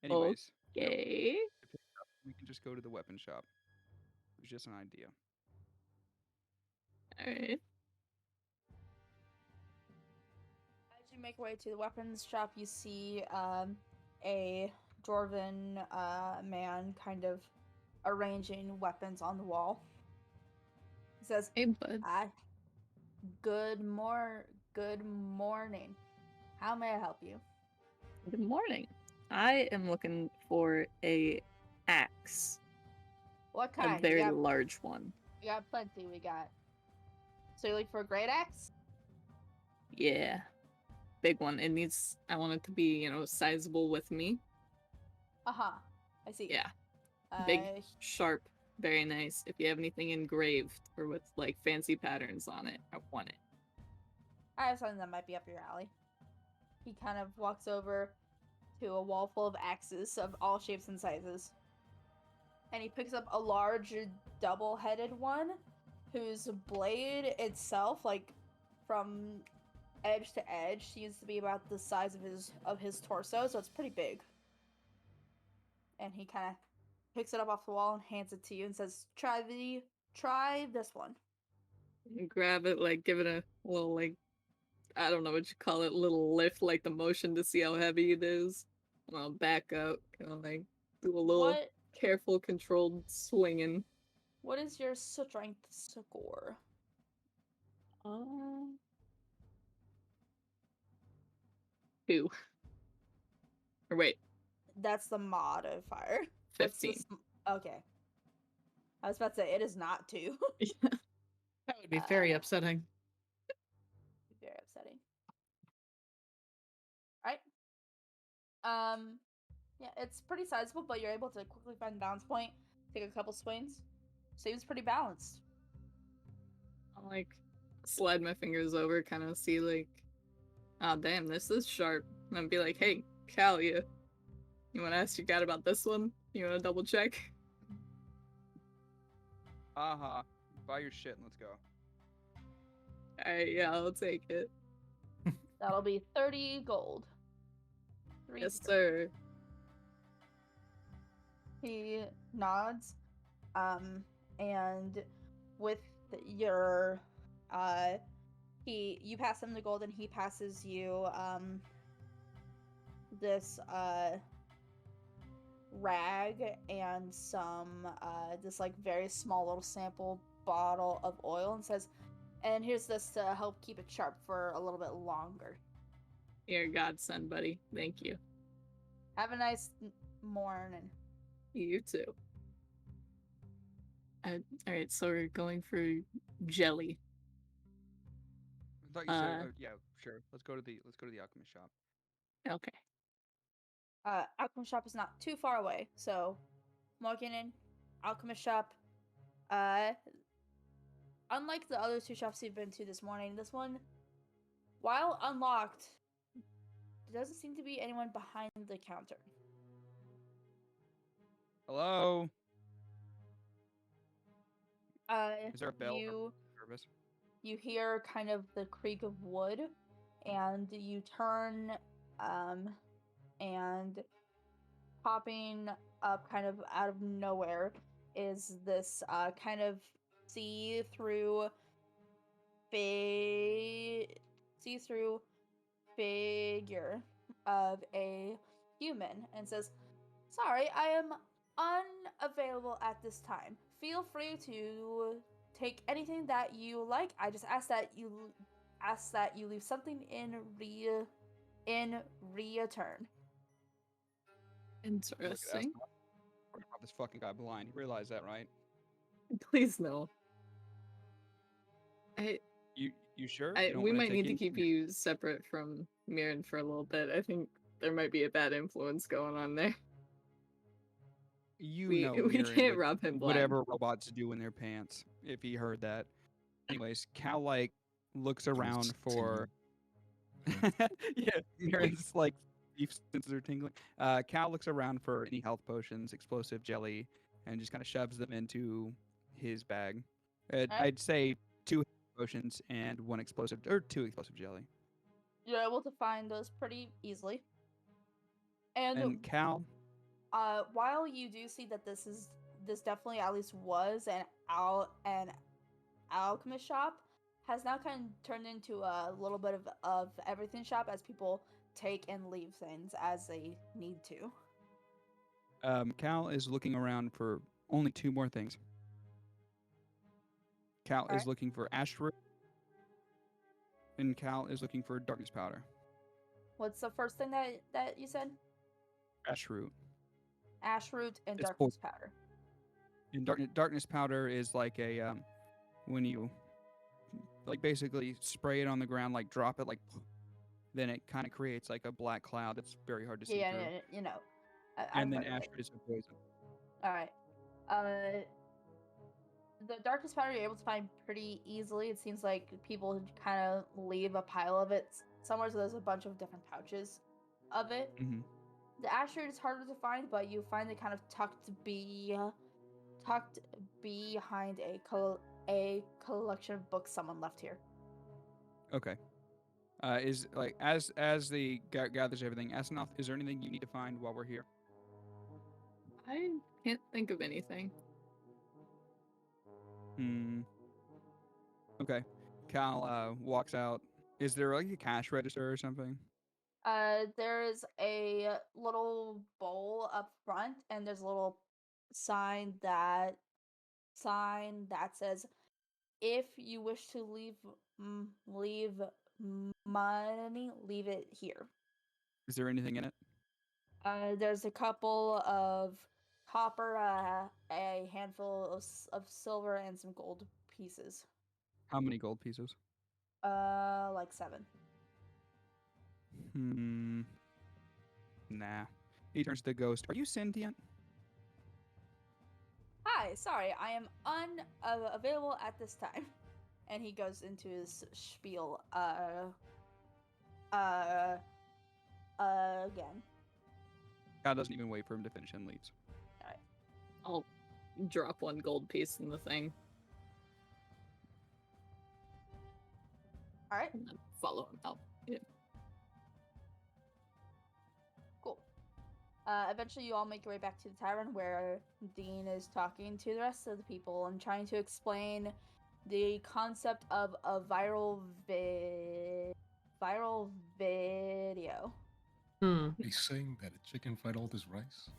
S1: Anyways, no,
S7: Okay.
S1: we can just go to the weapon shop. It was just an idea.
S7: Alright.
S4: As you make your way to the weapons shop, you see a dwarven man kind of arranging weapons on the wall. He says,
S7: Hey, bud.
S4: Good morning. How may I help you?"
S7: Good morning. I am looking for a axe.
S4: "What
S7: A
S4: kind?
S7: very large one.
S4: We got plenty. We got. So you're looking for a great axe?
S7: Yeah. Big one. I want it to be, sizable with me.
S4: Uh-huh. I see.
S7: Yeah. Big, sharp, very nice. If you have anything engraved or with like fancy patterns on it, I want it.
S4: I have something that might be up your alley. He kind of walks over to a wall full of axes of all shapes and sizes. And he picks up a large double-headed one whose blade itself, like from edge to edge, seems to be about the size of his torso, so it's pretty big. And he kind of picks it up off the wall and hands it to you and says, try this one."
S7: You grab it, like give it a little, like, I don't know what you call it, little lift, like the motion to see how heavy it is. And I'll back up, like do a little careful, controlled swinging.
S4: What is your strength score?
S7: 2. Or wait.
S4: That's the modifier.
S7: 15.
S4: Okay. I was about to say, it is not 2.
S5: That would be very upsetting.
S4: Very upsetting. Alright. Yeah, it's pretty sizable, but you're able to quickly find a balance point, take a couple swings. Seems pretty balanced.
S7: I'll like slide my fingers over, kind of see like, oh damn, this is sharp. And I'll be like, hey, Cal, you want to ask your dad about this one? You want to double check?
S1: Buy your shit and let's go.
S7: Alright, yeah, I'll take it.
S4: That'll be 30 gold. 3
S7: Yes, sir.
S4: He nods, and with your, you pass him the gold, and he passes you, this, rag and some, this, like, very small little sample bottle of oil, and says, and here's this to help keep it sharp for a little bit longer.
S7: You're a godsend, buddy. Thank you.
S4: Have a nice morning.
S7: You too. Alright, so we're going for jelly.
S1: I thought you said, yeah, sure. Let's go to the alchemist shop.
S7: Okay.
S4: Alchemist shop is not too far away, so walking in, alchemist shop. Unlike the other 2 shops you've been to this morning, this one, while unlocked, there doesn't seem to be anyone behind the counter.
S1: Hello? Is there a bell
S4: you
S1: for service?
S4: You hear kind of the creak of wood, and you turn, and popping up kind of out of nowhere is this kind of see-through see-through figure of a human and says, "Sorry, I am unavailable at this time. Feel free to take anything that you like. I just ask that you leave something in return."
S1: Look at us.
S7: Interesting.
S1: This fucking guy blind. You realize that, right?
S7: Please no. I
S1: You sure? You don't
S7: we
S1: wanna
S7: might
S1: take
S7: need to
S1: any-
S7: keep you separate from Mirren for a little bit. I think there might be a bad influence going on there.
S1: You
S7: We
S1: know,
S7: we
S1: Mirren
S7: can't
S1: would
S7: rob him blind.
S1: whatever robots do in their pants if he heard that. Anyways, Cal like looks around for. Yeah, Mirren's like beef senses are tingling. Cal looks around for any health potions, explosive jelly, and just kind of shoves them into his bag.
S4: Alright.
S1: I'd say 2 potions and 1 explosive or 2 explosive jelly.
S4: You're able to find those pretty easily.
S1: And Cal,
S4: While you do see that this definitely at least was an alchemist shop, has now kind of turned into a little bit of everything shop as people take and leave things as they need to.
S1: Cal is looking around for only 2 more things. Cal is
S4: Alright.
S1: looking for ash root, and Cal is looking for darkness powder.
S4: What's the first thing that you said?
S1: Ash root.
S4: Ash root and
S1: It's
S4: darkness powder.
S1: And darkness powder is like a when you like basically spray it on the ground, like drop it, like then it kind of creates like a black cloud that's very hard to see
S4: Yeah,
S1: through.
S4: you know.
S1: And then ash root is a poison.
S4: All right. The darkness powder you're able to find pretty easily. It seems like people kind of leave a pile of it somewhere, so there's a bunch of different pouches of it.
S1: Mm-hmm.
S4: The ash root is harder to find, but you find it kind of tucked behind a collection of books someone left here.
S1: Okay. Is like as the gathers everything, Asanoth, is there anything you need to find while we're here?
S7: I can't think of anything.
S1: Okay. Cal walks out. Is there like a cash register or something?
S4: There's a little bowl up front, and there's a little sign that says, "If you wish to leave money, leave it here."
S1: Is there anything in it?
S4: There's a couple of copper, a handful of silver, and some gold pieces.
S1: How many gold pieces?
S4: Like 7.
S1: Nah. He turns to the ghost. Are you sentient?
S4: Hi, sorry, I am unavailable at this time. And he goes into his spiel, again.
S1: God doesn't even wait for him to finish and leaves.
S4: Alright.
S7: I'll drop 1 gold piece in the thing
S4: Alright,
S7: and then follow him out. Yeah.
S4: cool. Eventually you all make your way back to the tavern where Dean is talking to the rest of the people and trying to explain the concept of a viral video.
S3: He's saying that a chicken fried all this rice?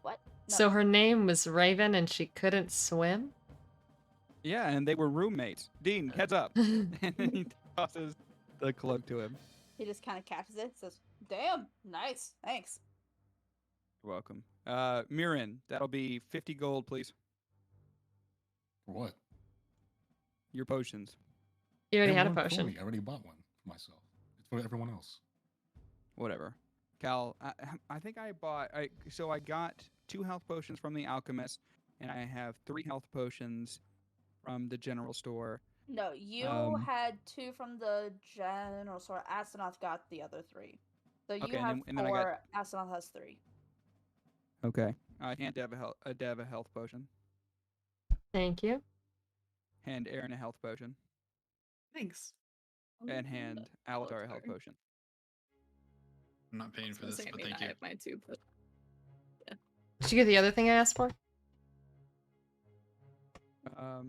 S4: What? No.
S2: So her name was Raven and she couldn't swim?
S1: Yeah, and they were roommates. Dean, heads up. And then he tosses the cloak to him.
S4: He just kind of catches it, says, "Damn, nice, thanks."
S1: You're welcome. Mirren, that'll be 50 gold, please.
S3: For what?
S1: Your potions.
S2: You already
S3: And
S2: had a
S3: one for
S2: potion.
S3: me. I already bought one for myself. It's for everyone else.
S1: Whatever. Cal, I think I bought. So I got 2 health potions from the alchemist, and I have 3 health potions from the general store.
S4: No, you had 2 from the general store. Astronaut got the other 3. So you
S1: Okay,
S4: have
S1: and then I
S4: 4. Astronaut has 3.
S1: Okay. I hand Dev a health potion.
S2: Thank you.
S1: Hand Aaron a health potion.
S5: Thanks.
S1: And hand Alatar a health potion.
S6: I'm not paying for this, but thank you.
S7: I have mine too, but
S2: Did you get the other thing I asked for?
S1: Oh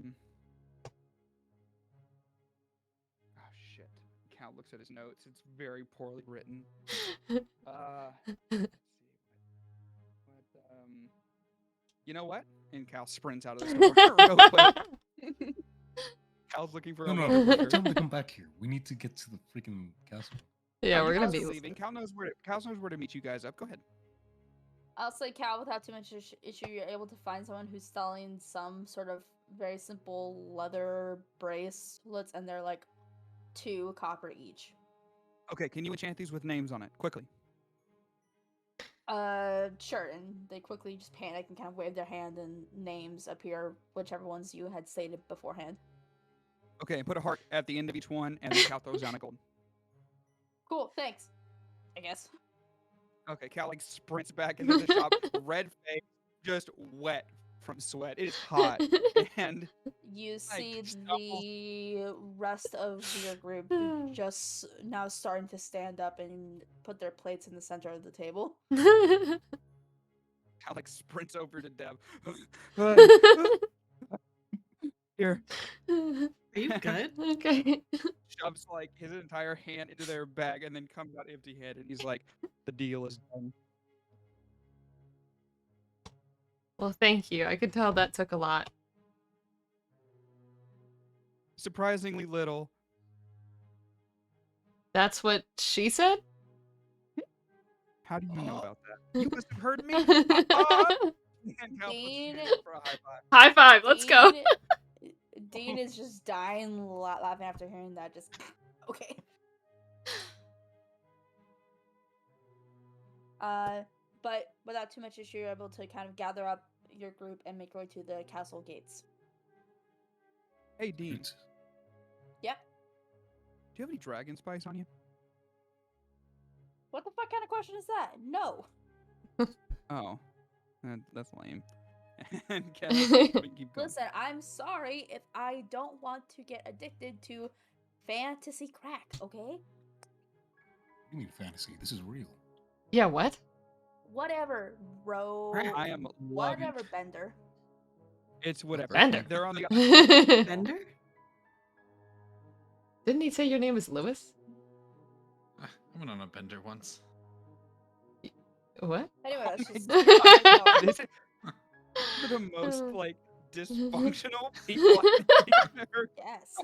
S1: shit. Cal looks at his notes. It's very poorly written. Let's see. You know what? And Cal sprints out of the store real quick. Cal's looking for
S3: No,
S1: a
S3: no,
S1: water
S3: no.
S1: cooler.
S3: Tell him to come back here. We need to get to the freaking castle.
S2: Yeah,
S1: You
S2: we're gonna
S1: guys
S2: be.
S1: are leaving. Cal knows where to meet you guys up. Go ahead.
S4: I'll say, Cal, without too much issue, you're able to find someone who's selling some sort of very simple leather bracelets, and they're like 2 copper each.
S1: Okay, can you enchant these with names on it quickly?
S4: Sure. And they quickly just panic and kind of wave their hand, and names appear, whichever ones you had stated beforehand.
S1: Okay, and put a heart at the end of each one, and then Cal throws down a gold.
S4: Cool, thanks. I guess.
S1: Okay, Cal like sprints back into the shop, red face, just wet from sweat. It is hot, and
S4: You see
S1: stumbles.
S4: the rest of your group just now starting to stand up and put their plates in the center of the table.
S1: Cal like sprints over to Deb. Here.
S5: Are you good?
S2: Okay.
S1: Shoves like his entire hand into their bag and then comes out empty-handed. He's like, "The deal is done."
S2: Well, thank you. I could tell that took a lot.
S1: Surprisingly little.
S2: That's what she said?
S1: How do you know about that? You must have heard me. And Cal puts his
S4: Dean-
S1: hand up for a high five.
S2: High five, let's go.
S4: Dean is just dying laughing after hearing that. Just okay. But without too much issue, you're able to kind of gather up your group and make your way to the castle gates.
S1: Hey, Dean.
S3: Sweet.
S4: Yep.
S1: Do you have any dragon spice on you?
S4: What the fuck kind of question is that? No.
S1: Oh, that's lame. And Cal, keep going.
S4: Listen, I'm sorry if I don't want to get addicted to fantasy crack, okay?
S3: You need fantasy. This is real.
S2: Yeah, what?
S4: Whatever, bro.
S1: I am loving.
S4: Whatever, Bender.
S1: It's whatever.
S2: Bender.
S1: They're on the.
S5: Bender?
S2: Didn't he say your name is Lewis?
S6: I went on a bender once.
S2: What?
S4: Anyway,
S1: Oh
S4: that's just.
S1: my This is the most like dysfunctional people I've ever.
S4: Yes.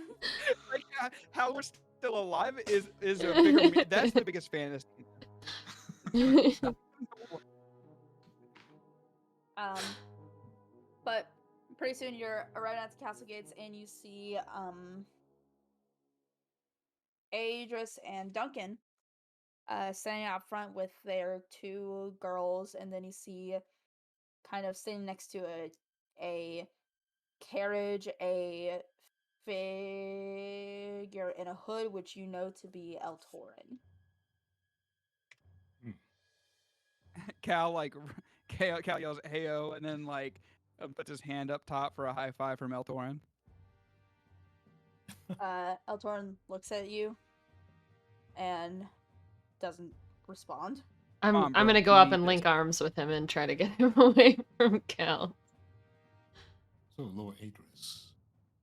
S1: Like how we're still alive is a bigger. That's the biggest fantasy.
S4: But pretty soon you're arriving at the castle gates and you see Adris and Duncan standing out front with their 2 girls, and then you see kind of sitting next to a carriage, a figure in a hood, which you know to be Eltorin.
S1: Cal yells "Heyo," and then like puts his hand up top for a high five from Eltorin.
S4: Eltorin looks at you and doesn't respond.
S2: I'm
S1: on, bro.
S2: gonna go
S1: You
S2: up
S1: need
S2: and
S1: this.
S2: link arms with him and try to get him away from Cal.
S3: So, Lord Adris,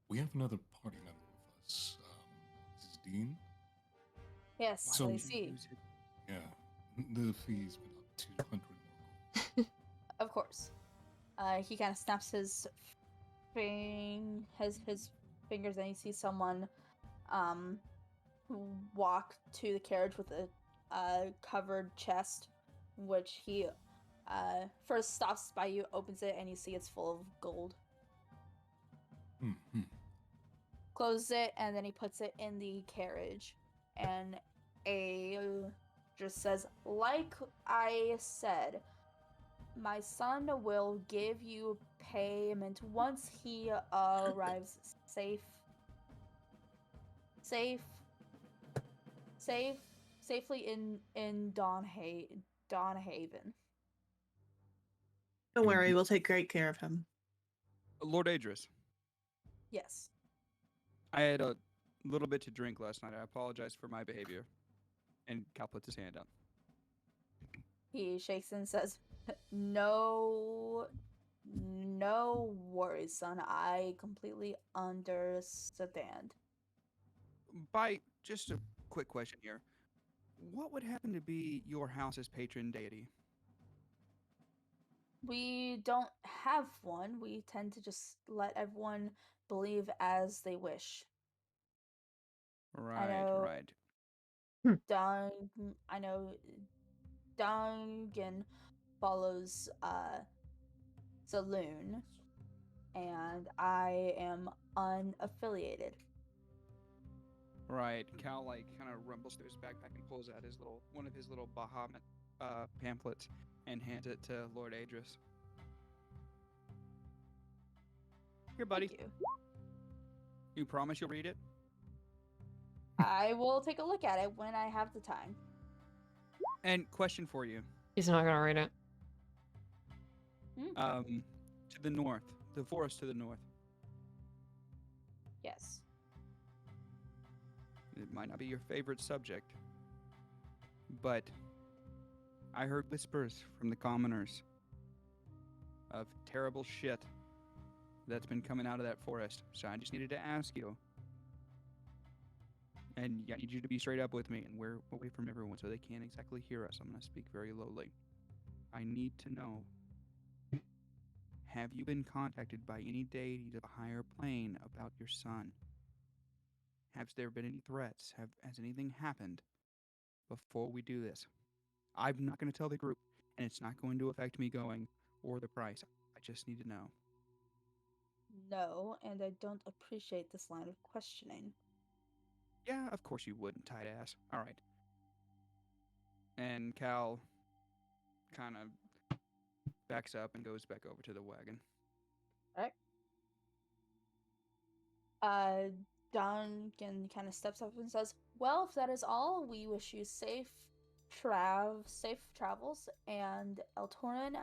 S3: we have another party member with us. This is Dean.
S4: Yes,
S3: So-
S4: I see.
S3: Yeah, the fees went up 200 more.
S4: Of course. He kind of snaps his fingers, and you see someone walk to the carriage with a covered chest, which he first stops by you, opens it, and you see it's full of gold.
S3: Mm-hmm.
S4: Closes it, and then he puts it in the carriage, and just says, like I said, my son will give you payment once he arrives safely in Dawnhaven.
S5: Don't worry, we'll take great care of him.
S1: Lord Adris,
S4: Yes.
S1: I had a little bit to drink last night. I apologize for my behavior. And Cal puts his hand up.
S4: He shakes and says, No, no worries, son. I completely understand.
S1: By just a quick question here, what would happen to be your house's patron deity?
S4: We don't have one. We tend to just let everyone believe as they wish. I
S1: Right,
S4: know
S1: right.
S4: Dung. I know Dungan follows Saloon, and I am unaffiliated.
S1: Right. Cal like kind of rumbles through his backpack and pulls out his one of his little Bahamut pamphlets and hands it to Lord Adris. Here, buddy.
S4: Thank you.
S1: You promise you'll read it?
S4: I will take a look at it when I have the time.
S1: And question for you.
S2: He's not gonna read it.
S1: To the north, the forest to the north.
S4: Yes.
S1: It might not be your favorite subject, but I heard whispers from the commoners of terrible shit that's been coming out of that forest. So I just needed to ask you. And I need you to be straight up with me, and we're away from everyone so they can't exactly hear us. I'm going to speak very lowly. I need to know, have you been contacted by any deities of a higher plane about your son? Has there been any threats? Has anything happened before we do this? I'm not going to tell the group, and it's not going to affect me going or the price. I just need to know.
S4: No, and I don't appreciate this line of questioning.
S1: Yeah, of course you wouldn't, tight ass. All right. And Cal kind of backs up and goes back over to the wagon.
S4: Alright. Duncan kind of steps up and says, "Well, if that is all, we wish you safe travels, and Eltorin,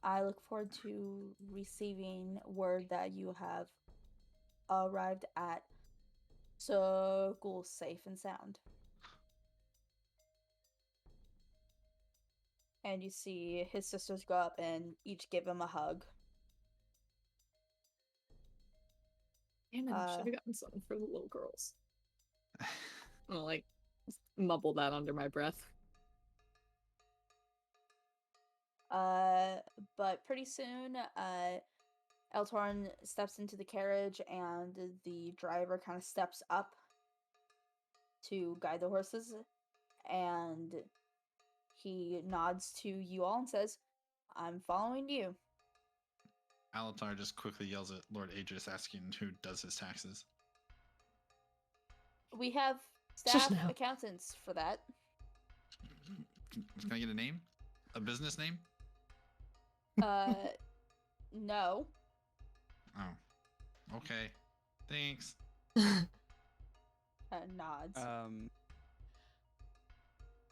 S4: I look forward to receiving word that you have arrived at Sogul safe and sound." And you see his sisters go up and each give him a hug.
S7: Damn it, I should have gotten something for the little girls. I'll like mumble that under my breath.
S4: But pretty soon, Eltorn steps into the carriage and the driver kind of steps up to guide the horses, and he nods to you all and says, "I'm following you."
S6: Alatar just quickly yells at Lord Adris, asking who does his taxes.
S4: We have
S2: Just
S4: staff
S2: now.
S4: accountants for that.
S6: Can I get a name? A business name?
S4: No.
S6: Oh. Okay. Thanks.
S4: Nods.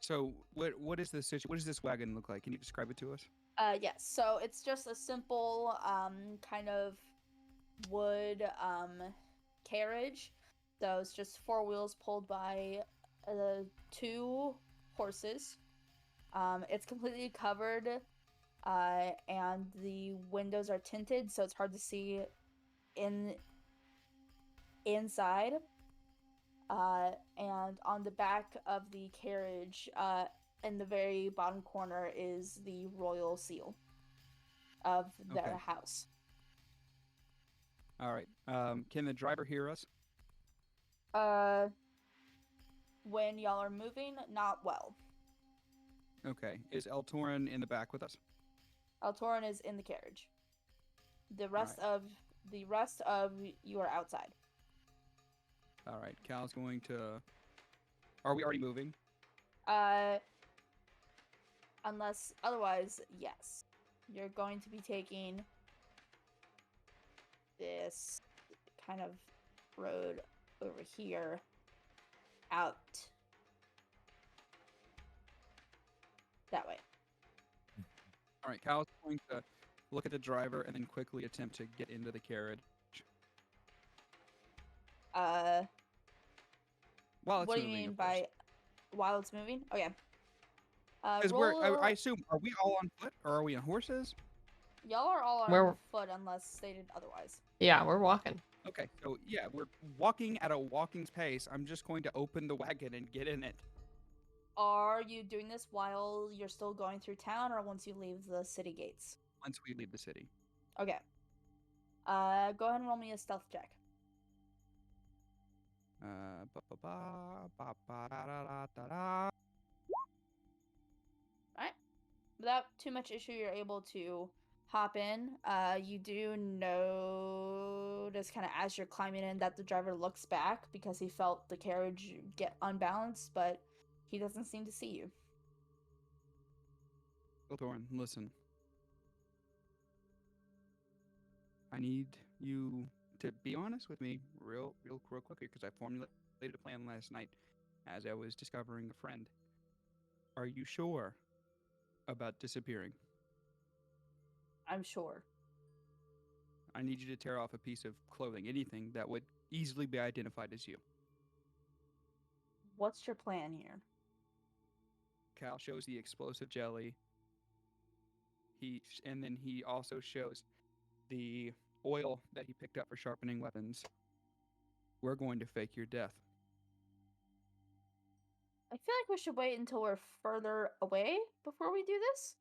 S1: So what is this what does this wagon look like? Can you describe it to us?
S4: Yes. So it's just a simple, kind of wood, carriage. So it's just four wheels pulled by, two horses. It's completely covered, and the windows are tinted, so it's hard to see inside. And on the back of the carriage, in the very bottom corner, is the royal seal of their
S1: Okay.
S4: house.
S1: All right. Can the driver hear us?
S4: When y'all are moving, not well.
S1: Okay. Is Eltorin in the back with us?
S4: Altorin is in the carriage. The rest of you are outside.
S1: All right. Cal's going to. Are we already moving?
S4: Unless otherwise, yes. You're going to be taking this kind of road over here out that way.
S1: All right. Cal's going to look at the driver and then quickly attempt to get into the carriage. While it's
S4: What do you
S1: moving,
S4: mean
S1: of course.
S4: by while it's moving? Oh yeah.
S1: Because I assume, are we all on foot or are we on horses?
S4: Y'all are all on
S2: We're-
S4: foot unless stated otherwise.
S2: Yeah, we're walking.
S1: Okay, so yeah, we're walking at a walking pace. I'm just going to open the wagon and get in it.
S4: Are you doing this while you're still going through town or once you leave the city gates?
S1: Once we leave the city.
S4: Okay. Go ahead and roll me a stealth check. Alright. Without too much issue, you're able to hop in. You do notice kind of as you're climbing in that the driver looks back because he felt the carriage get unbalanced, but he doesn't seem to see you.
S1: Thorn, listen. I need you to be honest with me real quickly because I formulated a plan last night as I was discovering a friend. Are you sure about disappearing?
S4: I'm sure.
S1: I need you to tear off a piece of clothing, anything that would easily be identified as you.
S4: What's your plan here?
S1: Cal shows the explosive jelly. And then he also shows the oil that he picked up for sharpening weapons. We're going to fake your death.
S4: I feel like we should wait until we're further away before we do this.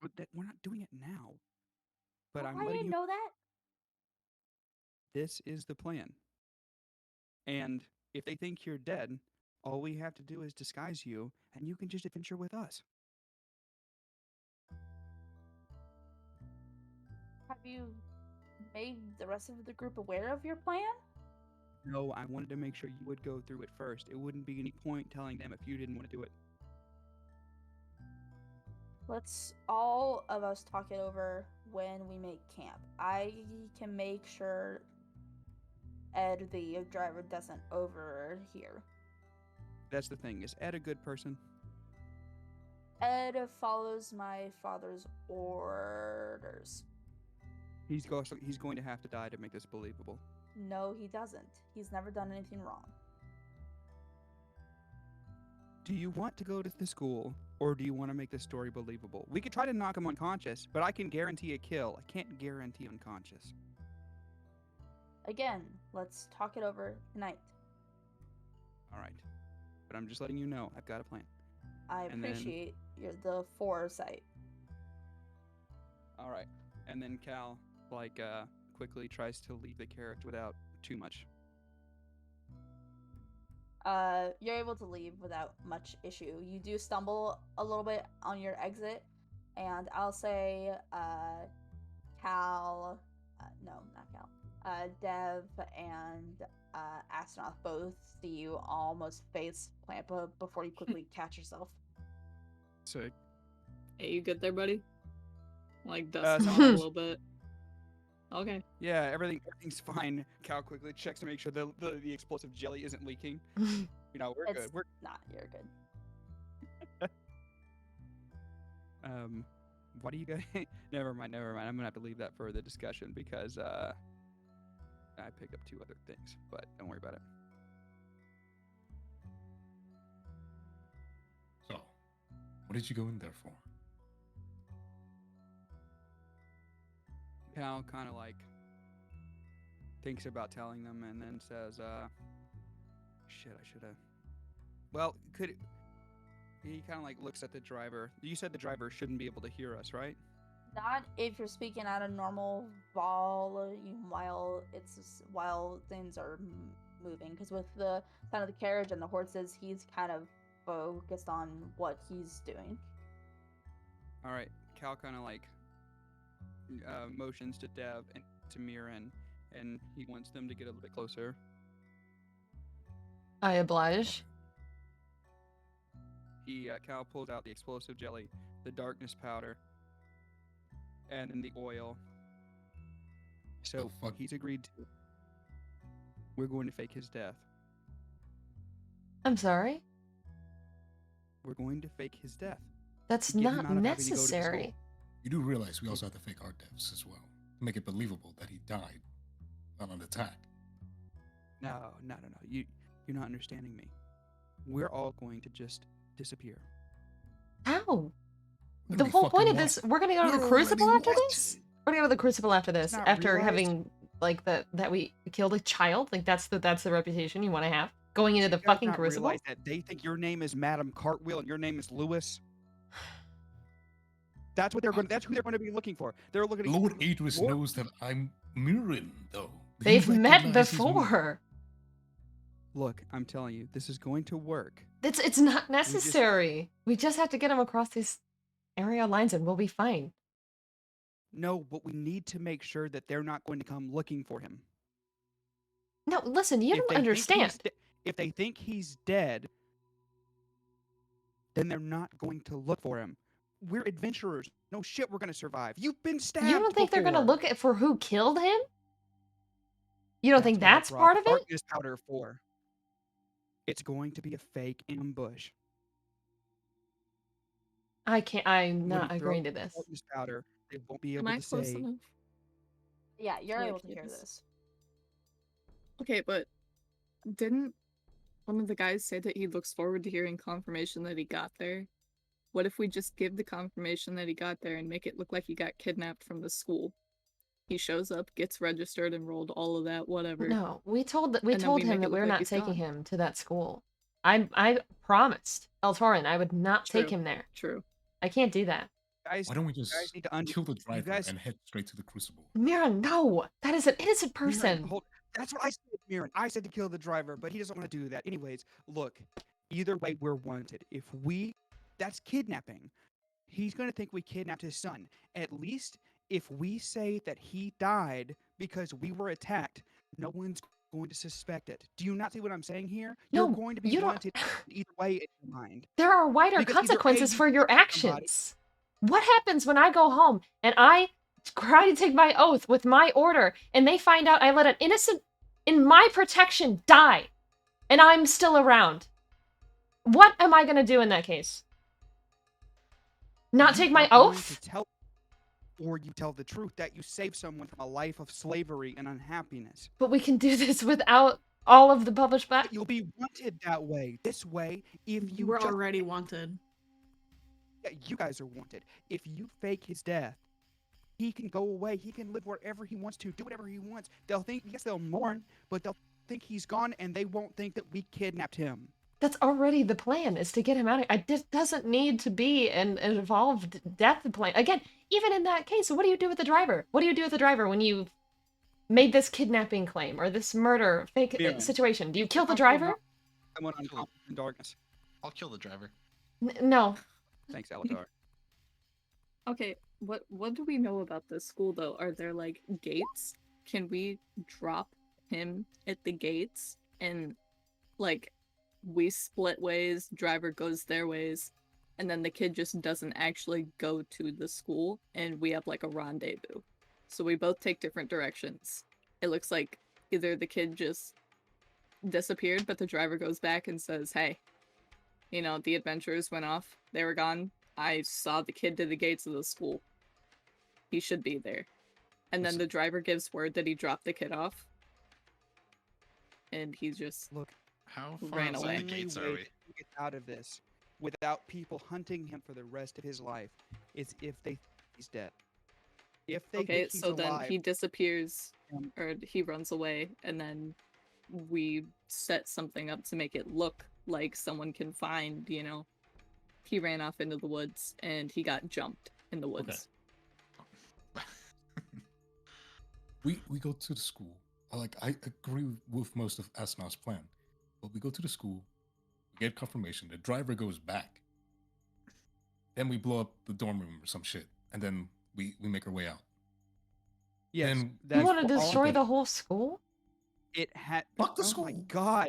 S1: But we're not doing it now. But
S4: Well,
S1: I'm
S4: I
S1: letting
S4: didn't
S1: you.
S4: know that.
S1: This is the plan. And if they think you're dead, all we have to do is disguise you, and you can just adventure with us.
S4: Have you made the rest of the group aware of your plan?
S1: No, I wanted to make sure you would go through it first. It wouldn't be any point telling them if you didn't want to do it.
S4: Let's all of us talk it over when we make camp. I can make sure Ed, the driver, doesn't overhear.
S1: That's the thing. Is Ed a good person?
S4: Ed follows my father's orders.
S1: He's going to have to die to make this believable.
S4: No, he doesn't. He's never done anything wrong.
S1: Do you want to go to the school, or do you want to make this story believable? We could try to knock him unconscious, but I can guarantee a kill. I can't guarantee unconscious.
S4: Again, let's talk it over tonight.
S1: All right. But I'm just letting you know, I've got a plan.
S4: I
S1: And then-
S4: appreciate the foresight.
S1: All right. And then Cal, quickly tries to leave the carriage without too much.
S4: You're able to leave without much issue. You do stumble a little bit on your exit, and I'll say, Cal, no, not Cal, Dev and Astronaut both see you almost face plant before you quickly catch yourself.
S1: So,
S7: Hey, you good there, buddy? Like
S1: so-
S7: dust off a little bit. Okay.
S1: yeah, everything's fine. Cal quickly checks to make sure the explosive jelly isn't leaking. We're
S4: It's
S1: good. We're
S4: not, you're good.
S1: what do you guys? Never mind. I'm gonna have to leave that for the discussion because I picked up 2 other things, but don't worry about it.
S3: So, what did you go in there for?
S1: Cal kind of thinks about telling them and then says, shit, I should have. Well, he kind of looks at the driver. You said the driver shouldn't be able to hear us, right?
S4: Not if you're speaking at a normal volume while things are moving. Because with the sound of the carriage and the horses, he's kind of focused on what he's doing.
S1: All right. Cal kind of motions to Dev and to Miran, and he wants them to get a little bit closer.
S2: I oblige.
S1: Cal pulls out the explosive jelly, the darkness powder, and then the oil. So
S3: fuck?
S1: he's agreed to. We're going to fake his death.
S2: I'm sorry?
S3: We're going to fake his death.
S2: That's
S1: To get him
S2: not
S1: out of having to go to the
S2: necessary.
S1: school.
S3: You do realize we also have to fake our deaths as well. To make it believable that he died on an attack.
S1: No. You're not understanding me. We're all going to just disappear.
S2: How?
S3: We're
S2: The
S3: gonna be
S2: whole point
S3: fucking
S2: of this,
S3: watching.
S2: we're gonna go to the
S3: We're
S2: Crucible
S3: already
S2: after this?
S3: watching.
S2: We're gonna go to the Crucible after this,
S1: not
S2: after
S1: realized.
S2: having, like, that we killed a child? Like, that's the reputation you want to have? Going into the
S1: You guys
S2: fucking
S1: not
S2: Crucible?
S1: realize that they think your name is Madam Cartwheel and your name is Lewis? That's what they're going. That's who they're going to be looking for. They're looking.
S3: Lord Idris
S1: Lord-
S3: knows that I'm Mirren, though. He
S2: They've met
S3: recognizes me.
S2: before.
S1: Look, I'm telling you, this is going to work.
S2: It's not necessary. We just have to get him across these area lines and we'll be fine.
S1: No, but we need to make sure that they're not going to come looking for him.
S2: No, listen, you
S1: If
S2: don't
S1: they think
S2: understand.
S1: he's if they think he's dead, then they're not going to look for him. We're adventurers. No shit, we're going to survive. You've been stabbed.
S2: You don't think they're gonna
S1: before.
S2: look for who killed him? You don't think
S1: what I
S2: that's
S1: brought
S2: part of it?
S1: darkness powder for. It's going to be a fake ambush.
S2: I can't. I'm
S1: When
S2: not
S1: we throw
S2: agreeing to this.
S1: darkness powder, they won't be
S7: Am
S1: able
S7: I
S1: to
S7: close
S1: say.
S7: enough?
S4: Yeah, you're
S7: Like,
S4: able to hear
S7: yes.
S4: this.
S7: Okay, but didn't one of the guys say that he looks forward to hearing confirmation that he got there? What if we just give the confirmation that he got there and make it look like he got kidnapped from the school? He shows up, gets registered, enrolled, all of that, whatever.
S2: No, we told
S7: And then
S2: him
S7: we make it
S2: that
S7: look
S2: we're
S7: like
S2: not
S7: he's
S2: taking
S7: gone.
S2: him to that school. I promised Eltorin I would not take
S7: True.
S2: him there.
S7: True.
S2: I can't do that.
S1: Guys,
S3: Why don't we
S1: you
S3: just
S1: guys need to
S3: kill the driver
S1: guys-
S3: and head straight to the Crucible?
S2: Mira, no! That is an innocent
S1: Miran,
S2: person!
S1: that's what I said, Miran. I said to kill the driver, but he doesn't want to do that. Anyways, look, either way, we're wanted. That's kidnapping. He's going to think we kidnapped his son. At least if we say that he died because we were attacked, no one's going to suspect it. Do you not see what I'm saying here?
S2: No,
S1: You're going to be
S2: you don't-
S1: wanted either way in your mind.
S2: There are wider
S1: Because either A,
S2: consequences
S1: you
S2: for your
S1: killed somebody-
S2: actions. What happens when I go home and I try to take my oath with my order and they find out I let an innocent in my protection die and I'm still around? What am I going to do in that case? Not
S1: You
S2: take my
S1: are going
S2: oath?
S1: to tell, or you tell the truth that you saved someone from a life of slavery and unhappiness.
S2: But we can do this without all of the published back.
S1: You'll be wanted that way. This way, if you
S5: We're
S1: just,
S5: already wanted.
S1: yeah, you guys are wanted. If you fake his death, he can go away. He can live wherever he wants to, do whatever he wants. They'll think, yes, they'll mourn, but they'll think he's gone, and they won't think that we kidnapped him.
S2: That's already the plan, is to get him out of here. It doesn't need to be an involved death plan. Again, even in that case, what do you do with the driver? What do you do with the driver when you've made this kidnapping claim or this murder fake
S1: Mira,
S2: situation? Do you kill the
S1: Comfortable
S2: driver?
S1: Someone on Conflict in Darkness.
S6: I'll kill the driver.
S2: No.
S1: Thanks, Alatar.
S7: Okay, what do we know about this school though? Are there like gates? Can we drop him at the gates and like we split ways, driver goes their ways, and then the kid just doesn't actually go to the school and we have like a rendezvous. So we both take different directions. It looks like either the kid just disappeared, but the driver goes back and says, hey, you know, the adventurers went off, they were gone. I saw the kid to the gates of the school. He should be there. And then
S3: Listen.
S7: the driver gives word that he dropped the kid off. And he's just
S1: Look,
S6: How far
S7: Ran
S6: outside
S7: away.
S6: the gates
S1: way
S6: are we?
S1: to get out of this without people hunting him for the rest of his life is if they think he's dead. If they
S7: okay,
S1: think he's
S7: so then
S1: alive,
S7: he disappears
S1: Um,
S7: or he runs away and then we set something up to make it look like someone can find, you know. He ran off into the woods and he got jumped in the woods.
S3: We go to the school. I agree with most of Asma's plan, but we go to the school, we get confirmation. The driver goes back. Then we blow up the dorm room or some shit, and then we make our way out.
S1: yes,
S3: and
S2: You
S1: that's
S2: want to
S1: for all
S2: destroy
S1: of
S2: the
S1: it.
S2: whole school?
S1: It had.
S3: Fuck the
S1: Oh my
S3: school.
S1: god!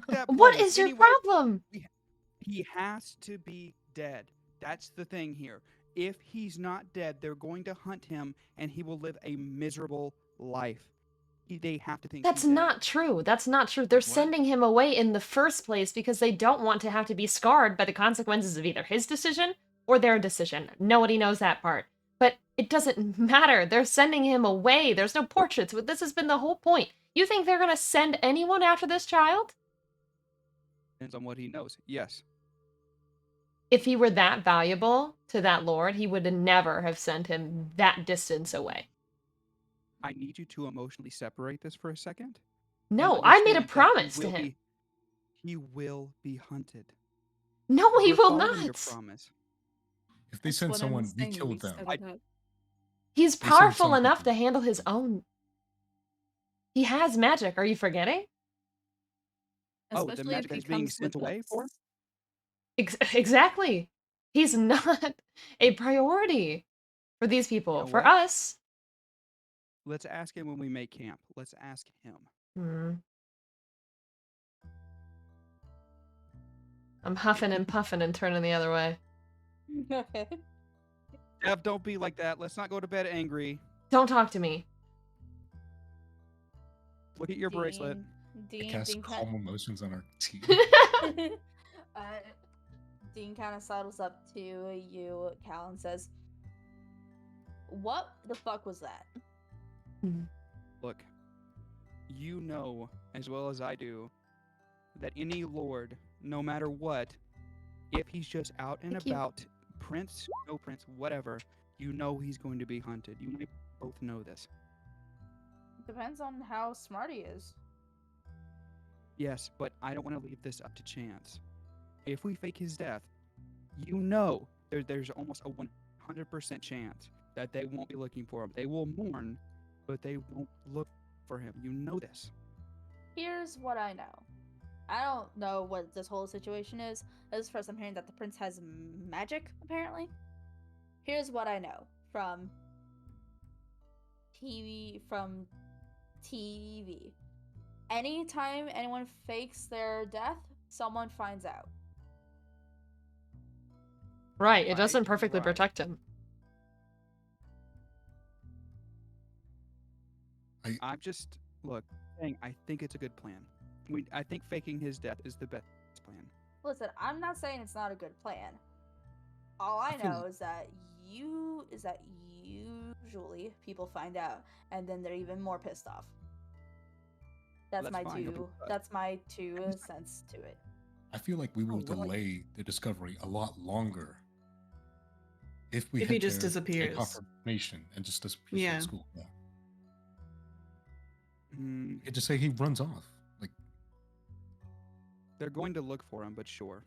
S1: That
S2: What
S1: place.
S2: is your
S1: Anyway,
S2: problem?
S1: He has to be dead. That's the thing here. If he's not dead, they're going to hunt him, and he will live a miserable life. They have to think
S2: That's
S1: he's dead.
S2: not true. That's not true. They're sending him away in the first place because they don't want to have to be scarred by the consequences of either his decision or their decision. Nobody knows that part. But it doesn't matter. They're sending him away. There's no portraits. This has been the whole point. You think they're going to send anyone after this child?
S1: Depends on what he knows. Yes.
S2: if he were that valuable to that lord, he would never have sent him that distance away.
S1: I need you to emotionally separate this for a second.
S2: No, I made a
S1: understand that
S2: promise to him.
S1: He will be hunted.
S2: No, he
S1: You're
S2: will
S1: following your
S2: not.
S1: promise.
S3: If they
S7: That's
S3: send
S7: what I'm
S3: someone, we
S7: saying,
S3: killed them.
S7: set it up.
S2: He's
S3: They send
S2: powerful
S3: some
S2: enough
S3: people.
S2: to handle his own. He has magic. Are you forgetting?
S1: Oh, the
S7: Especially if
S1: magic
S7: he
S1: is being
S7: comes
S1: sent
S7: with
S1: away for?
S7: us.
S2: Exactly. He's not a priority for these people.
S1: know
S2: For
S1: what?
S2: us.
S1: Let's ask him when we make camp. Let's ask him.
S2: I'm huffing and puffing and turning the other way.
S4: Okay.
S1: Dev, don't be like that. Let's not go to bed angry.
S2: Don't talk to me.
S1: Look at your bracelet.
S3: I
S4: Dean,
S3: cast
S4: Dean,
S3: calm emotions on our team.
S4: Dean kind of sidles up to you, Cal, and says, "What the fuck was that?"
S1: Look, you know as well as I do that any lord, no matter what, if he's just out and
S2: Thank you.
S1: about, prince, no prince, whatever, you know he's going to be hunted. You and I both know this.
S4: Depends on how smart he is.
S1: Yes, but I don't want to leave this up to chance. If we fake his death, you know there's almost a 100% chance that they won't be looking for him. They will mourn, but they won't look for him. You know this.
S4: Here's what I know. I don't know what this whole situation is. This is the first I'm hearing that the prince has magic, apparently. Here's what I know from TV. Anytime anyone fakes their death, someone finds out.
S2: Right, it doesn't perfectly
S1: right.
S2: protect him.
S1: I'm just saying I think it's a good plan. I think faking his death is the best plan.
S4: Listen, I'm not saying it's not a good plan. All I know is that usually people find out and then they're even more pissed off. That's my two cents to it.
S3: I feel like we will delay the discovery a lot longer if he
S5: just disappears.
S3: Take confirmation and just disappears from school. Yeah. You could just say he runs off. Like
S1: they're going to look for him, but sure.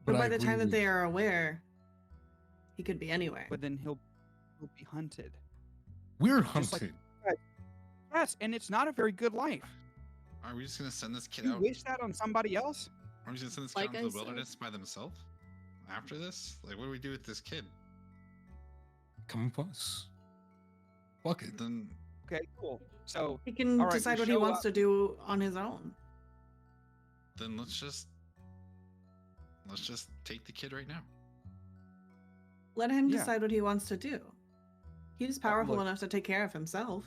S5: But by the time that they are aware, he could be anywhere.
S1: But then he'll be hunted.
S3: We're hunted.
S1: Yes, and it's not a very good life.
S6: Are we just gonna send this kid
S1: You
S6: out?
S1: wish that on somebody else?
S6: Are we just gonna send this kid out into the wilderness by themselves? After this? Like, what do we do with this kid?
S3: Come with us. Fuck it.
S6: Then
S1: okay, cool. So
S5: he can decide what he wants to do on his own.
S6: Then let's just take the kid right now.
S5: Let him decide what he wants to do. He's powerful enough to take care of himself.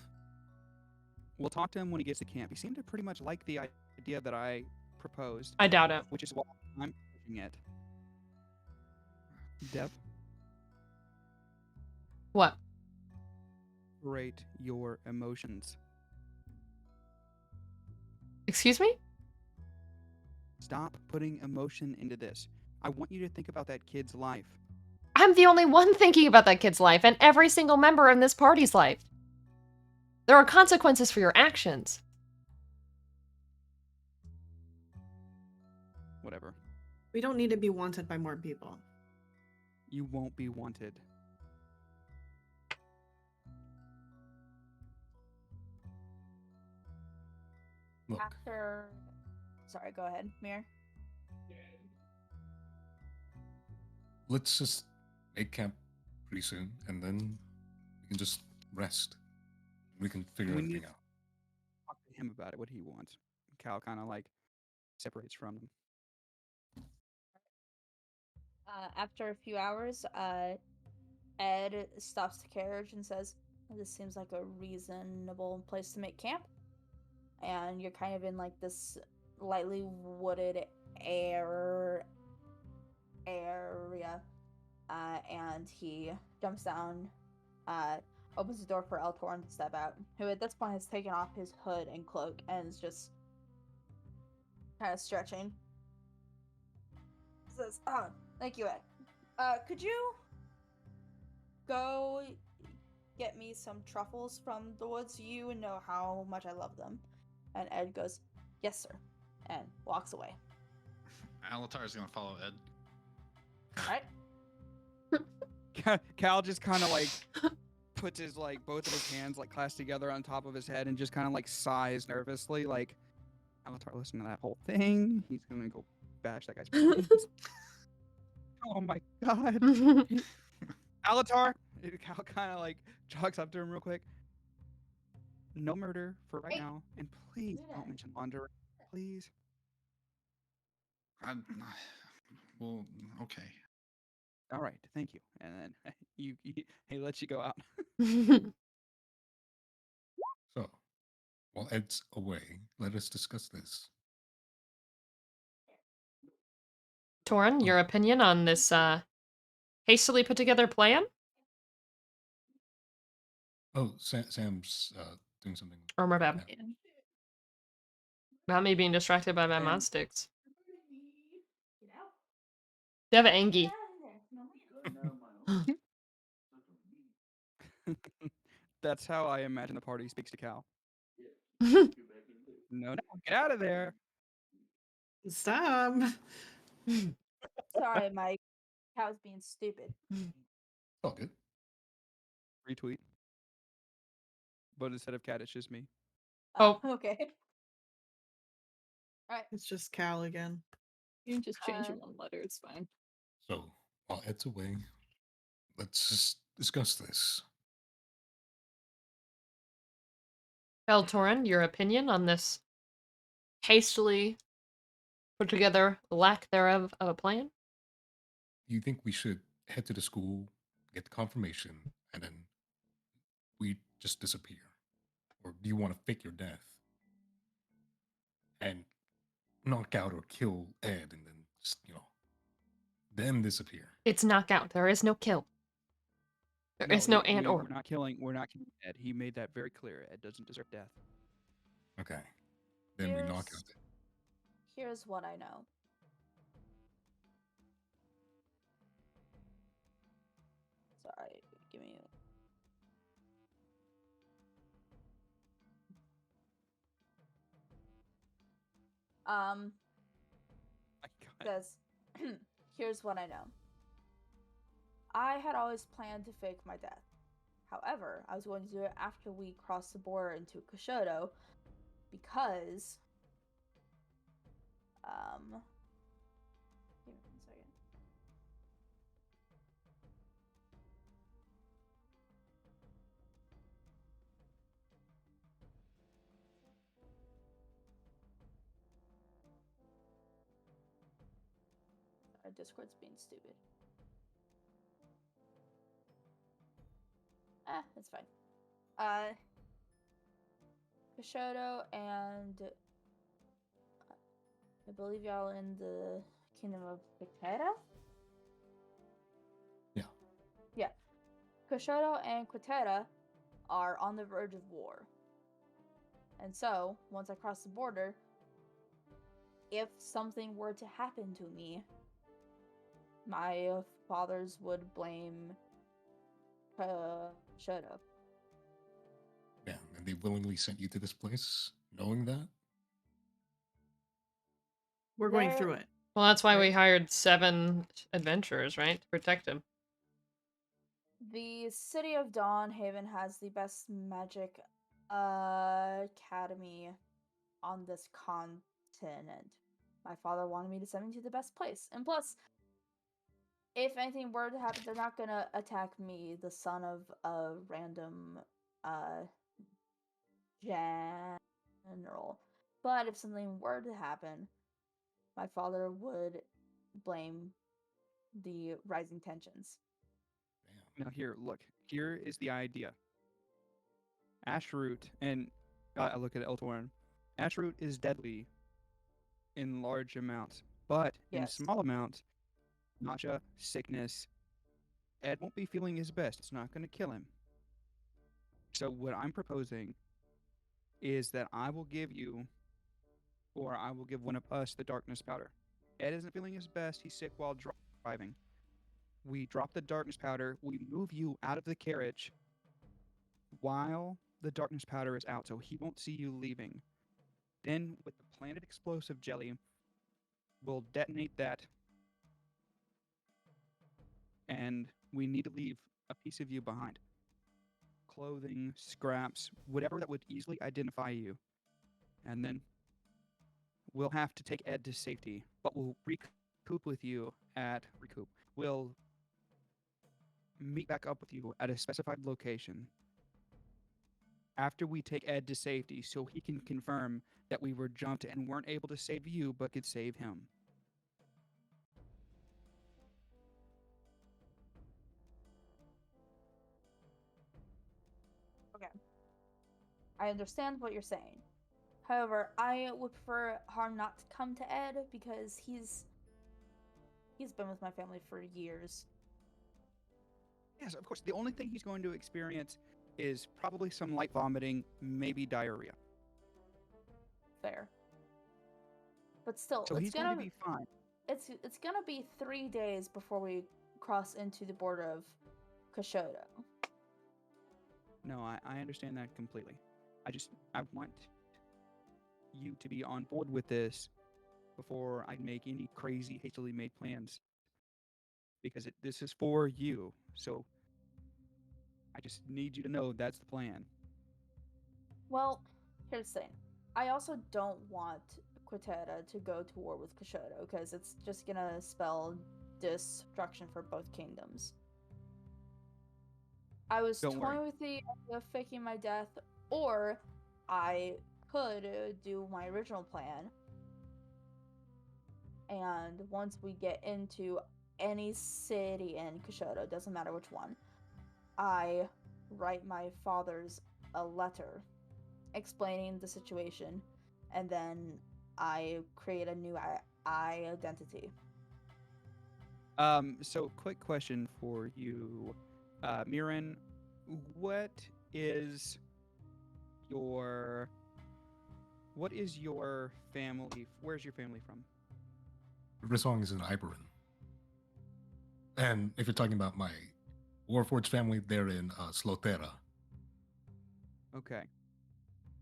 S1: We'll talk to him when he gets to camp. He seemed to pretty much like the idea that I proposed.
S2: I doubt it.
S1: Which is why I'm pushing it. Dev?
S2: What?
S1: Rate your emotions.
S2: Excuse me?
S1: Stop putting emotion into this. I want you to think about that kid's life.
S2: I'm the only one thinking about that kid's life and every single member in this party's life. There are consequences for your actions.
S1: Whatever.
S5: We don't need to be wanted by more people.
S1: You won't be wanted.
S3: Look.
S4: Sorry, go ahead, Mir.
S3: Let's just make camp pretty soon, and then we can just rest. We can figure everything out.
S1: Talk to him about it, what he wants. Cal kind of separates from him.
S4: After a few hours, Ed stops the carriage and says, "This seems like a reasonable place to make camp." And you're kind of in this lightly wooded area. And he jumps down, opens the door for Eltorn to step out, who at this point has taken off his hood and cloak and is just kind of stretching. says, thank you, Ed. Could you go get me some truffles from the woods? You know how much I love them. And Ed goes, yes, sir, and walks away.
S6: Alatar is gonna follow Ed.
S4: Right?
S1: Cal just kind of like puts his like both of his hands like clasped together on top of his head and just kind of like sighs nervously, like, Alatar, listen to that whole thing. He's gonna go bash that guy's brains. Oh my god. Alatar, Cal kind of like jogs up to him real quick. No murder for right now, and please don't mention laundry, please.
S6: Well, okay.
S1: All right, thank you. And then he lets you go out.
S3: So, while Ed's away, let us discuss this.
S2: Torin, your opinion on this hastily put together plan?
S3: Oh, Sam's doing something.
S2: Or my bad.
S3: Yeah.
S2: Not me being distracted by my
S6: Sam.
S2: mod sticks. They have an Angie.
S1: That's how I imagine the party speaks to Cal. No, get out of there.
S5: Stop.
S4: Sorry, Mike. Cow's being stupid.
S3: All good.
S1: Retweet. But instead of cat, it's just me.
S2: Oh.
S4: Okay. Alright.
S5: It's just Cal again.
S7: You can just change one letter, it's fine.
S3: So, while Ed's away, let's just discuss this.
S2: Well, Torin, your opinion on this hastily put together lack thereof of a plan?
S3: Do you think we should head to the school, get the confirmation, and then we just disappear? Or do you want to fake your death and knock out or kill Ed and then just, then disappear?
S2: It's knockout. There is no kill. There is no and or.
S1: We're not killing Ed. He made that very clear. Ed doesn't deserve death.
S3: Okay. Then we knock out Ed.
S4: Here's what I know. Sorry, give me. Says, here's what I know. I had always planned to fake my death. However, I was going to do it after we crossed the border into Koshoto because give me 1 second. Our Discord's being stupid. It's fine. Koshoto and I believe y'all in the Kingdom of Quetera?
S3: Yeah.
S4: Yeah. Koshoto and Quetera are on the verge of war. And so, once I cross the border, if something were to happen to me, my fathers would blame Koshoto.
S3: Yeah, and they willingly sent you to this place, knowing that?
S5: We're going through it.
S2: Well, that's why we hired 7 adventurers, right? To protect him.
S4: The city of Dawnhaven has the best magic academy on this continent. My father wanted me to send me to the best place. And plus, if anything were to happen, they're not gonna attack me, the son of a random general. But if something were to happen, my father would blame the rising tensions.
S1: Now here is the idea. Ashroot, and I look at Eltorn. Ashroot is deadly in large amounts, but in small amounts, nausea, sickness, Ed won't be feeling his best. It's not going to kill him. So what I'm proposing is that I will give you, or I will give one of us, the darkness powder. Ed isn't feeling his best. He's sick while driving. We drop the darkness powder. We move you out of the carriage while the darkness powder is out, so he won't see you leaving. Then, with the planted explosive jelly, we'll detonate that, and we need to leave a piece of you behind. Clothing, scraps, whatever that would easily identify you. And then we'll have to take Ed to safety, but we'll recoup with you at recoup. We'll meet back up with you at a specified location after we take Ed to safety so he can confirm that we were jumped and weren't able to save you but could save him.
S4: Okay. I understand what you're saying. However, I would prefer Harm not to come to Ed because he's been with my family for years.
S1: Yes, of course. The only thing he's going to experience is probably some light vomiting, maybe diarrhea.
S4: Fair. But still,
S1: So he's going to be fine.
S4: It's gonna be 3 days before we cross into the border of Kashoto.
S1: No, I understand that completely. I want you to be on board with this before I make any crazy, hastily made plans. Because this is for you. So I just need you to know that's the plan.
S4: Well, here's the thing. I also don't want Quintetta to go to war with Kashoto because it's just gonna spell destruction for both kingdoms. I was
S1: Don't
S4: toying
S1: worry.
S4: with the idea of faking my death, or I could do my original plan. And once we get into any city in Kashoto, doesn't matter which one, I write my father's a letter explaining the situation, and then I create a new identity.
S1: So quick question for you, Miran. What is your family? Where's your family from?
S3: Riversong is in Iberin. And if you're talking about my Warforged family, they're in Slotera.
S1: Okay.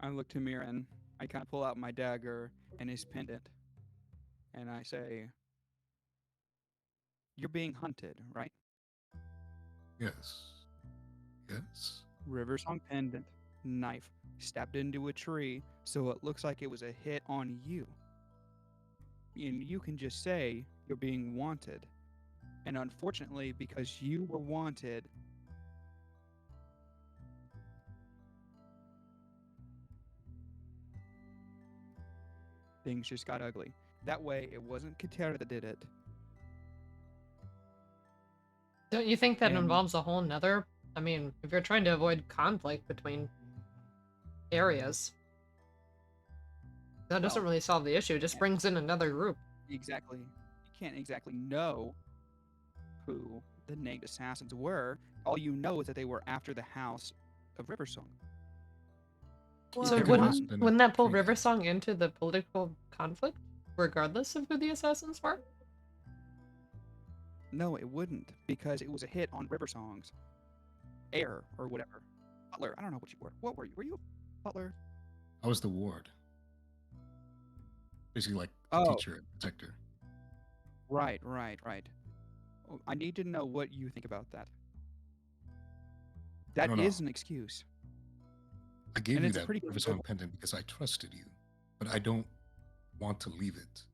S1: I look to Miran. I kind of pull out my dagger and his pendant, and I say, "You're being hunted, right?"
S3: Yes. Yes.
S1: Riversong pendant, knife, stabbed into a tree, so it looks like it was a hit on you. And you can just say you're being wanted. And unfortunately, because you were wanted, things just got ugly. That way, it wasn't Katera that did it.
S2: Don't you think that
S1: And-
S2: involves a whole nother? I mean, if you're trying to avoid conflict between areas, that doesn't
S1: Well,
S2: really solve the issue. It just brings in another group.
S1: Exactly. You can't exactly know who the named assassins were. All you know is that they were after the house of Riversong.
S5: Well,
S2: So
S3: everyone's been
S2: wouldn't that pull
S3: treated.
S2: Riversong into the political conflict, regardless of who the assassins were?
S1: No, it wouldn't, because it was a hit on Riversong's heir or whatever. Butler. I don't know what you were. What were you? Were you a butler?
S3: I was the ward. Basically like
S1: Oh.
S3: teacher and protector.
S1: Right. Oh, I need to know what you think about that. That
S3: don't
S1: is
S3: know.
S1: an excuse.
S3: I gave
S1: And
S3: you
S1: it's a
S3: that
S1: pretty good
S3: Riversong
S1: goal.
S3: pendant because I trusted you. But I don't want to leave it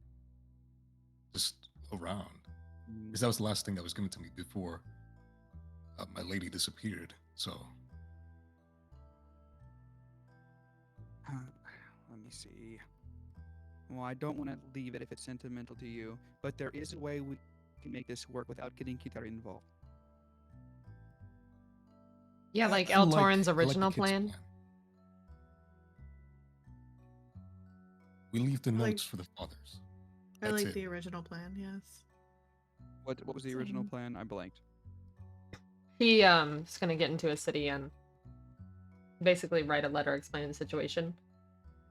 S3: just around. Because that was the last thing that was given to me before my lady disappeared. So
S1: Let me see. Well, I don't want to leave it if it's sentimental to you, but there is a way we can make this work without getting Kitari involved.
S2: Yeah, like
S3: I
S2: Eltorin's
S3: I the
S2: original
S3: kid's
S2: plan.
S3: We leave the
S5: I like-
S3: notes for the fathers.
S5: I
S3: That's
S5: like
S3: it.
S5: the original plan, yes.
S1: What was the original
S5: Same.
S1: plan? I blanked.
S2: He is gonna get into a city and basically write a letter explaining the situation.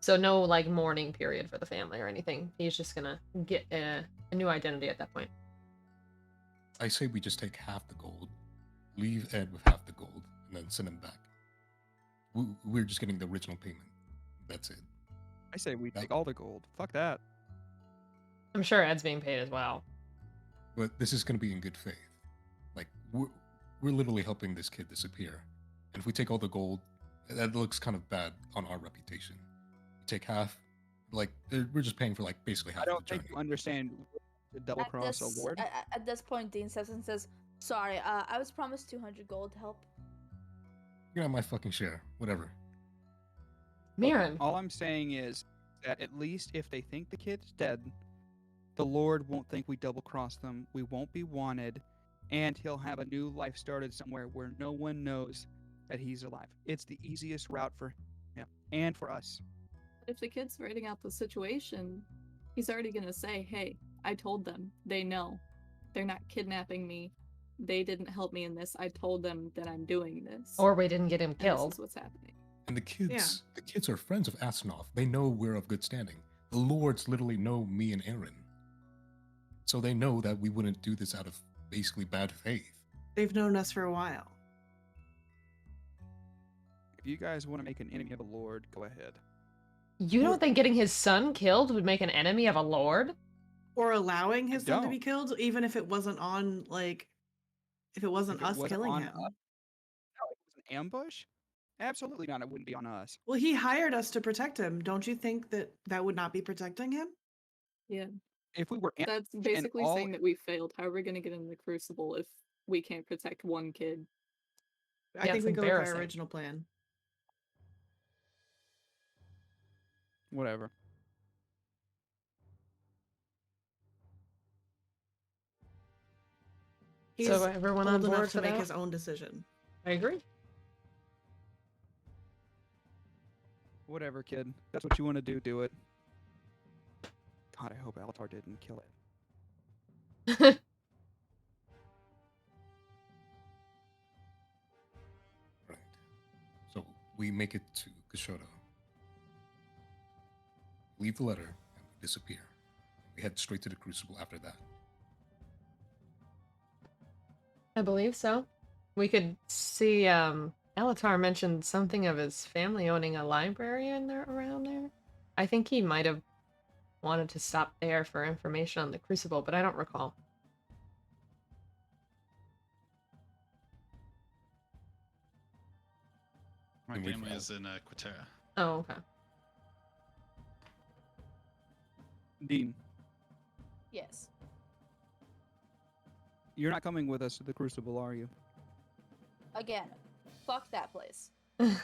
S2: So no like mourning period for the family or anything. He's just gonna get a new identity at that point.
S3: I say we just take half the gold, leave Ed with half the gold, and then send him back. We're just getting the original payment. That's it.
S1: I say we
S3: That-
S1: take all the gold. Fuck that.
S2: I'm sure Ed's being paid as well.
S3: But this is going to be in good faith. Like, we're literally helping this kid disappear. And if we take all the gold, that looks kind of bad on our reputation. We take half, like, we're just paying for, like, basically half
S1: I don't
S3: of the
S1: think
S3: journey.
S1: you understand the double cross a lord.
S4: At this point, Dean steps in and says, "Sorry, I was promised 200 gold to help."
S3: You're not my fucking share. Whatever.
S1: Look,
S2: Mirren.
S1: all I'm saying is that at least if they think the kid's dead, the Lord won't think we double crossed them. We won't be wanted, and he'll have a new life started somewhere where no one knows that he's alive. It's the easiest route for him and for us.
S7: If the kid's writing out the situation, he's already gonna say, "Hey, I told them. They know. They're not kidnapping me. They didn't help me in this. I told them that I'm doing this.
S2: Or we didn't get him
S7: and this
S2: killed.
S7: is what's happening."
S3: And the kids are friends of Asinov. They know we're of good standing. The lords literally know me and Aaron. So they know that we wouldn't do this out of basically bad faith.
S5: They've known us for a while.
S1: If you guys want to make an enemy of a lord, go ahead.
S2: You don't think getting his son killed would make an enemy of a lord?
S5: Or allowing his son to
S1: don't.
S5: be killed, even if it wasn't on, like, if it wasn't
S1: If it
S5: us
S1: wasn't
S5: killing
S1: on
S5: him.
S1: us- No, if it was an ambush? Absolutely not. It wouldn't be on us.
S5: Well, he hired us to protect him. Don't you think that that would not be protecting him?
S7: Yeah,
S1: If we were
S7: that's basically
S1: all-
S7: saying that we failed. How are we gonna get in the Crucible if we can't protect one kid?
S5: I
S2: Yeah,
S5: think
S2: it's
S5: we go with our
S2: embarrassing.
S5: original plan.
S1: whatever.
S5: He's
S2: So everyone on
S5: old
S2: board
S5: enough
S2: for
S5: to make
S2: that?
S5: his own decision.
S2: I agree.
S1: Whatever, kid. That's what you want to do. Do it. God, I hope Alatar didn't kill it.
S3: Right. So we make it to Kashoto. Leave the letter and we disappear. We head straight to the Crucible after that.
S2: I believe so. We could see Alatar mentioned something of his family owning a library in there around there. I think he might have wanted to stop there for information on the Crucible, but I don't recall.
S6: My
S3: And we
S6: family
S3: found-
S6: is in Quatera.
S2: Oh, okay.
S1: Dean,
S4: Yes.
S1: you're not coming with us to the Crucible, are you?
S4: Again, fuck that place.
S2: Yeah,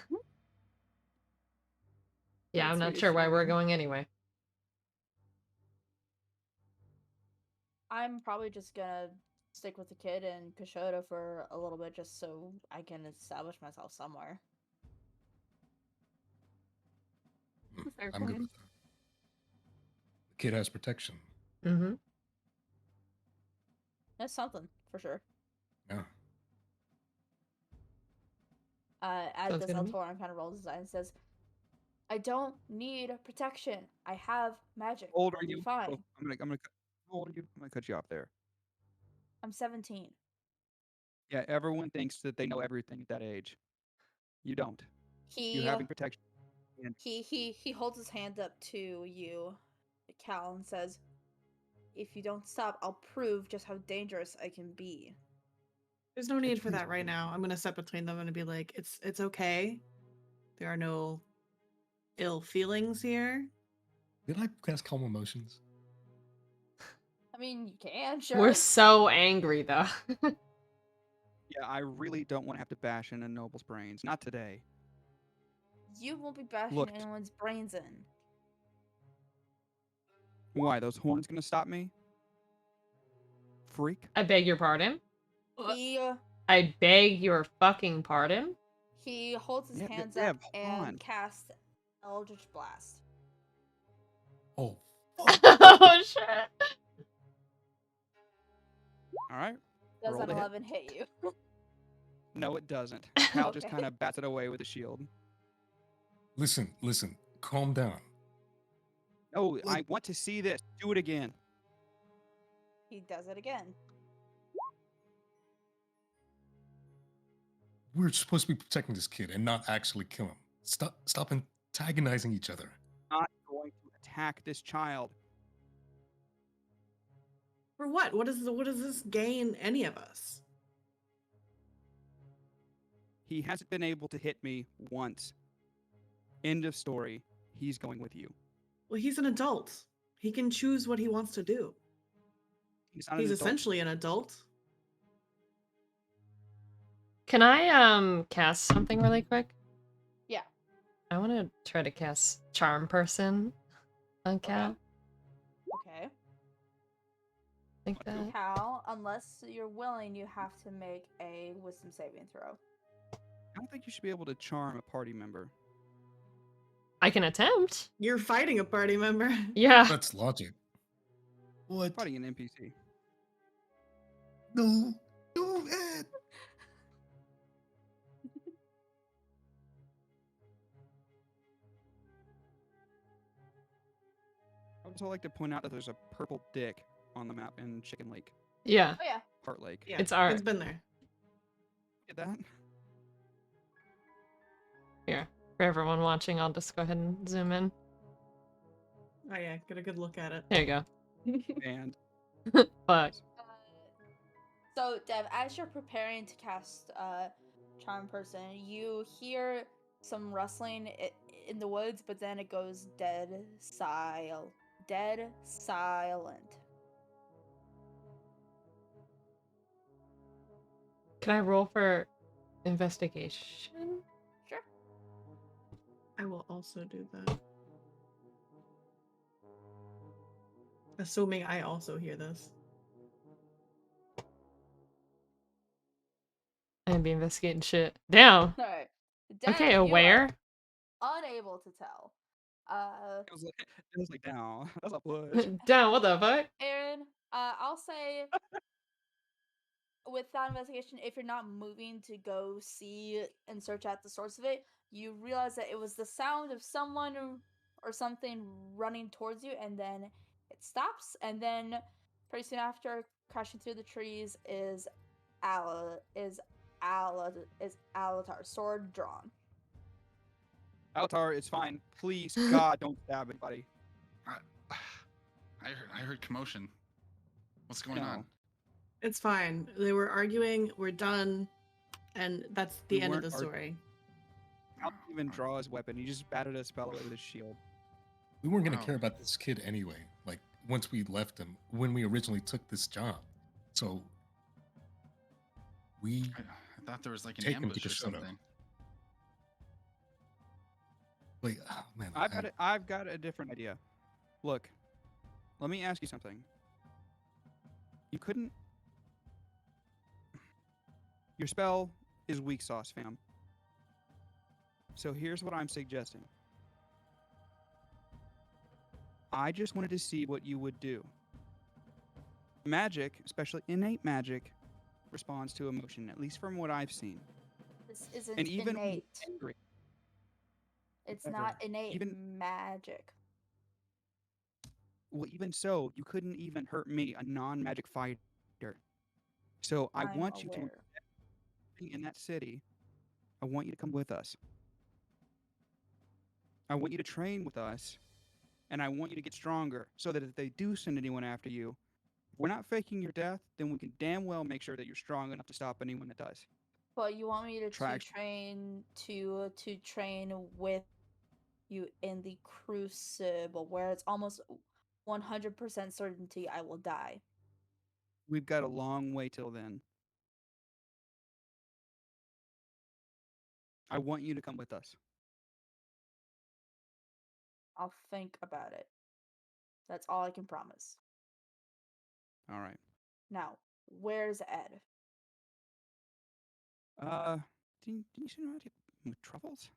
S7: That's
S2: I'm not
S7: what
S2: sure why we're
S7: you're
S2: going anyway.
S4: I'm probably just gonna stick with the kid in Kashoto for a little bit just so I can establish myself somewhere.
S7: Fair
S3: I'm good
S7: plan.
S3: with that. The kid has protection.
S2: Mm-hmm.
S4: That's something, for sure.
S3: Yeah.
S4: As
S2: Sounds
S4: this
S2: good to me.
S4: Altoran kind of rolls his eyes and says, "I don't need protection. I have magic.
S1: How old
S4: I'll
S1: are
S4: be
S1: you?
S4: Fine.
S1: Oh, I'm gonna. How old are you? I'm gonna cut you off there.
S4: I'm 17.
S1: Yeah, everyone thinks that they know everything at that age. You don't. You
S4: He
S1: having protection.
S4: he holds his hand up to you, Cal, and says, "If you don't stop, I'll prove just how dangerous I can be."
S5: There's no need for
S1: please
S5: that right
S1: don't.
S5: now. I'm gonna step between them and be like, it's okay. There are no ill feelings here.
S3: Did I cast calm emotions?
S4: I mean, you can, sure.
S2: We're so angry, though.
S1: Yeah, I really don't want to have to bash in a noble's brains. Not today.
S4: You won't be bashing
S1: Look.
S4: anyone's brains in.
S1: Why? Those horns gonna stop me? Freak.
S2: I beg your pardon?
S4: He
S2: I beg your fucking pardon?
S4: he holds his
S1: Yeah,
S4: hands
S1: yeah,
S4: up
S1: hold on.
S4: and casts Eldritch Blast.
S3: Oh,
S2: Oh, shit.
S1: All right.
S4: Does
S1: Roll
S4: an
S1: to hit.
S4: 11 hit you?
S1: No, it doesn't. Hal just
S4: Okay.
S1: kind of bats it away with a shield.
S3: listen, calm down.
S1: Oh, I want to see this. Do it again.
S4: He does it again.
S3: We're supposed to be protecting this kid and not actually kill him. Stop antagonizing each other.
S1: Not going to attack this child.
S5: For what? What does this gain any of us?
S1: He hasn't been able to hit me once. End of story. He's going with you.
S5: Well, he's an adult. He can choose what he wants to do.
S1: He's not
S5: He's
S1: an adult.
S5: essentially an adult.
S2: Can I cast something really quick?
S4: Yeah.
S2: I want to try to cast Charm Person on Cal.
S4: Okay.
S2: Think that.
S4: Cal, unless you're willing, you have to make a wisdom saving throw.
S1: I don't think you should be able to charm a party member.
S2: I can attempt.
S5: You're fighting a party member.
S2: Yeah.
S3: That's logic. What?
S1: Fighting an NPC.
S3: No, Ed.
S1: I would also like to point out that there's a purple dick on the map in Chicken Lake,
S2: Yeah.
S4: Oh yeah.
S1: Heart Lake.
S5: Yeah,
S2: It's art.
S5: It's been there.
S1: Get that?
S2: Here. For everyone watching, I'll just go ahead and zoom in.
S5: Oh yeah, get a good look at it.
S2: There you go.
S1: And
S2: Fuck.
S4: So, Dev, as you're preparing to cast Charm Person, you hear some rustling in the woods, but then it goes dead silent.
S2: Can I roll for investigation?
S4: Sure.
S5: I will also do that. Assuming I also hear this.
S2: I'm gonna be investigating shit. Down.
S4: All right. Dev,
S2: Okay,
S4: you are
S2: aware.
S4: unable to tell.
S1: it was like, down. That's a push.
S2: Down. What the fuck?
S4: Aaron, I'll say with that investigation, if you're not moving to go see and search out the source of it, you realize that it was the sound of someone or something running towards you, and then it stops, and then pretty soon after, crashing through the trees is Alatar, sword drawn.
S1: Altar, it's fine. Please, God, don't stab anybody.
S6: I heard commotion. What's going on?
S5: It's fine. They were arguing. We're done, and that's the
S1: We
S5: end of the
S1: weren't
S5: story.
S1: Al didn't even draw his weapon. He just batted a spell away with his shield.
S3: We weren't gonna
S6: Wow.
S3: care about this kid anyway. Like once we left him, when we originally took this job, so we
S6: I thought there was like an
S3: Take him to
S6: ambush or
S3: Casino.
S6: something.
S3: like, oh, man.
S1: I've got a different idea. Look, let me ask you something. You couldn't. Your spell is weak sauce, fam. So here's what I'm suggesting. I just wanted to see what you would do. Magic, especially innate magic, responds to emotion, at least from what I've seen.
S4: This isn't
S1: And even when you're
S4: innate.
S1: angry,
S4: It's
S1: whatever.
S4: not innate
S1: Even-
S4: magic.
S1: well, even so, you couldn't even hurt me, a non-magic fighter. So I
S4: I'm
S1: want you to
S4: aware.
S1: be in that city. I want you to come with us. I want you to train with us, and I want you to get stronger, so that if they do send anyone after you, if we're not faking your death, then we can damn well make sure that you're strong enough to stop anyone that does.
S4: But you want me to
S1: Track.
S4: train with you in the crucible, where it's almost 100% certainty I will die.
S1: We've got a long way till then. I want you to come with us.
S4: I'll think about it. That's all I can promise.
S1: All right.
S4: Now, where's Ed?
S1: Didn't you send him out with truffles?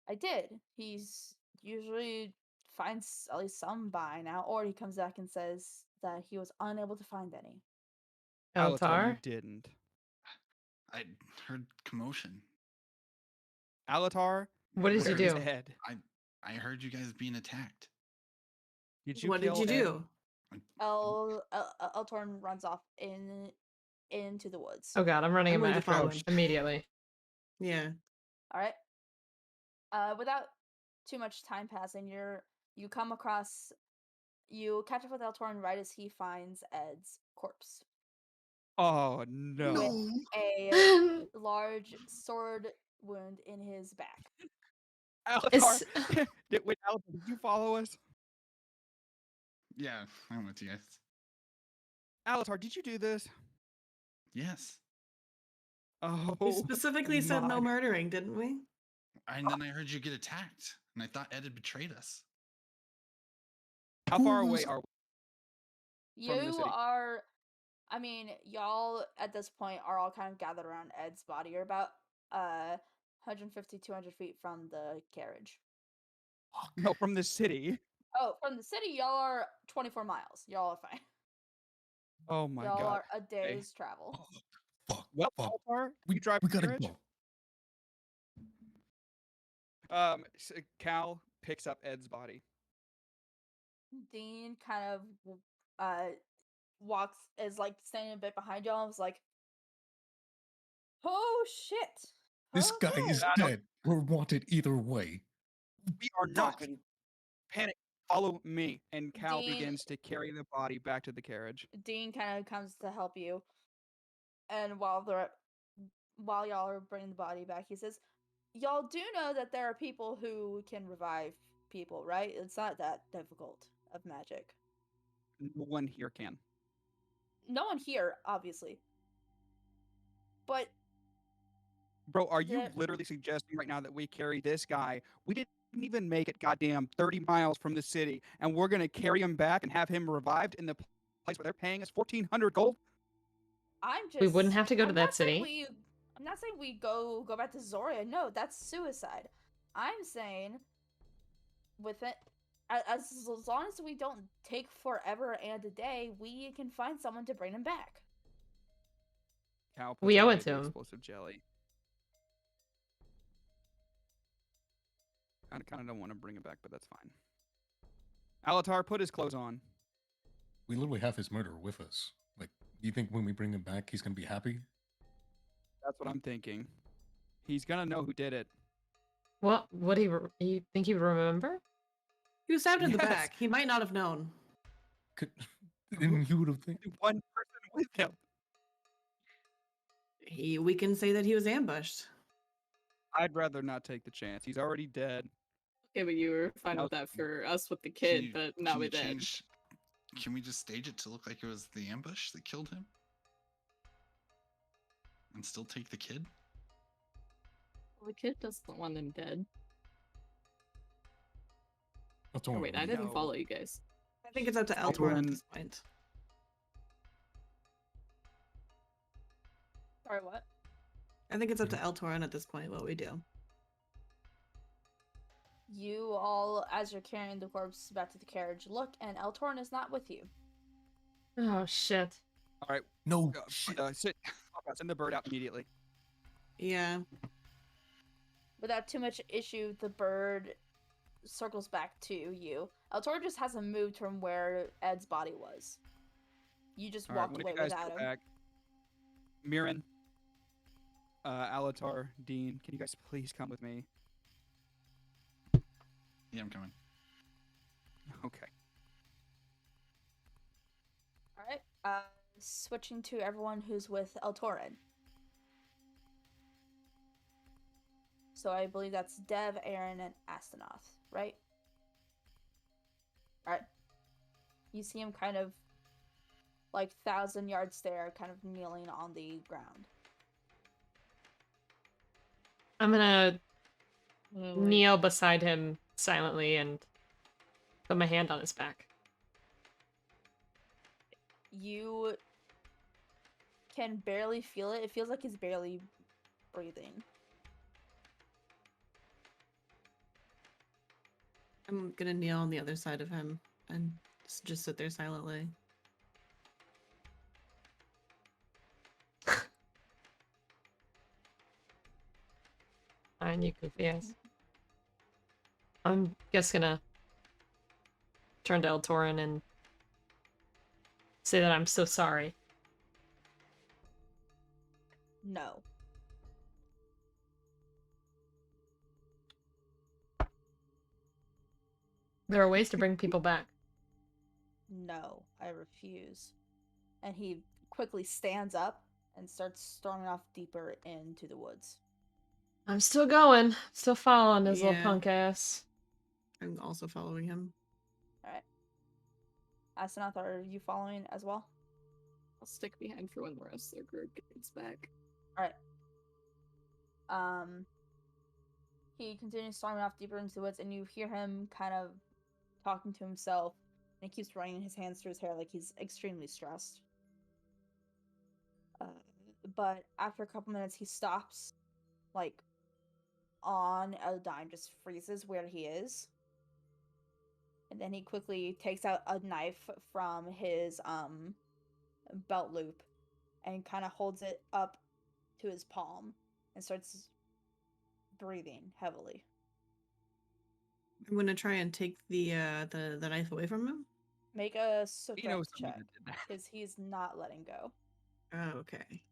S4: I did. He's usually finds at least some by now, or he comes back and says that he was unable to find any.
S1: Alatar, you
S2: Altar.
S1: didn't.
S6: I heard commotion.
S1: Alatar,
S2: What did you
S1: where's
S2: do?
S1: Ed?
S6: I heard you guys being attacked.
S1: Did you
S5: What did
S1: kill
S5: you
S1: Ed?
S5: do?
S4: Eltorn runs off into the woods.
S2: Oh god, I'm running
S5: I'm
S2: him
S5: going to
S2: after
S5: follow
S2: him
S5: him.
S2: immediately.
S5: Yeah.
S4: All right. Without too much time passing, you come across, you catch up with Eltorn right as he finds Ed's corpse
S1: Oh no.
S4: with a large sword wound in his back.
S1: Alatar,
S2: Is
S1: wait, Alatar, did you follow us?
S6: Yeah, I'm with you guys.
S1: Alatar, did you do this?
S6: Yes.
S1: Oh,
S5: We specifically said no
S1: my.
S5: murdering, didn't we?
S6: And then I heard you get attacked, and I thought Ed had betrayed us.
S1: How far away are we from the
S4: You
S1: city?
S4: are, I mean, y'all at this point are all kind of gathered around Ed's body. You're about 150, 200 feet from the carriage.
S1: No, from the city.
S4: Oh, from the city, y'all are 24 miles. Y'all are fine.
S1: Oh my
S4: Y'all
S1: god.
S4: are a day's travel.
S3: Fuck.
S1: Well,
S3: Fuck.
S1: Alatar,
S3: We
S1: you drive
S3: we
S1: the
S3: gotta
S1: carriage?
S3: go.
S1: Cal picks up Ed's body.
S4: Dean kind of walks, is like standing a bit behind y'all and was like, "Oh shit!
S3: This guy is
S4: Okay."
S3: dead. We're wanted either way.
S1: We are not. Panic. Follow me. And Cal
S4: Dean-
S1: begins to carry the body back to the carriage.
S4: Dean kind of comes to help you, and while y'all are bringing the body back, he says, "Y'all do know that there are people who can revive people, right? It's not that difficult of magic.
S1: No one here can.
S4: No one here, obviously, but
S1: Bro, are you
S4: there-
S1: literally suggesting right now that we carry this guy? We didn't even make it goddamn 30 miles from the city, and we're going to carry him back and have him revived in the place where they're paying us 1,400 gold?
S4: I'm just.
S2: we wouldn't have to go to
S4: I'm
S2: that
S4: not saying
S2: city.
S4: I'm not saying we go back to Zoria. No, that's suicide. I'm saying with it, as long as we don't take forever and a day, we can find someone to bring him back.
S1: Cal puts
S2: We owe
S1: away
S2: it to
S1: the
S2: him.
S1: explosive jelly. I kind of don't want to bring it back, but that's fine. Alatar, put his clothes on.
S3: We literally have his murderer with us. Like, do you think when we bring him back, he's gonna be happy?
S1: That's what I'm thinking. He's going to know who did it.
S2: What would you think he would remember?
S5: He was stabbed in the
S1: Yes.
S5: back. He might not have known.
S3: Could, then you would have think.
S1: One person with him.
S5: We can say that he was ambushed.
S1: I'd rather not take the chance. He's already dead.
S7: Yeah, but you were fine
S1: No.
S7: with that for us with the
S6: Can
S7: kid,
S6: you-
S7: but
S6: can
S7: not
S6: you
S7: with Ed.
S6: change- Can we just stage it to look like it was the ambush that killed him? And still take the kid?
S7: Well, the kid doesn't want him dead.
S3: That's
S7: Oh,
S3: all
S7: wait, I
S3: we
S7: didn't
S1: No.
S7: follow you guys.
S5: I think it's up to
S1: I'll
S5: Eltorn at
S1: run-
S5: this point.
S4: Sorry, what?
S5: I think it's up to Eltorn at this point what we do.
S4: You all, as you're carrying the corpse back to the carriage, look, and Eltorn is not with you.
S2: Oh shit.
S1: All right.
S3: No shit.
S1: Send the bird out immediately.
S5: Yeah.
S4: Without too much issue, the bird circles back to you. Eltorn just hasn't moved from where Ed's body was. You just
S1: All right,
S4: walked
S1: when
S4: away
S1: you guys
S4: without
S1: go
S4: him.
S1: back, Mirren, Alatar, Dean, can you guys please come with me?
S6: Yeah, I'm coming.
S1: Okay.
S4: All right. Switching to everyone who's with Eltorin. So I believe that's Dev, Aaron, and Astanoth, right? All right. You see him kind of like 1,000-yard stare, kind of kneeling on the ground.
S2: I'm gonna
S7: Well, like,
S2: kneel beside him silently and put my hand on his back.
S4: You can barely feel it. It feels like he's barely breathing.
S5: I'm gonna kneel on the other side of him and just sit there silently.
S2: Fine, you goofy ass. I'm just gonna turn to El Torin and say that I'm so sorry.
S4: No.
S2: There are ways to bring people back.
S4: No, I refuse. And he quickly stands up and starts storming off deeper into the woods.
S2: I'm still going. Still following his little
S5: Yeah.
S2: punk ass.
S5: I'm also following him.
S4: Alright. Asenath, are you following as well?
S7: I'll stick behind for when the rest of their group gets back.
S4: Alright. He continues storming off deeper into the woods, and you hear him kind of talking to himself, and he keeps running his hands through his hair like he's extremely stressed. But after a couple minutes, he stops, like, on a dime, just freezes where he is. And then he quickly takes out a knife from his belt loop and kind of holds it up to his palm and starts breathing heavily.
S5: I'm gonna try and take the knife away from him.
S4: Make a
S1: You know
S4: strength
S1: somebody
S4: check
S1: that did that.
S4: because he's not letting go.
S5: Oh, okay.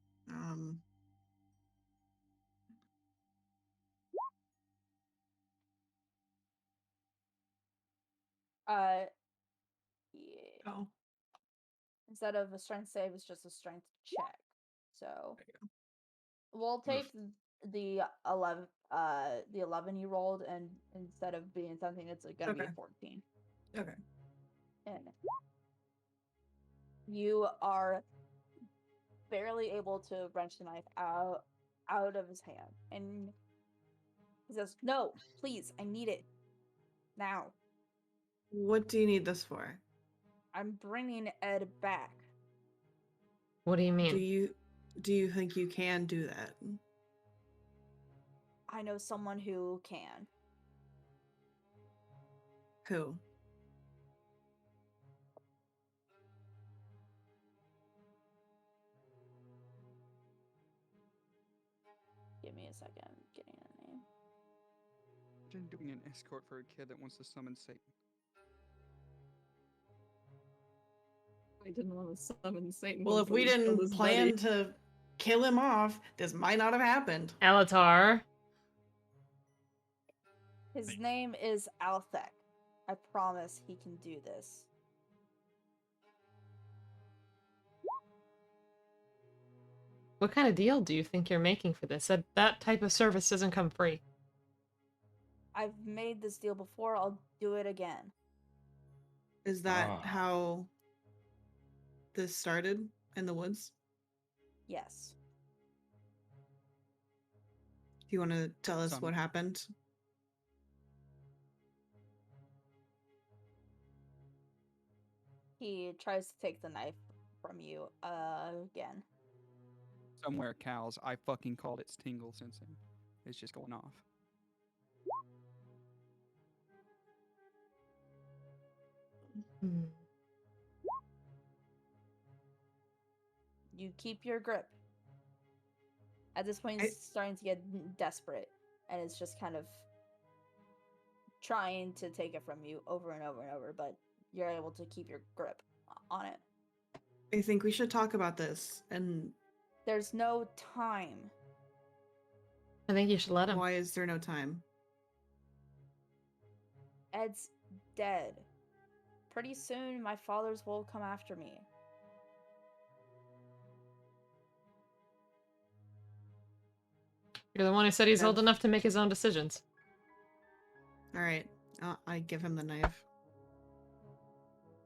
S4: Yeah.
S5: Oh.
S4: Instead of a strength save, it's just a strength check. So
S5: There you
S4: we'll take the 11 you rolled, and instead of being something, it's gonna be a
S5: Okay.
S4: 14.
S5: Okay.
S4: And you are barely able to wrench the knife out of his hand, and he says, "No, please, I need it now.
S5: What do you need this for?
S4: I'm bringing Ed back."
S2: What do you mean?
S5: Do you think you can do that?
S4: I know someone who can.
S5: Who?
S4: Give me a second. I'm getting a name.
S1: Imagine doing an escort for a kid that wants to summon Satan.
S7: I didn't want to summon Satan.
S5: Well, if we
S7: before killed
S5: didn't
S7: his
S5: plan
S7: buddy.
S5: to kill him off, this might not have happened.
S2: Alatar.
S4: His name is Althek. I promise he can do this.
S2: What kind of deal do you think you're making for this? That type of service doesn't come free.
S4: I've made this deal before. I'll do it again.
S5: Is that
S3: Ah.
S5: how this started in the woods?
S4: Yes.
S5: Do you want to tell us
S1: Some.
S5: what happened?
S4: He tries to take the knife from you again.
S1: Somewhere cows. I fucking called it tingle sensing. It's just going off.
S2: Hmm.
S4: You keep your grip. At this point, he's starting to get desperate, and it's just kind of trying to take it from you over and over and over, but you're able to keep your grip on it.
S5: I think we should talk about this. And
S4: There's no time.
S2: I think you should let him.
S5: why is there no time?
S4: Ed's dead. Pretty soon, my fathers will come after me.
S2: You're the one who said he's
S5: Yeah.
S2: old enough to make his own decisions.
S5: All right. I give him the knife.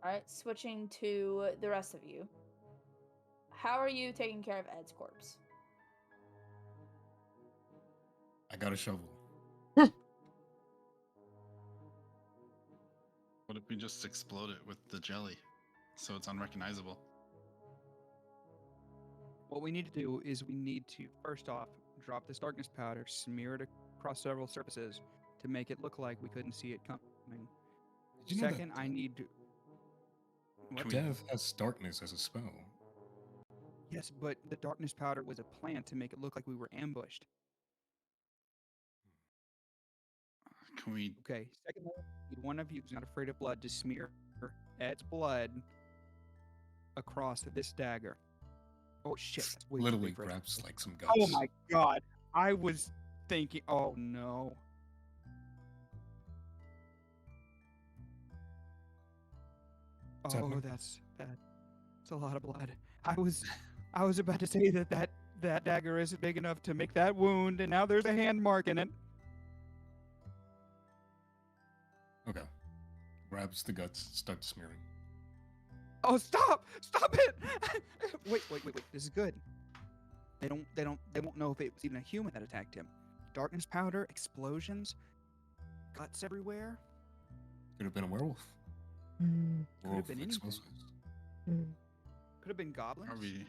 S4: Alright, switching to the rest of you. How are you taking care of Ed's corpse?
S3: I got a shovel.
S6: What if we just explode it with the jelly so it's unrecognizable?
S1: What we need to do is we need to, first off, drop this darkness powder, smear it across several surfaces to make it look like we couldn't see it coming.
S3: Did you know
S1: Second,
S3: that
S1: I need to... What?
S3: Death has darkness as a spell?
S1: Yes, but the darkness powder was a plan to make it look like we were ambushed.
S6: Can we?
S1: Okay, second, one of you who's not afraid of blood to smear Ed's blood across this dagger. Oh shit! That's way too
S3: Literally
S1: big for it.
S3: grabs like some guts.
S1: Oh my god! I was thinking. Oh no.
S3: What's
S1: Oh,
S3: happening?
S1: that's a lot of blood. I was about to say that dagger isn't big enough to make that wound, and now there's a hand mark in it.
S3: Okay. Grabs the guts, starts smearing.
S1: Oh, stop! Stop it! wait. This is good. They won't know if it was even a human that attacked him. Darkness powder, explosions, guts everywhere.
S3: Could have been a werewolf.
S2: Mm,
S1: Could have
S3: Werewolf
S1: been anything.
S3: explosives.
S2: mm.
S1: Could have been goblins.
S6: Are we?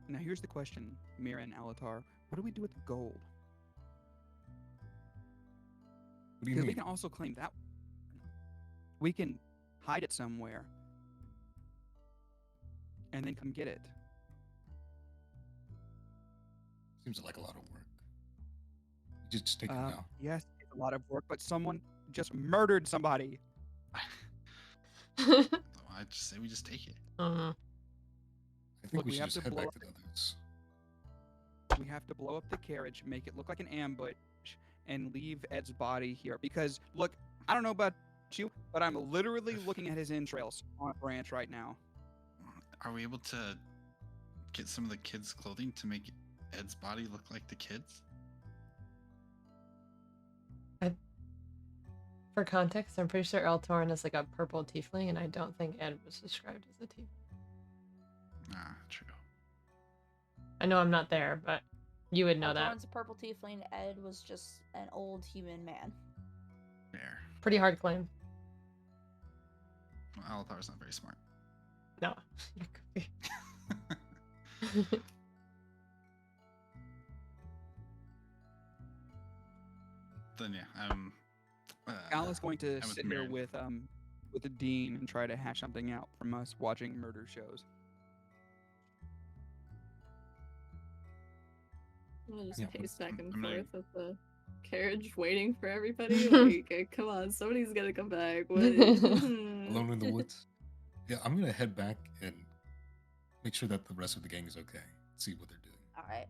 S1: Now here's the question, Mira and Alatar. What do we do with the gold?
S3: What do you
S1: Because we
S3: mean?
S1: can also claim that. We can hide it somewhere. And then come get it.
S3: Seems like a lot of work. You just take it now.
S1: Yes, it's a lot of work, but someone just murdered somebody.
S6: I just say we just take it.
S3: I think
S1: Look,
S3: we
S1: we
S3: should
S1: have
S3: just
S1: to
S3: head
S1: blow
S3: back
S1: up
S3: to the others.
S1: We have to blow up the carriage, make it look like an ambush, and leave Ed's body here. Because, look, I don't know about you, but I'm literally looking at his entrails on a branch right now.
S6: Are we able to get some of the kids' clothing to make Ed's body look like the kids?
S2: For context, I'm pretty sure Eltorin is like a purple tiefling, and I don't think Ed was described as a tiefling.
S6: Ah, true.
S2: I know I'm not there, but you would know that.
S4: Eltorin's a purple tiefling. Ed was just an old human man.
S6: Fair.
S2: Pretty hard claim.
S6: Well, Alatar's not very smart.
S2: No.
S6: Then yeah,
S1: Alan's going to
S6: I'm with
S1: sit here
S6: Mirren.
S1: with the dean and try to hash something out from us watching murder shows.
S7: I'm gonna just
S3: Yeah,
S7: pace back and
S6: I'm gonna-
S7: forth with the carriage, waiting for everybody. Like, come on, somebody's gonna come back. What?
S3: Alone in the woods. Yeah, I'm gonna head back and make sure that the rest of the gang is okay. See what they're doing.
S4: All right.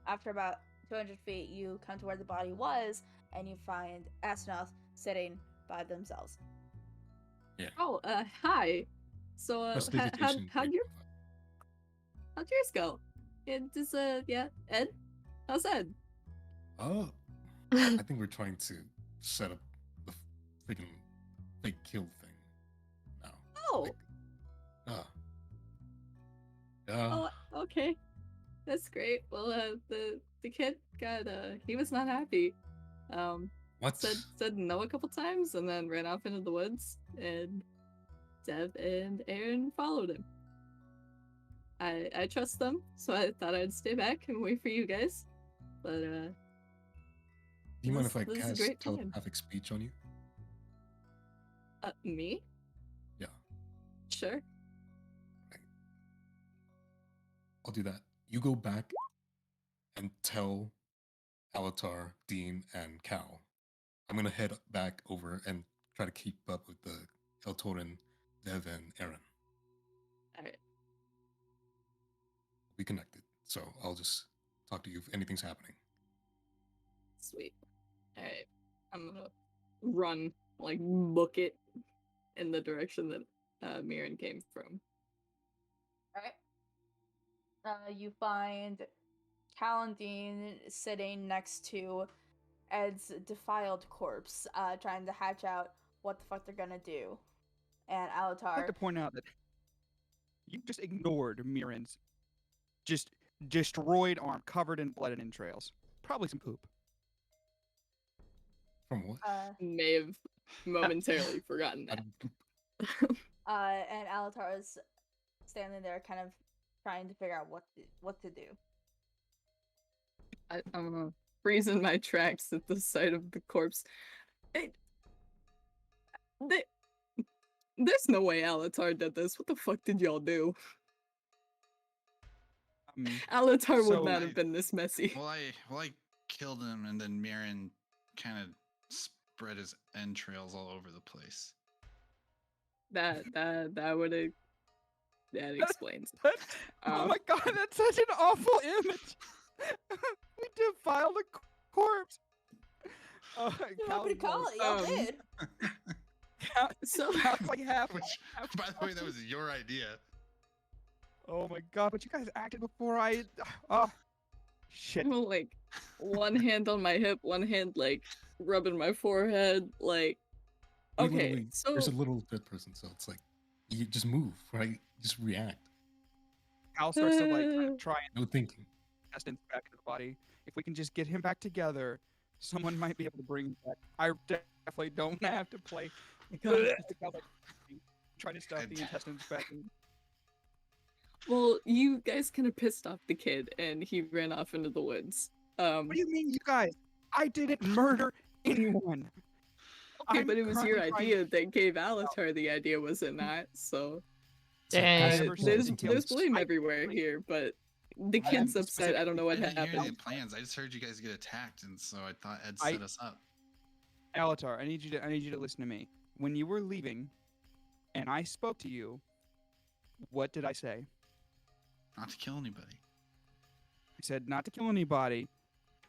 S4: After about 200 feet, you come to where the body was, and you find Asnoth sitting by themselves.
S7: Oh, hi. So,
S3: Prestidigitation
S7: how'd
S3: break
S7: yours go? Yeah, Ed? How's Ed?
S3: Oh, I think we're trying to set up the freaking fake kill thing now.
S7: Oh,
S3: Like,
S7: oh, okay. That's great. Well, the kid got, he was not happy.
S3: what?
S7: Said no a couple times and then ran off into the woods, and Dev and Aaron followed him. I trust them, so I thought I'd stay back and wait for you guys. But
S3: Do you mind if I
S7: this is a
S3: cast
S7: great time.
S3: telepathic speech on you?
S7: Me?
S3: Yeah,
S7: Sure.
S3: I'll do that. You go back and tell Alatar, Dean, and Cal. I'm gonna head back over and try to keep up with the Eltorin, Dev, and Aaron.
S7: Alright.
S3: Be connected. So I'll just talk to you if anything's happening.
S7: Sweet. Alright. I'm gonna run, like, book it in the direction that Mirren came from.
S4: All right. You find Calendine sitting next to Ed's defiled corpse, trying to hatch out what the fuck they're gonna do. And
S1: I'd like
S4: Alatar.
S1: to point out that you just ignored Mirren's just destroyed arm covered in blood and entrails. Probably some poop.
S3: From what?
S7: May have momentarily forgotten that.
S4: And Alatar is standing there, kind of trying to figure out what to do.
S7: I'm freezing my tracks at the sight of the corpse. There's no way Alatar did this. What the fuck did y'all do? Alatar would
S1: So-
S7: not have been this messy.
S6: Well, I killed him, and then Mirren kind of spread his entrails all over the place.
S7: That explains.
S1: Oh my god, that's such an awful image. We defiled a corpse. Oh,
S4: What did call it? Y'all did.
S7: So
S1: Cal's like half.
S6: Which, by the way, that was your idea.
S1: Oh my god, but you guys acted before I. Oh, shit.
S7: like one hand on my hip, one hand like rubbing my forehead, like.
S3: We
S7: Okay,
S3: literally-
S7: so
S3: there's a little dead person, so it's like you just move, right? Just react.
S1: Cal starts to like try and
S3: No thinking.
S1: intestines back in the body. If we can just get him back together, someone might be able to bring him back. I definitely don't have to play. Try to stuff the intestines back in.
S7: well, you guys kind of pissed off the kid, and he ran off into the woods.
S1: What do you mean, you guys? I didn't murder anyone.
S7: Okay,
S1: I'm
S7: but it was your
S1: currently trying
S7: idea that gave Alatar the idea, was it not? So
S2: Dang.
S7: there's blame everywhere here, but the kid's upset. I don't know what
S6: I didn't hear any
S7: happened.
S6: plans. I just heard you guys get attacked, and so I thought Ed set us up.
S1: Alatar, I need you to listen to me. When you were leaving, and I spoke to you, what did I say?
S6: Not to kill anybody.
S1: I said not to kill anybody,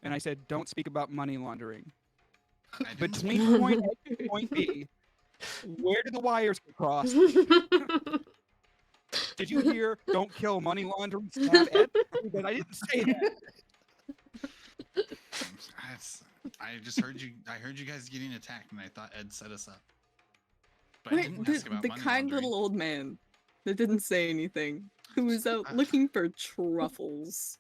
S1: and I said don't speak about money laundering.
S6: I didn't
S1: Between point A and point B, where did the wires get crossed? Did you hear? Don't kill money laundering. Stab Ed. But I didn't say that.
S6: I just heard you. I heard you guys getting attacked, and I thought Ed set us up. But I
S7: Wait,
S6: didn't ask about
S7: the
S6: money
S7: kind
S6: laundering.
S7: little old man that didn't say anything, who was out looking for truffles.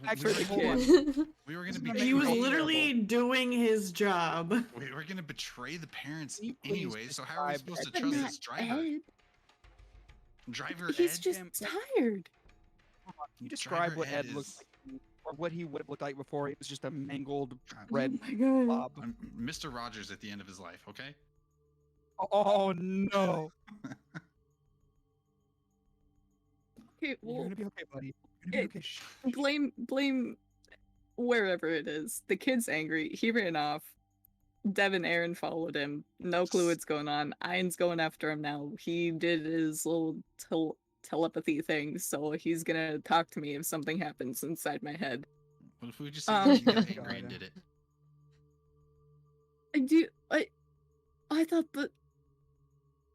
S1: Actually,
S7: the
S1: hold
S7: kid.
S1: on.
S6: We were gonna
S1: This
S6: be.
S1: is
S5: He was
S1: Betrayal.
S5: literally doing his job.
S6: We were gonna betray the parents
S1: Can you please
S6: anyway. So how are we
S1: describe
S6: supposed to
S7: But
S6: trust
S7: not
S6: this driver?
S7: Ed.
S6: Driver
S7: He's
S6: Ed.
S7: just
S1: him.
S7: tired.
S1: Can you describe
S6: Driver
S1: what
S6: Ed
S1: Ed looked
S6: is-
S1: like, or what he would have looked like before he was just a mangled
S6: God,
S1: red
S7: Oh my god.
S1: blob?
S6: Mr. Rogers at the end of his life. Okay.
S1: Oh no!
S7: Okay,
S1: You're
S7: well,
S1: gonna be okay, buddy. You're gonna be okay. Shh.
S7: blame wherever it is. The kid's angry. He ran off. Dev and Aaron followed him. No clue what's going on. Ian's going after him now. He did his little telepathy thing, so he's gonna talk to me if something happens inside my head.
S6: What if we just said you got angry
S1: God.
S6: and did it?
S7: I thought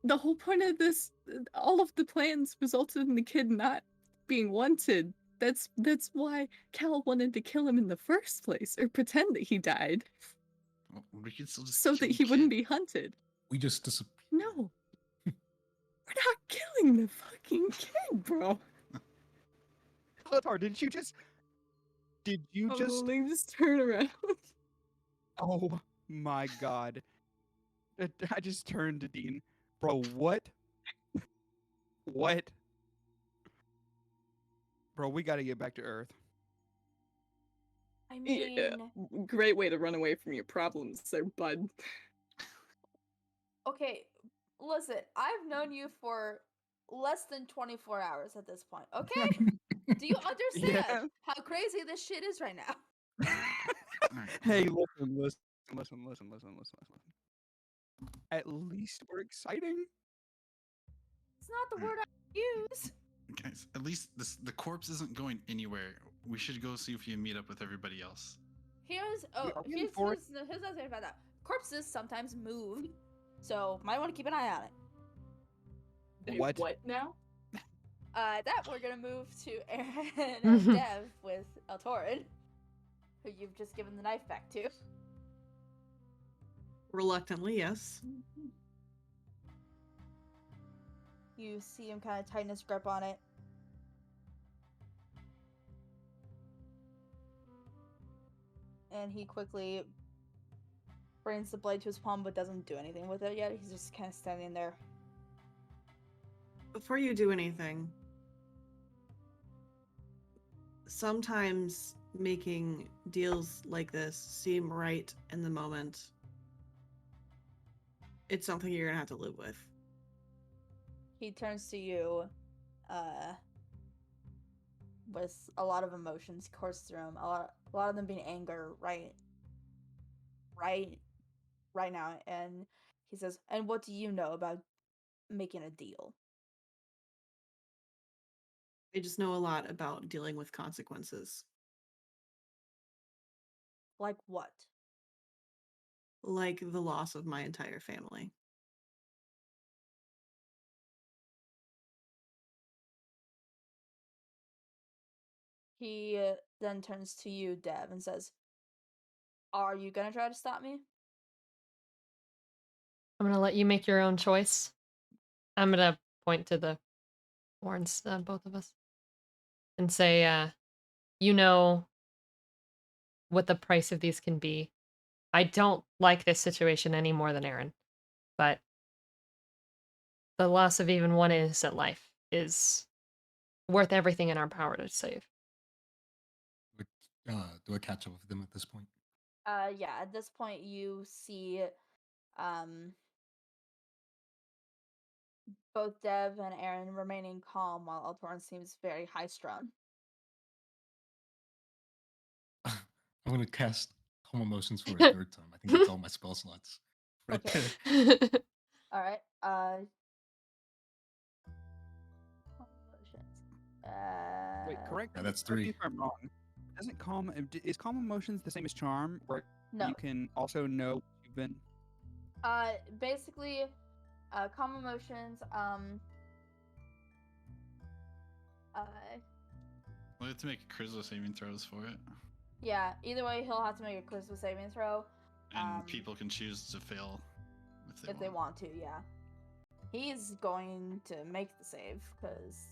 S7: the whole point of this, all of the plans resulted in the kid not being wanted. That's why Cal wanted to kill him in the first place, or pretend that he died,
S6: Well, we could still just
S7: so
S6: kill
S7: that
S6: the
S7: he wouldn't
S6: kid.
S7: be hunted.
S3: We just disappear.
S7: No. We're not killing the fucking kid, bro.
S1: Alatar, did you just? Did you just?
S7: Just turn around.
S1: Oh my god! I just turned to Dean, bro. What? What? Bro, we gotta get back to Earth.
S4: I mean,
S7: Yeah, great way to run away from your problems there, bud.
S4: okay, listen, I've known you for less than 24 hours at this point, okay? Do you understand
S1: Yeah.
S4: how crazy this shit is right now?
S6: Alright,
S1: Hey, listen. At least we're exciting.
S4: It's not the word I use.
S6: guys, at least the corpse isn't going anywhere. We should go see if you meet up with everybody else.
S4: Here's
S1: are we in the
S4: here's
S1: forest?
S4: here's what I say about that. Corpses sometimes move, so might want to keep an eye on it.
S1: What?
S7: What now?
S4: That we're gonna move to Aaron and Dev with Eltorin, who you've just given the knife back to.
S5: Reluctantly, yes.
S4: You see him kind of tighten his grip on it. And he quickly brings the blade to his palm but doesn't do anything with it yet. He's just kind of standing there.
S5: Before you do anything, sometimes making deals like this seem right in the moment. It's something you're gonna have to live with.
S4: He turns to you. with a lot of emotions course through him. A lot of them being anger, right now. And he says, "And what do you know about making a deal?"
S5: I just know a lot about dealing with consequences.
S4: Like what?
S5: Like the loss of my entire family.
S4: He then turns to you, Dev, and says, "Are you gonna try to stop me?"
S2: I'm gonna let you make your own choice. I'm gonna point to the horns, both of us, and say, you know what the price of these can be. I don't like this situation any more than Aaron, but the loss of even one innocent life is worth everything in our power to save.
S3: Do I catch up with them at this point?
S4: Yeah, at this point you see both Dev and Aaron remaining calm while Altorn seems very high strung.
S3: I'm gonna cast Home Emotions for a third time. I think that's all my spell slots right
S4: Okay.
S3: there.
S4: Alright.
S1: Wait, correct
S3: Yeah,
S1: me,
S3: that's
S1: correct me
S3: 3.
S1: if I'm wrong. Doesn't is calm emotions the same as charm, where
S4: No.
S1: you can also know you've been?
S4: Basically, calm emotions,
S6: We have to make charisma saving throws for it,
S4: yeah, either way, he'll have to make a charisma saving throw.
S6: and people can choose to fail
S4: If they want to, yeah. He's going to make the save, because...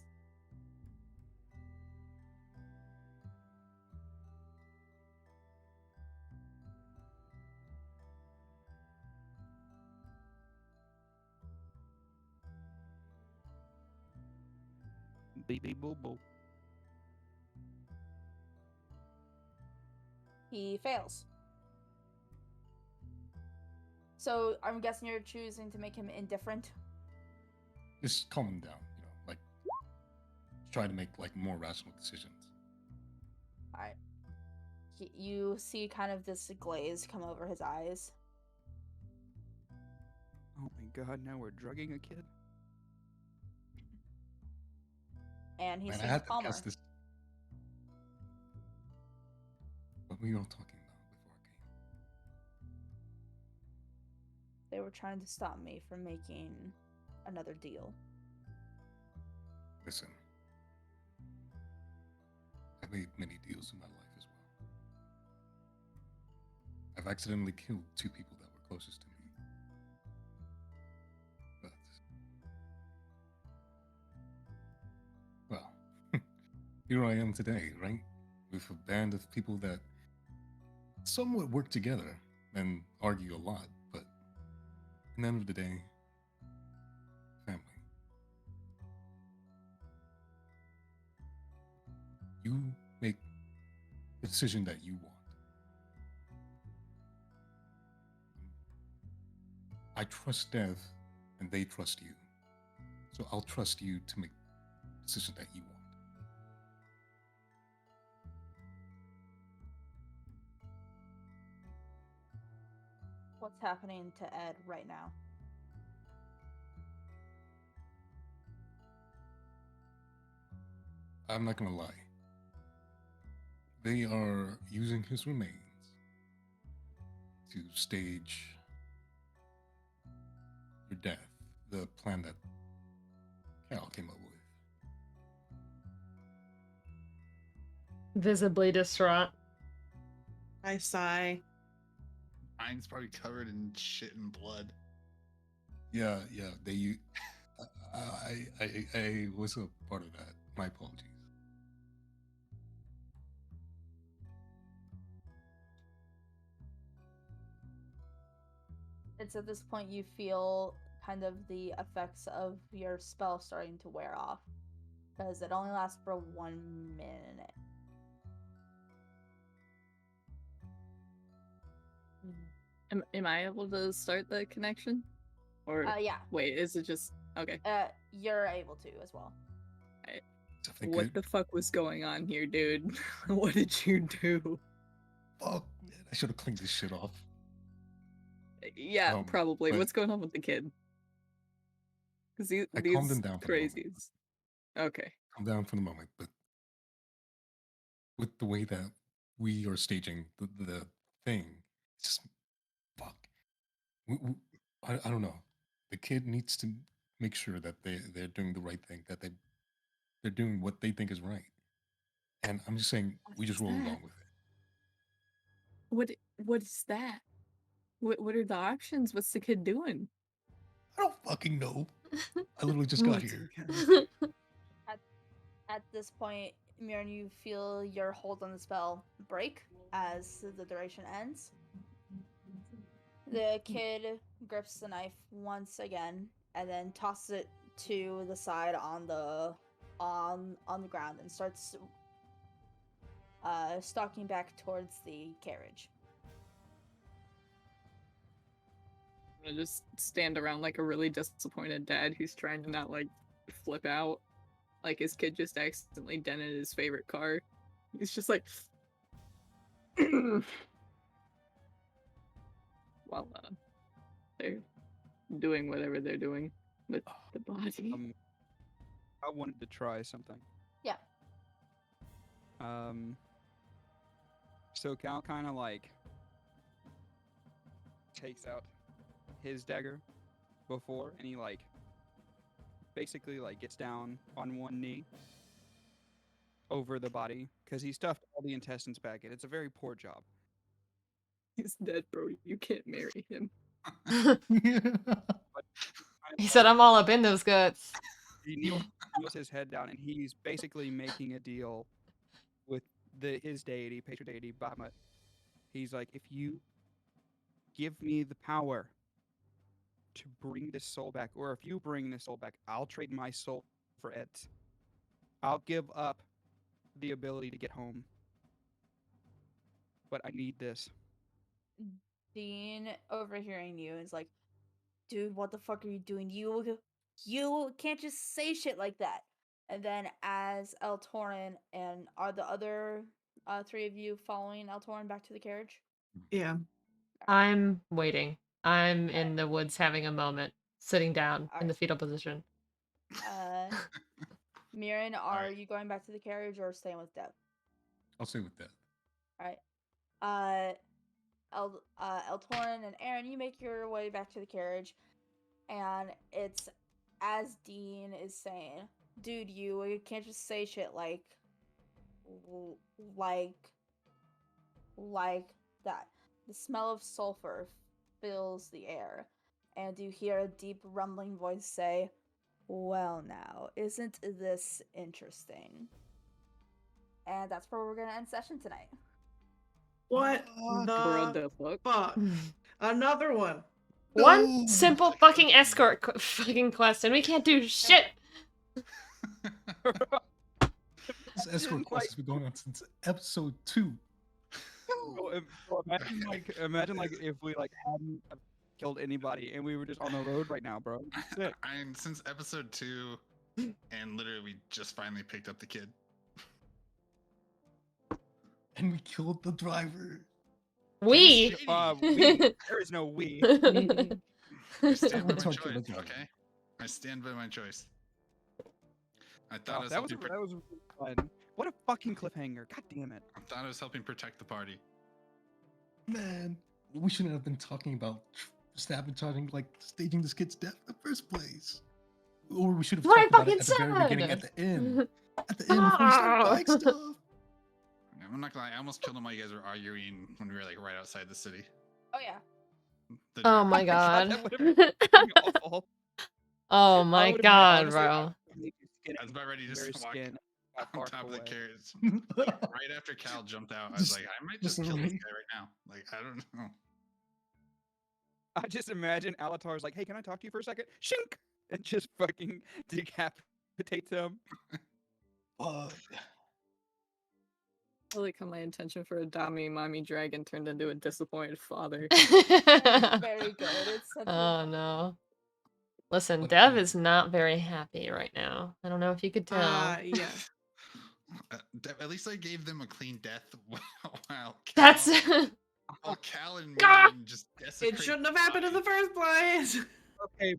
S1: Beep beep boop boop.
S4: He fails. So, I'm guessing you're choosing to make him indifferent?
S3: Just calm him down, like try to make like more rational decisions.
S4: Alright. You see kind of this glaze come over his eyes.
S1: Oh my god, now we're drugging a kid?
S4: And he
S3: Man, I
S4: seems
S3: had to
S4: calmer.
S3: cast this. What were you all talking about before I came?
S4: They were trying to stop me from making another deal.
S3: Listen, I've made many deals in my life as well. I've accidentally killed 2 people that were closest to me. But, well, here I am today, right? With a band of people that somewhat work together and argue a lot, but at the end of the day, family. You make the decision that you want. I trust Dev, and they trust you. So I'll trust you to make the decision that you want.
S4: What's happening to Ed right now?
S3: I'm not gonna lie. They are using his remains to stage your death, the plan that Cal came up with.
S2: Visibly distraught.
S5: I sigh.
S6: Mine's probably covered in shit and blood.
S3: Yeah, they. I was a part of that. My apologies.
S4: It's at this point you feel kind of the effects of your spell starting to wear off. Because it only lasts for 1 minute.
S7: Am I able to start the connection? Or
S4: Yeah.
S7: wait, is it just okay?
S4: You're able to as well.
S3: Is everything
S7: What
S3: good?
S7: the fuck was going on here, dude? What did you do?
S3: Fuck, man, I should have cleaned this shit off.
S7: Yeah, probably.
S3: but
S7: What's going on with the kid? Because
S3: I calmed him
S7: these
S3: down for the moment.
S7: crazies. Okay.
S3: Calm down for the moment, but with the way that we are staging the thing, it's just fuck. I don't know. The kid needs to make sure that they're doing the right thing, that they're doing what they think is right. And I'm just saying, we just roll along with it.
S7: What is that? What are the options? What's the kid doing?
S3: I don't fucking know. I literally just got here.
S4: At this point, Mirren, you feel your hold on the spell break as the duration ends. The kid grips the knife once again and then tosses it to the side on the ground and starts stalking back towards the carriage.
S7: I'm gonna just stand around like a really disappointed dad who's trying to not like flip out. Like his kid just accidentally dented his favorite car. He's just like while they're doing whatever they're doing with the body.
S1: I wanted to try something.
S4: Yeah.
S1: So Cal kind of like takes out his dagger before, and he like basically like gets down on one knee over the body because he stuffed all the intestines back in. It's a very poor job.
S7: He's dead, bro. You can't marry him.
S2: He said, "I'm all up in those guts."
S1: He kneels his head down, and he's basically making a deal with his deity, patron deity, Bahamut. He's like, if you give me the power to bring this soul back, or if you bring this soul back, I'll trade my soul for it. I'll give up the ability to get home. But I need this.
S4: Dean, overhearing you, is like, dude, what the fuck are you doing? You can't just say shit like that. And then as Eltorin, and are the other three of you following Eltorin back to the carriage?
S5: Yeah.
S2: I'm waiting. I'm in the woods having a moment, sitting down in the
S4: Alright.
S2: fetal position.
S4: Mirren, are
S6: Alright.
S4: you going back to the carriage or staying with Deb?
S3: I'll stay with that.
S4: Alright. Eltorin and Aaron, you make your way back to the carriage, and it's as Dean is saying, dude, you can't just say shit like that. The smell of sulfur fills the air, and you hear a deep rumbling voice say, well now, isn't this interesting? And that's where we're gonna end session tonight.
S5: What
S7: Bro,
S5: the
S7: the fuck?
S5: fuck? Another one.
S2: One
S3: No!
S2: simple fucking escort fucking quest, and we can't do shit.
S3: This escort quest has been going on since episode 2.
S1: Imagine like if we like hadn't killed anybody and we were just on the road right now, bro. Sick.
S6: I'm since episode 2, and literally we just finally picked up the kid.
S3: And we killed the driver.
S2: We.
S1: There is no we.
S6: I stand by
S3: Let's
S6: my
S3: not kill the
S6: choice.
S3: driver.
S6: Okay, I stand by my choice. I thought
S1: Oh,
S6: I was
S1: that was
S6: helping.
S1: that was fun. What a fucking cliffhanger! God damn it!
S6: I thought I was helping protect the party.
S3: Man, we shouldn't have been talking about sabotaging, like staging this kid's death in the first place. Or we should have
S2: What I
S3: talked about it
S2: fucking
S3: at the very beginning,
S2: said.
S3: at the end. At the end, before we started buying stuff.
S6: I'm not gonna lie, I almost killed him while you guys were arguing when we were like right outside the city.
S4: Oh yeah.
S6: The
S2: Oh
S6: driver.
S2: my god.
S1: That would've been fucking awful.
S2: Oh
S1: I
S2: my
S1: would've
S2: god,
S1: honestly,
S2: bro.
S6: I was about ready to
S1: Your
S6: just walk
S1: skin got
S6: on
S1: far
S6: top of the
S1: away.
S6: carriage. Like, right after Cal jumped out, I was
S3: Just-
S6: like, I might
S3: just
S6: just kill this
S3: right-
S6: guy right now. Like, I don't know.
S1: I just imagine Alatar's like, "Hey, can I talk to you for a second?" Shink, and just fucking decapitates him.
S3: Uh,
S7: I like how my intention for a Dami Mommy Dragon turned into a disappointed father.
S4: Very good. It's such
S2: Oh no. Listen,
S3: What
S2: Dev
S3: the-
S2: is not very happy right now. I don't know if you could tell.
S5: Yeah.
S6: At least I gave them a clean death while
S2: That's
S6: Cal and
S2: Ah!
S6: Minion just
S5: It
S6: desecrate
S5: shouldn't have happened in the first place.
S1: Okay,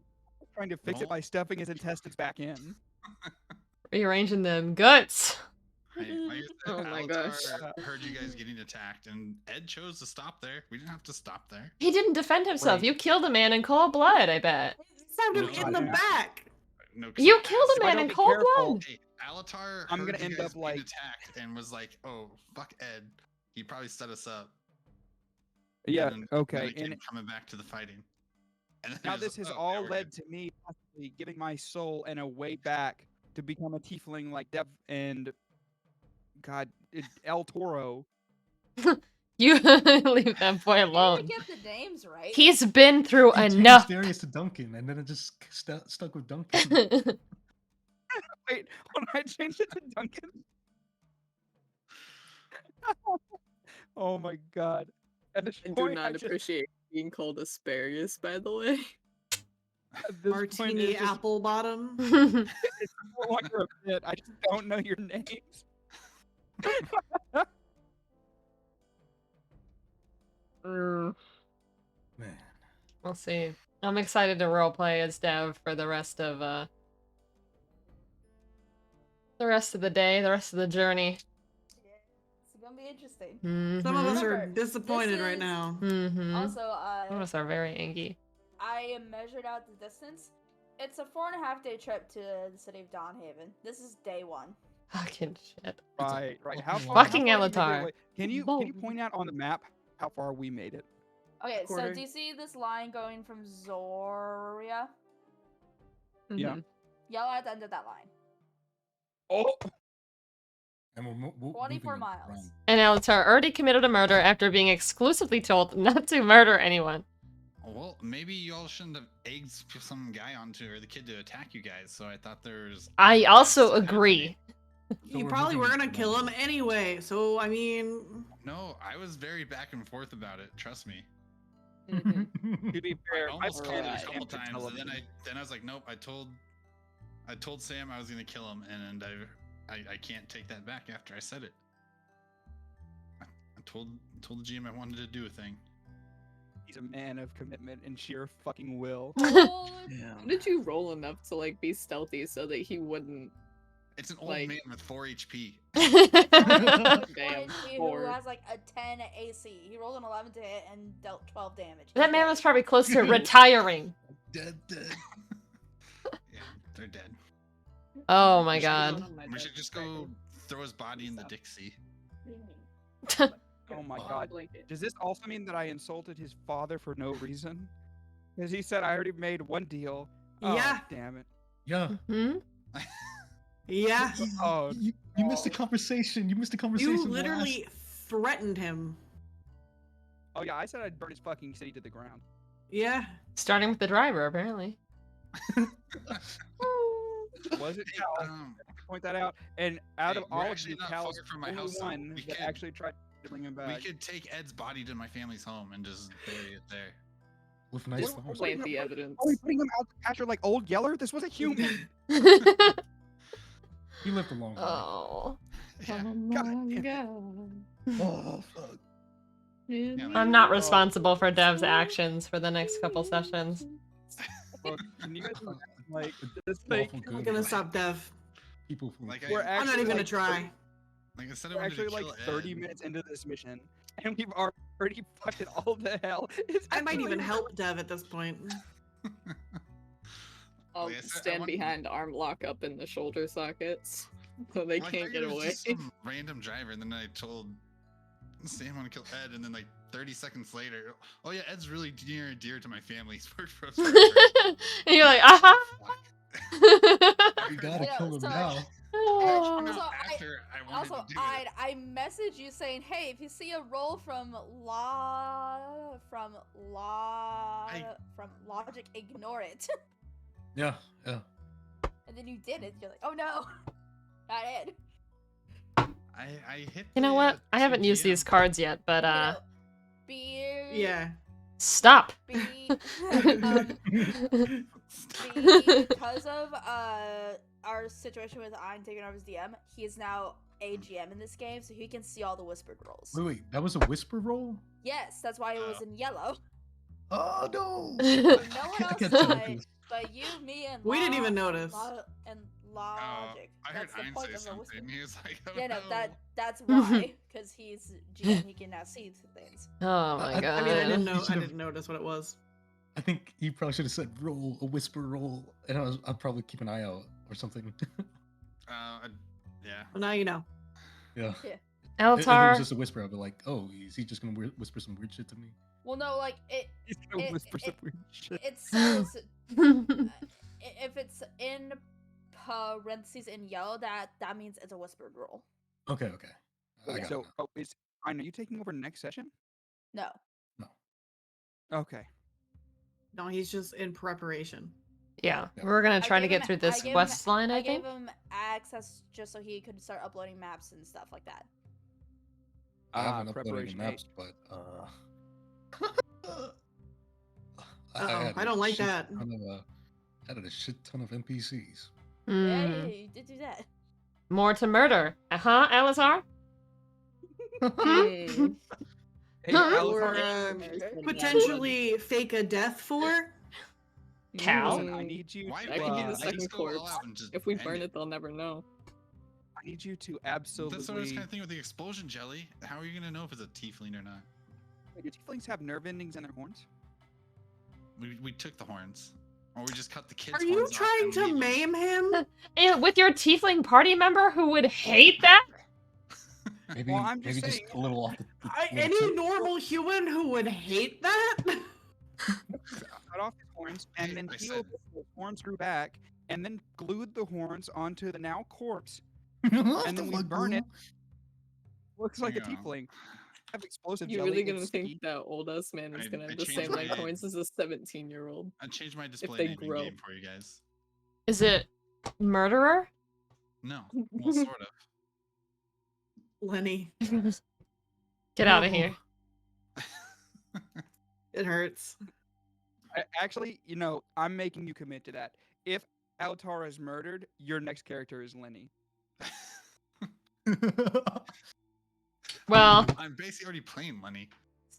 S1: trying to fix it
S6: No.
S1: by stuffing his intestines back in.
S2: rearranging them guts.
S6: Like I said,
S7: Oh my
S6: Alatar
S7: gosh.
S6: heard you guys getting attacked, and Ed chose to stop there. We didn't have to stop there.
S2: He didn't defend himself.
S1: Right.
S2: You killed a man in cold blood, I bet.
S5: Stabbed him
S6: No,
S5: in the
S1: no.
S5: back.
S6: No, 'cause
S2: You
S6: I
S2: killed a
S6: asked-
S1: If I
S2: man
S1: don't
S2: in
S1: be
S2: cold
S1: careful-
S2: blood.
S6: Hey, Alatar
S1: I'm
S6: heard
S1: gonna
S6: you
S1: end
S6: guys
S1: up
S6: being
S1: like-
S6: attacked and was like, "Oh, fuck Ed. He probably set us up."
S1: Yeah,
S6: And then
S1: okay.
S6: it
S1: And
S6: came coming back to the fighting. And then
S1: now
S6: it was
S1: this has
S6: like, "Oh,
S1: all
S6: yeah, we're
S1: led
S6: good."
S1: to me possibly giving my soul and a way back to become a tiefling like Dev and El Toro.
S2: You leave that boy
S4: You
S2: alone.
S4: get the names right.
S2: He's been through
S3: He changed
S2: enough.
S3: Darius to Duncan, and then it just stuck with Duncan.
S1: Wait, when I changed it to Duncan. Oh my god. At this
S7: I do
S1: point,
S7: not
S1: just-
S7: appreciate being called asparagus, by the way.
S1: at this point,
S5: Martini
S1: it's just
S5: apple bottom.
S1: no longer a bit. I just don't know your names.
S2: Mm,
S3: Man.
S2: we'll see. I'm excited to roleplay as Dev for the rest of the day, the rest of the journey.
S4: Yeah, it's gonna be interesting.
S5: Some of us are
S4: Remember,
S5: disappointed
S4: this
S5: right
S4: is-
S5: now.
S2: Mm-hmm.
S4: Also,
S2: Some of us are very angry.
S4: I measured out the distance. It's a 4.5-day trip to the city of Dawnhaven. This is day 1.
S2: Fucking shit.
S1: Right. How
S3: fucking
S1: far?
S2: Fucking
S1: how far did we make it
S2: Alatar.
S1: away? Can you point out on the map how far we made it?
S4: Okay, so
S5: Quarter.
S4: do you see this line going from Zoria?
S1: Yeah.
S7: Mhm.
S4: Yell at the end of that line.
S1: Oh,
S3: And we're
S4: 24
S3: moving
S4: miles.
S3: around.
S2: And Alatar already committed a murder after being exclusively told not to murder anyone.
S6: Well, maybe y'all shouldn't have egged some guy onto or the kid to attack you guys. So I thought there's.
S2: I also
S6: That's
S2: agree.
S3: So
S5: You
S3: we're
S5: probably
S3: moving
S5: were gonna kill him
S3: around.
S5: anyway, so I mean,
S6: No, I was very back and forth about it. Trust me.
S7: Mhm.
S1: to be
S6: I
S1: fair,
S6: almost killed him a
S7: Alright.
S6: couple times, and then
S1: television.
S6: I was like, nope. I told Sam I was gonna kill him, and I can't take that back after I said it. I told the GM I wanted to do a thing.
S1: He's a man of commitment and sheer fucking will.
S4: Oh,
S7: How did you roll enough to like be stealthy so that he wouldn't?
S6: It's an old
S7: Like-
S6: man with 4 HP.
S7: Damn.
S4: who
S7: Or
S4: has like a 10 AC. He rolled an 11 to hit and dealt 12 damage.
S2: That
S4: He's
S2: man
S4: dead.
S2: was probably close to retiring.
S3: Dead.
S6: Yeah, they're dead.
S2: Oh my
S6: We should go-
S2: god.
S6: We should just go throw his body in the Dixie.
S1: Oh my god. Does this also mean that I insulted his father for no reason? Because he said I already made one deal. Oh,
S5: Yeah.
S1: damn it.
S3: Yeah.
S2: Hmm?
S5: yeah.
S1: Oh,
S3: You missed the conversation. You missed the conversation.
S5: You literally threatened him.
S1: oh yeah, I said I'd burn his fucking city to the ground.
S5: Yeah.
S2: Starting with the driver, apparently.
S1: Was it
S6: Hey,
S1: Cal? Point that out. And out
S6: Hey,
S1: of
S6: we're
S1: all of
S6: actually
S1: you,
S6: not
S1: Cal's
S6: far from my
S1: only
S6: house, so
S1: one
S6: we
S1: that
S6: could-
S1: actually tried to bring him
S6: we
S1: back.
S6: could take Ed's body to my family's home and just bury it there.
S3: with nice
S1: What-
S3: flowers.
S7: Plant the evidence.
S1: Are we putting him out to pasture like old Yeller? This was a human.
S3: He lived a long life.
S2: Oh.
S6: Yeah.
S1: God damn it.
S3: Oh, fuck.
S2: I'm not responsible for Dev's actions for the next couple sessions.
S1: Look, can you guys like this
S3: Lawful
S1: thing?
S3: good,
S5: I'm gonna
S3: but
S5: stop Dev.
S3: People who
S6: Like
S1: We're
S6: I,
S5: I'm not
S1: actually,
S5: even gonna
S1: like,
S5: try.
S6: like I said, I
S1: We're
S6: wanted to
S1: actually
S6: kill
S1: like 30
S6: Ed.
S1: minutes into this mission, and we've already fucked it all to hell. It's
S5: I might
S1: actually
S5: even
S1: really-
S5: help Dev at this point.
S7: I'll
S6: Like I said, I
S7: stand
S6: wanted-
S7: behind arm lock up in the shoulder sockets so they
S6: Well, I
S7: can't
S6: thought
S7: get
S6: it was
S7: away.
S6: just some random driver, and then I told Sam I want to kill Ed, and then like 30 seconds later, oh yeah, Ed's really near and dear to my family. He's worked for us forever.
S2: And you're like, aha.
S6: Fuck.
S3: You gotta
S4: Yeah,
S3: kill him
S4: so-
S3: now.
S2: Oh.
S6: Found out
S4: Also,
S6: after I wanted
S4: Also,
S6: to do it.
S4: I message you saying, "Hey, if you see a roll from Logic, ignore it."
S3: Yeah, yeah.
S4: And then you did it. You're like, "Oh no, not it."
S6: I hit.
S2: You know
S6: the,
S2: what? I haven't used
S6: GM.
S2: these cards yet, but
S4: You know, be
S5: Yeah.
S2: stop.
S4: be because of our situation with Ein taking over as DM, he is now AGM in this game, so he can see all the whispered rolls.
S3: Wait, that was a whisper roll?
S4: Yes, that's why it was in yellow.
S3: Oh no!
S4: No one
S3: I
S4: else
S3: get
S4: saw
S3: so
S4: it,
S3: confused.
S4: but you, me, and
S5: We didn't even
S4: Law-
S5: notice.
S4: and Logic.
S6: I heard
S4: That's the
S6: Ein
S4: point
S6: say
S4: of the whisper.
S6: something. He was like, oh,
S4: Yeah, no,
S6: no.
S4: that's why, because he's GM, he can now see things.
S2: Oh my god.
S5: I mean, I didn't
S3: You
S5: know. I
S3: should've-
S5: didn't notice what it was.
S3: I think he probably should have said roll, a whisper roll, and I'd probably keep an eye out or something.
S6: Yeah.
S5: Well, now you know.
S3: Yeah. If it
S2: Altar.
S3: was just a whisper, I'd be like, oh, is he just gonna whisper some weird shit to me?
S4: Well, no, like
S1: He's gonna
S4: It-
S1: whisper some weird shit.
S4: it says if it's in parentheses in yellow, that means it's a whispered roll.
S3: Okay. I
S1: Okay,
S3: got
S1: so,
S3: it now.
S1: are you taking over next session?
S4: No.
S1: Okay.
S5: No, he's just in preparation.
S2: Yeah,
S3: Yeah.
S2: we're gonna
S4: I
S2: try to
S4: gave
S2: get
S4: him-
S2: through
S4: I
S2: this
S4: gave him-
S2: quest line,
S4: I
S2: I think.
S4: gave him access just so he could start uploading maps and stuff like that.
S3: I haven't uploaded
S1: preparation
S3: the
S1: eight.
S3: maps, but
S5: I don't like that.
S3: I had a shit ton of NPCs.
S4: Yeah,
S2: Mm.
S4: you did do that.
S2: More to murder. Alazar?
S7: Hmm.
S1: Hey,
S2: Huh?
S5: Or
S1: Alazar,
S5: potentially fake a death for.
S2: Cow?
S1: listen, I need you.
S6: Why
S1: to,
S7: That could be
S1: uh,
S7: the
S6: just
S7: second
S6: go all
S7: corpse.
S6: out and just
S7: If we
S6: end
S7: burn it, they'll never know.
S1: I need you to
S6: That's what I was
S1: absolutely.
S6: kind of thinking with the explosion jelly. How are you gonna know if it's a tiefling or not?
S1: Do tieflings have nerve endings in their horns?
S6: We took the horns, or we just cut the kids.
S5: Are you
S6: horns off
S5: trying
S6: and
S5: to
S6: leave them.
S5: maim him?
S2: And with your tiefling party member who would hate that?
S3: Maybe,
S1: Well, I'm just
S3: maybe
S1: saying-
S3: just a little off the. little
S5: Any
S3: tip.
S5: normal human who would hate that?
S1: Cut off his horns and
S6: Hey,
S1: then
S6: I
S1: healed
S6: said-
S1: the horns grew back, and then glued the horns onto the now corpse.
S3: What
S1: And then
S3: the
S1: we
S3: fuck,
S1: burn it.
S3: bro?
S1: Looks like a
S6: Yeah.
S1: tiefling. Have explosive
S7: You're
S1: jelly.
S7: really gonna
S1: it's
S7: think
S1: sticky.
S7: that old ass man is
S6: I-
S7: gonna
S6: I
S7: have the
S6: changed
S7: same rank
S6: my-
S7: points as a 17-year-old?
S6: I changed my display
S7: they
S6: name in
S7: grow.
S6: game for you guys.
S2: Is it murderer?
S6: No, well, sort of.
S5: Lenny,
S2: Get out of
S5: No.
S2: here.
S5: it hurts.
S1: Actually, I'm making you commit to that. If Altara is murdered, your next character is Lenny.
S2: Well,
S6: I'm basically already playing Lenny.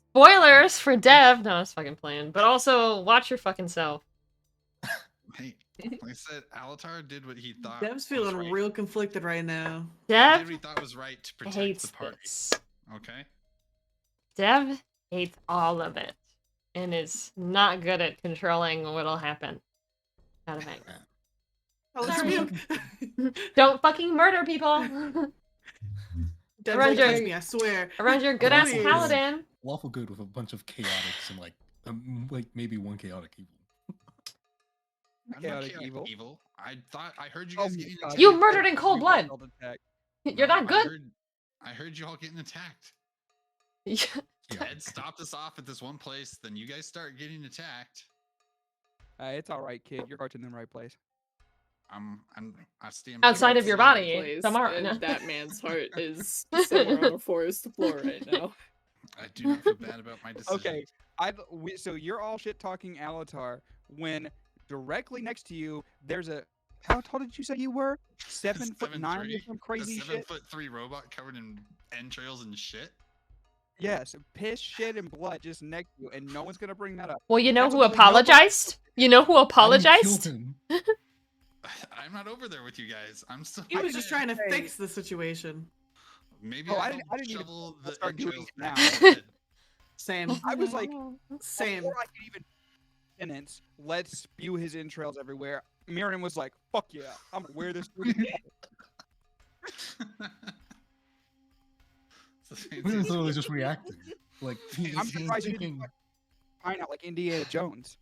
S2: spoilers for Dev. No, I was fucking playing. But also, watch your fucking self.
S6: Hey, like I said, Alatar did what he thought.
S5: Dev's
S6: was
S5: feeling
S6: right.
S5: real conflicted right now.
S6: He did
S2: Dev
S6: what he thought was right to protect
S2: hates
S6: the party.
S2: this.
S6: Okay.
S2: Dev hates all of it. And is not good at controlling what'll happen. Out of it.
S5: Oh,
S2: Sorry.
S5: rebuke.
S2: Don't fucking murder people!
S5: Dev
S2: Around
S5: won't
S2: your-
S5: touch me, I swear.
S2: Around your good ass
S5: Please.
S2: paladin.
S3: Lawful good with a bunch of chaotics and like maybe one chaotic evil.
S6: I'm
S1: Chaotic
S6: not
S1: evil.
S6: I heard you
S1: Oh
S6: guys
S1: my
S6: getting
S1: God,
S6: attacked.
S2: You
S1: dude,
S2: murdered
S1: I
S2: in cold blood.
S1: felt attacked.
S2: You're
S6: No,
S2: not good.
S6: I heard you all getting attacked.
S3: Yeah.
S6: Ed stopped us off at this one place, then you guys start getting attacked.
S1: It's all right, kid. Your heart's in the right place.
S6: I stand
S2: Outside
S6: by
S2: of your
S6: myself.
S2: body.
S7: Place,
S2: Tomorrow.
S7: and
S2: No.
S7: that man's heart is somewhere on a forest floor right now.
S6: I do not feel bad about my decision.
S1: Okay, so you're all shit talking Alatar when directly next to you there's a how tall did you say you were? 7'9" or
S6: 7'3",
S1: some crazy
S6: a
S1: shit.
S6: 7'3" robot covered in entrails and shit.
S1: Yes, piss, shit, and blood just next to you, and no one's gonna bring that up.
S2: Well, you know who
S1: Absolutely nobody-
S2: apologized? You know who
S3: I didn't kill
S2: apologized?
S3: him.
S6: I'm not over there with you guys. I'm still.
S5: He was just trying to
S1: Hey.
S5: fix the situation.
S6: Maybe
S1: Oh,
S6: I
S1: I
S6: don't
S1: didn't even
S6: shovel the
S1: start doing
S6: entrails
S1: it
S6: back
S1: now.
S6: in my head.
S5: Same.
S1: I was like,
S5: Same.
S1: before I could even penance, let's spew his entrails everywhere. Miriam was like, "Fuck yeah, I'm gonna wear this." through the
S3: He was literally just reacting. Like he's,
S1: I'm
S3: he's
S1: surprised you
S3: thinking.
S1: didn't find out like Indiana Jones.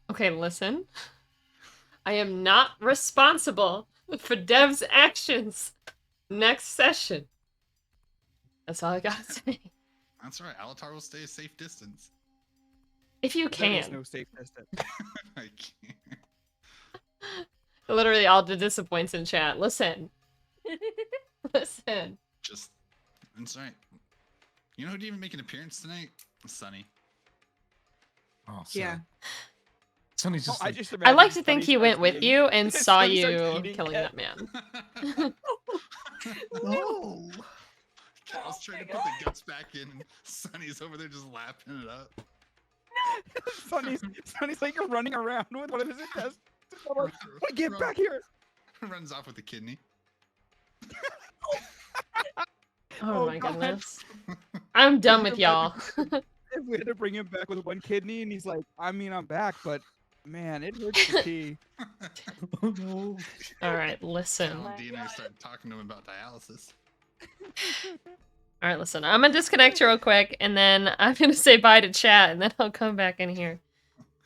S2: Okay, listen. I am not responsible for Dev's actions next session. That's all I gotta say.
S6: That's right. Alatar will stay a safe distance.
S2: If you
S1: There is
S2: can.
S1: no safe distance.
S6: I can't.
S2: Literally all the disappoints in chat. Listen. Listen.
S6: Just. That's right. You know who didn't even make an appearance tonight? Sunny.
S3: Oh,
S5: Yeah.
S3: Sonny's
S1: Oh,
S3: just
S1: I
S3: like,
S1: just
S2: I like
S1: imagine
S2: to think
S1: Sonny
S2: he
S1: starts
S2: went with
S1: eating.
S2: you and saw
S1: Sonny starts
S2: you
S1: eating
S2: killing
S1: it.
S2: that man.
S6: No. Cal's trying to put the guts back in, and Sonny's over there just lapping it up.
S1: Sonny's like running around with one of his intestines. Get back here!
S6: Runs off with the kidney.
S2: Oh my
S1: God.
S2: goodness. I'm done with
S1: Imagine
S2: y'all.
S1: If we had to bring him back with one kidney, and he's like, I mean, I'm back, but man, it hurts to pee.
S3: oh no.
S2: All right, listen.
S6: Cal and Dino start talking to him about dialysis.
S2: All right, listen. I'm gonna disconnect real quick, and then I'm gonna say bye to chat, and then I'll come back in here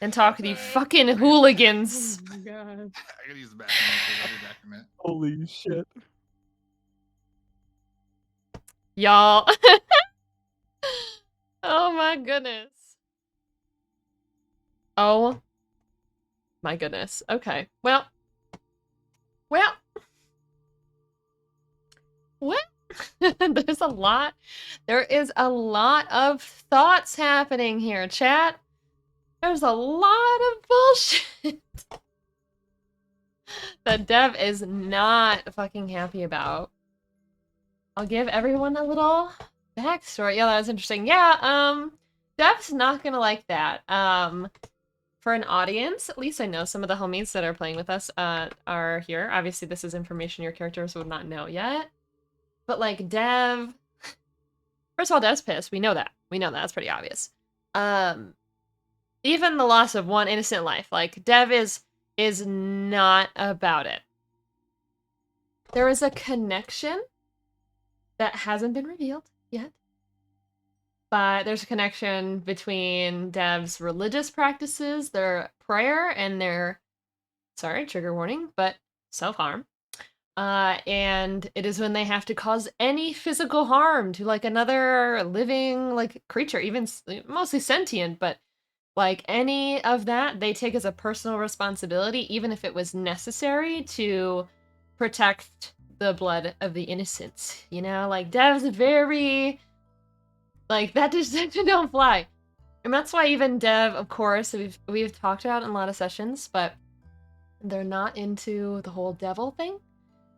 S2: and talk with you fucking hooligans.
S5: Oh my god.
S6: I gotta use the bathroom real quick. I'll be back in a minute.
S1: Holy shit.
S2: Y'all. Oh my goodness. Oh my goodness. Okay. Well. There's a lot. There is a lot of thoughts happening here, chat. There's a lot of bullshit that Dev is not fucking happy about. I'll give everyone a little backstory. Yeah, that was interesting. Yeah, Dev's not gonna like that. For an audience, at least I know some of the homies that are playing with us are here. Obviously, this is information your characters would not know yet. But like Dev, first of all, Dev's pissed. We know that. That's pretty obvious. Even the loss of one innocent life, like Dev is not about it. There is a connection that hasn't been revealed yet. But there's a connection between Dev's religious practices, their prayer, and their, sorry, trigger warning, but self-harm. And it is when they have to cause any physical harm to like another living like creature, even mostly sentient, but like any of that, they take as a personal responsibility, even if it was necessary to protect the blood of the innocent. You know, like Dev's very, like that just don't fly. And that's why even Dev, of course, we've talked about in a lot of sessions, but they're not into the whole devil thing.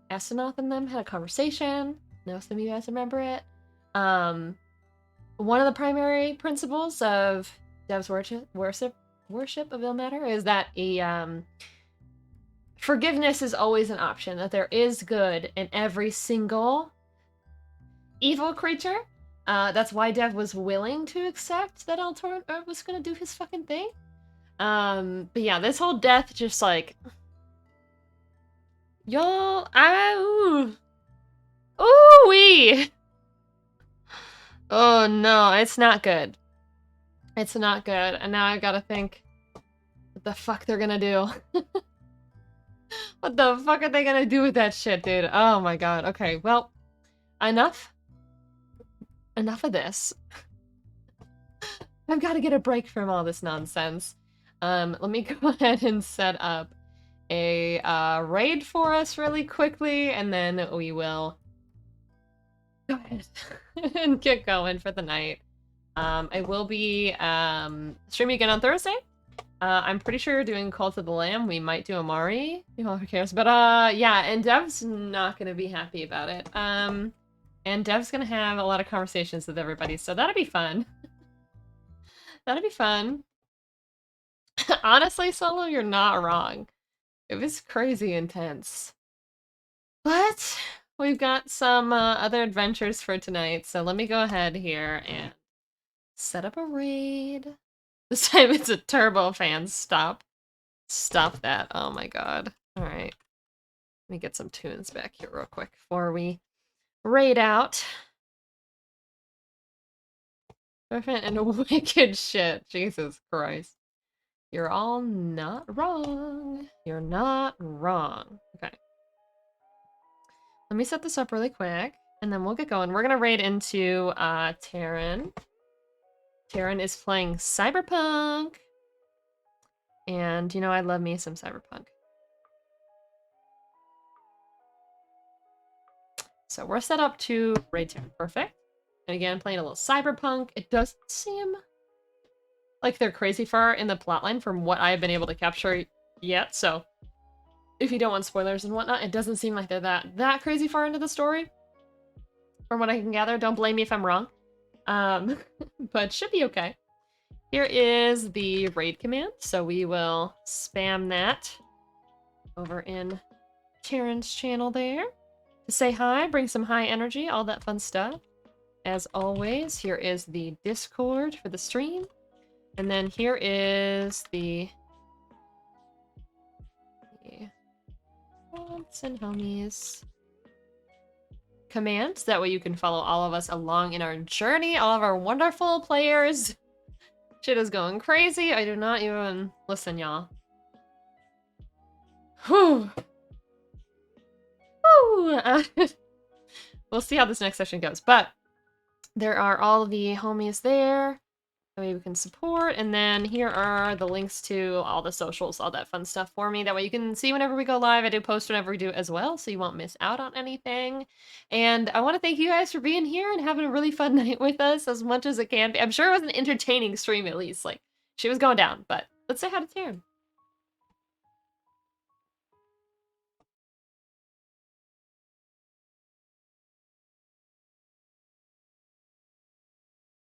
S2: Astronaut and them had a conversation. I know some of you guys remember it. One of the primary principles of Dev's worship of Ilmater is that forgiveness is always an option. That there is good in every single evil creature. That's why Dev was willing to accept that Altor was gonna do his fucking thing. But yeah, this whole death just like. Y'all, ooh-wee. Oh no, it's not good. It's not good. And now I gotta think what the fuck they're gonna do. What the fuck are they gonna do with that shit, dude? Oh my god. Okay, well, enough of this. I've got to get a break from all this nonsense. Let me go ahead and set up a raid for us really quickly, and then we will go ahead and get going for the night. I will be streaming again on Thursday. I'm pretty sure you're doing Cult of the Lamb. We might do Amari. You know, who cares? But yeah, and Dev's not gonna be happy about it. And Dev's gonna have a lot of conversations with everybody, so that'll be fun. That'll be fun. Honestly, Solo, you're not wrong. It was crazy intense. But we've got some other adventures for tonight, so let me go ahead here and set up a raid. This time it's a turbo fan. Stop that. Oh my god. Alright. Let me get some tunes back here real quick before we raid out. Perfect and wicked shit. Jesus Christ. You're all not wrong. You're not wrong. Okay. Let me set this up really quick, and then we'll get going. We're gonna raid into Terran. Terran is playing Cyberpunk. And, you know, I love me some Cyberpunk. So we're set up to raid Terran. Perfect. And again, playing a little Cyberpunk. It doesn't seem like they're crazy far in the plotline from what I've been able to capture yet. So if you don't want spoilers and whatnot, it doesn't seem like they're that crazy far into the story. From what I can gather, don't blame me if I'm wrong. But should be okay. Here is the raid command, so we will spam that over in Taryn's channel there. To say hi, bring some high energy, all that fun stuff. As always, here is the Discord for the stream. And then here is the Hearths and Homies commands. That way you can follow all of us along in our journey, all of our wonderful players. Shit is going crazy. I do not even... Listen, y'all. Whew. Whew. We'll see how this next session goes. But there are all the homies there. That way we can support. And then here are the links to all the socials, all that fun stuff for me. That way you can see whenever we go live. I do post whenever we do as well, so you won't miss out on anything. And I want to thank you guys for being here and having a really fun night with us as much as it can be. I'm sure it was an entertaining stream at least. Like, she was going down, but let's say hi to Taryn.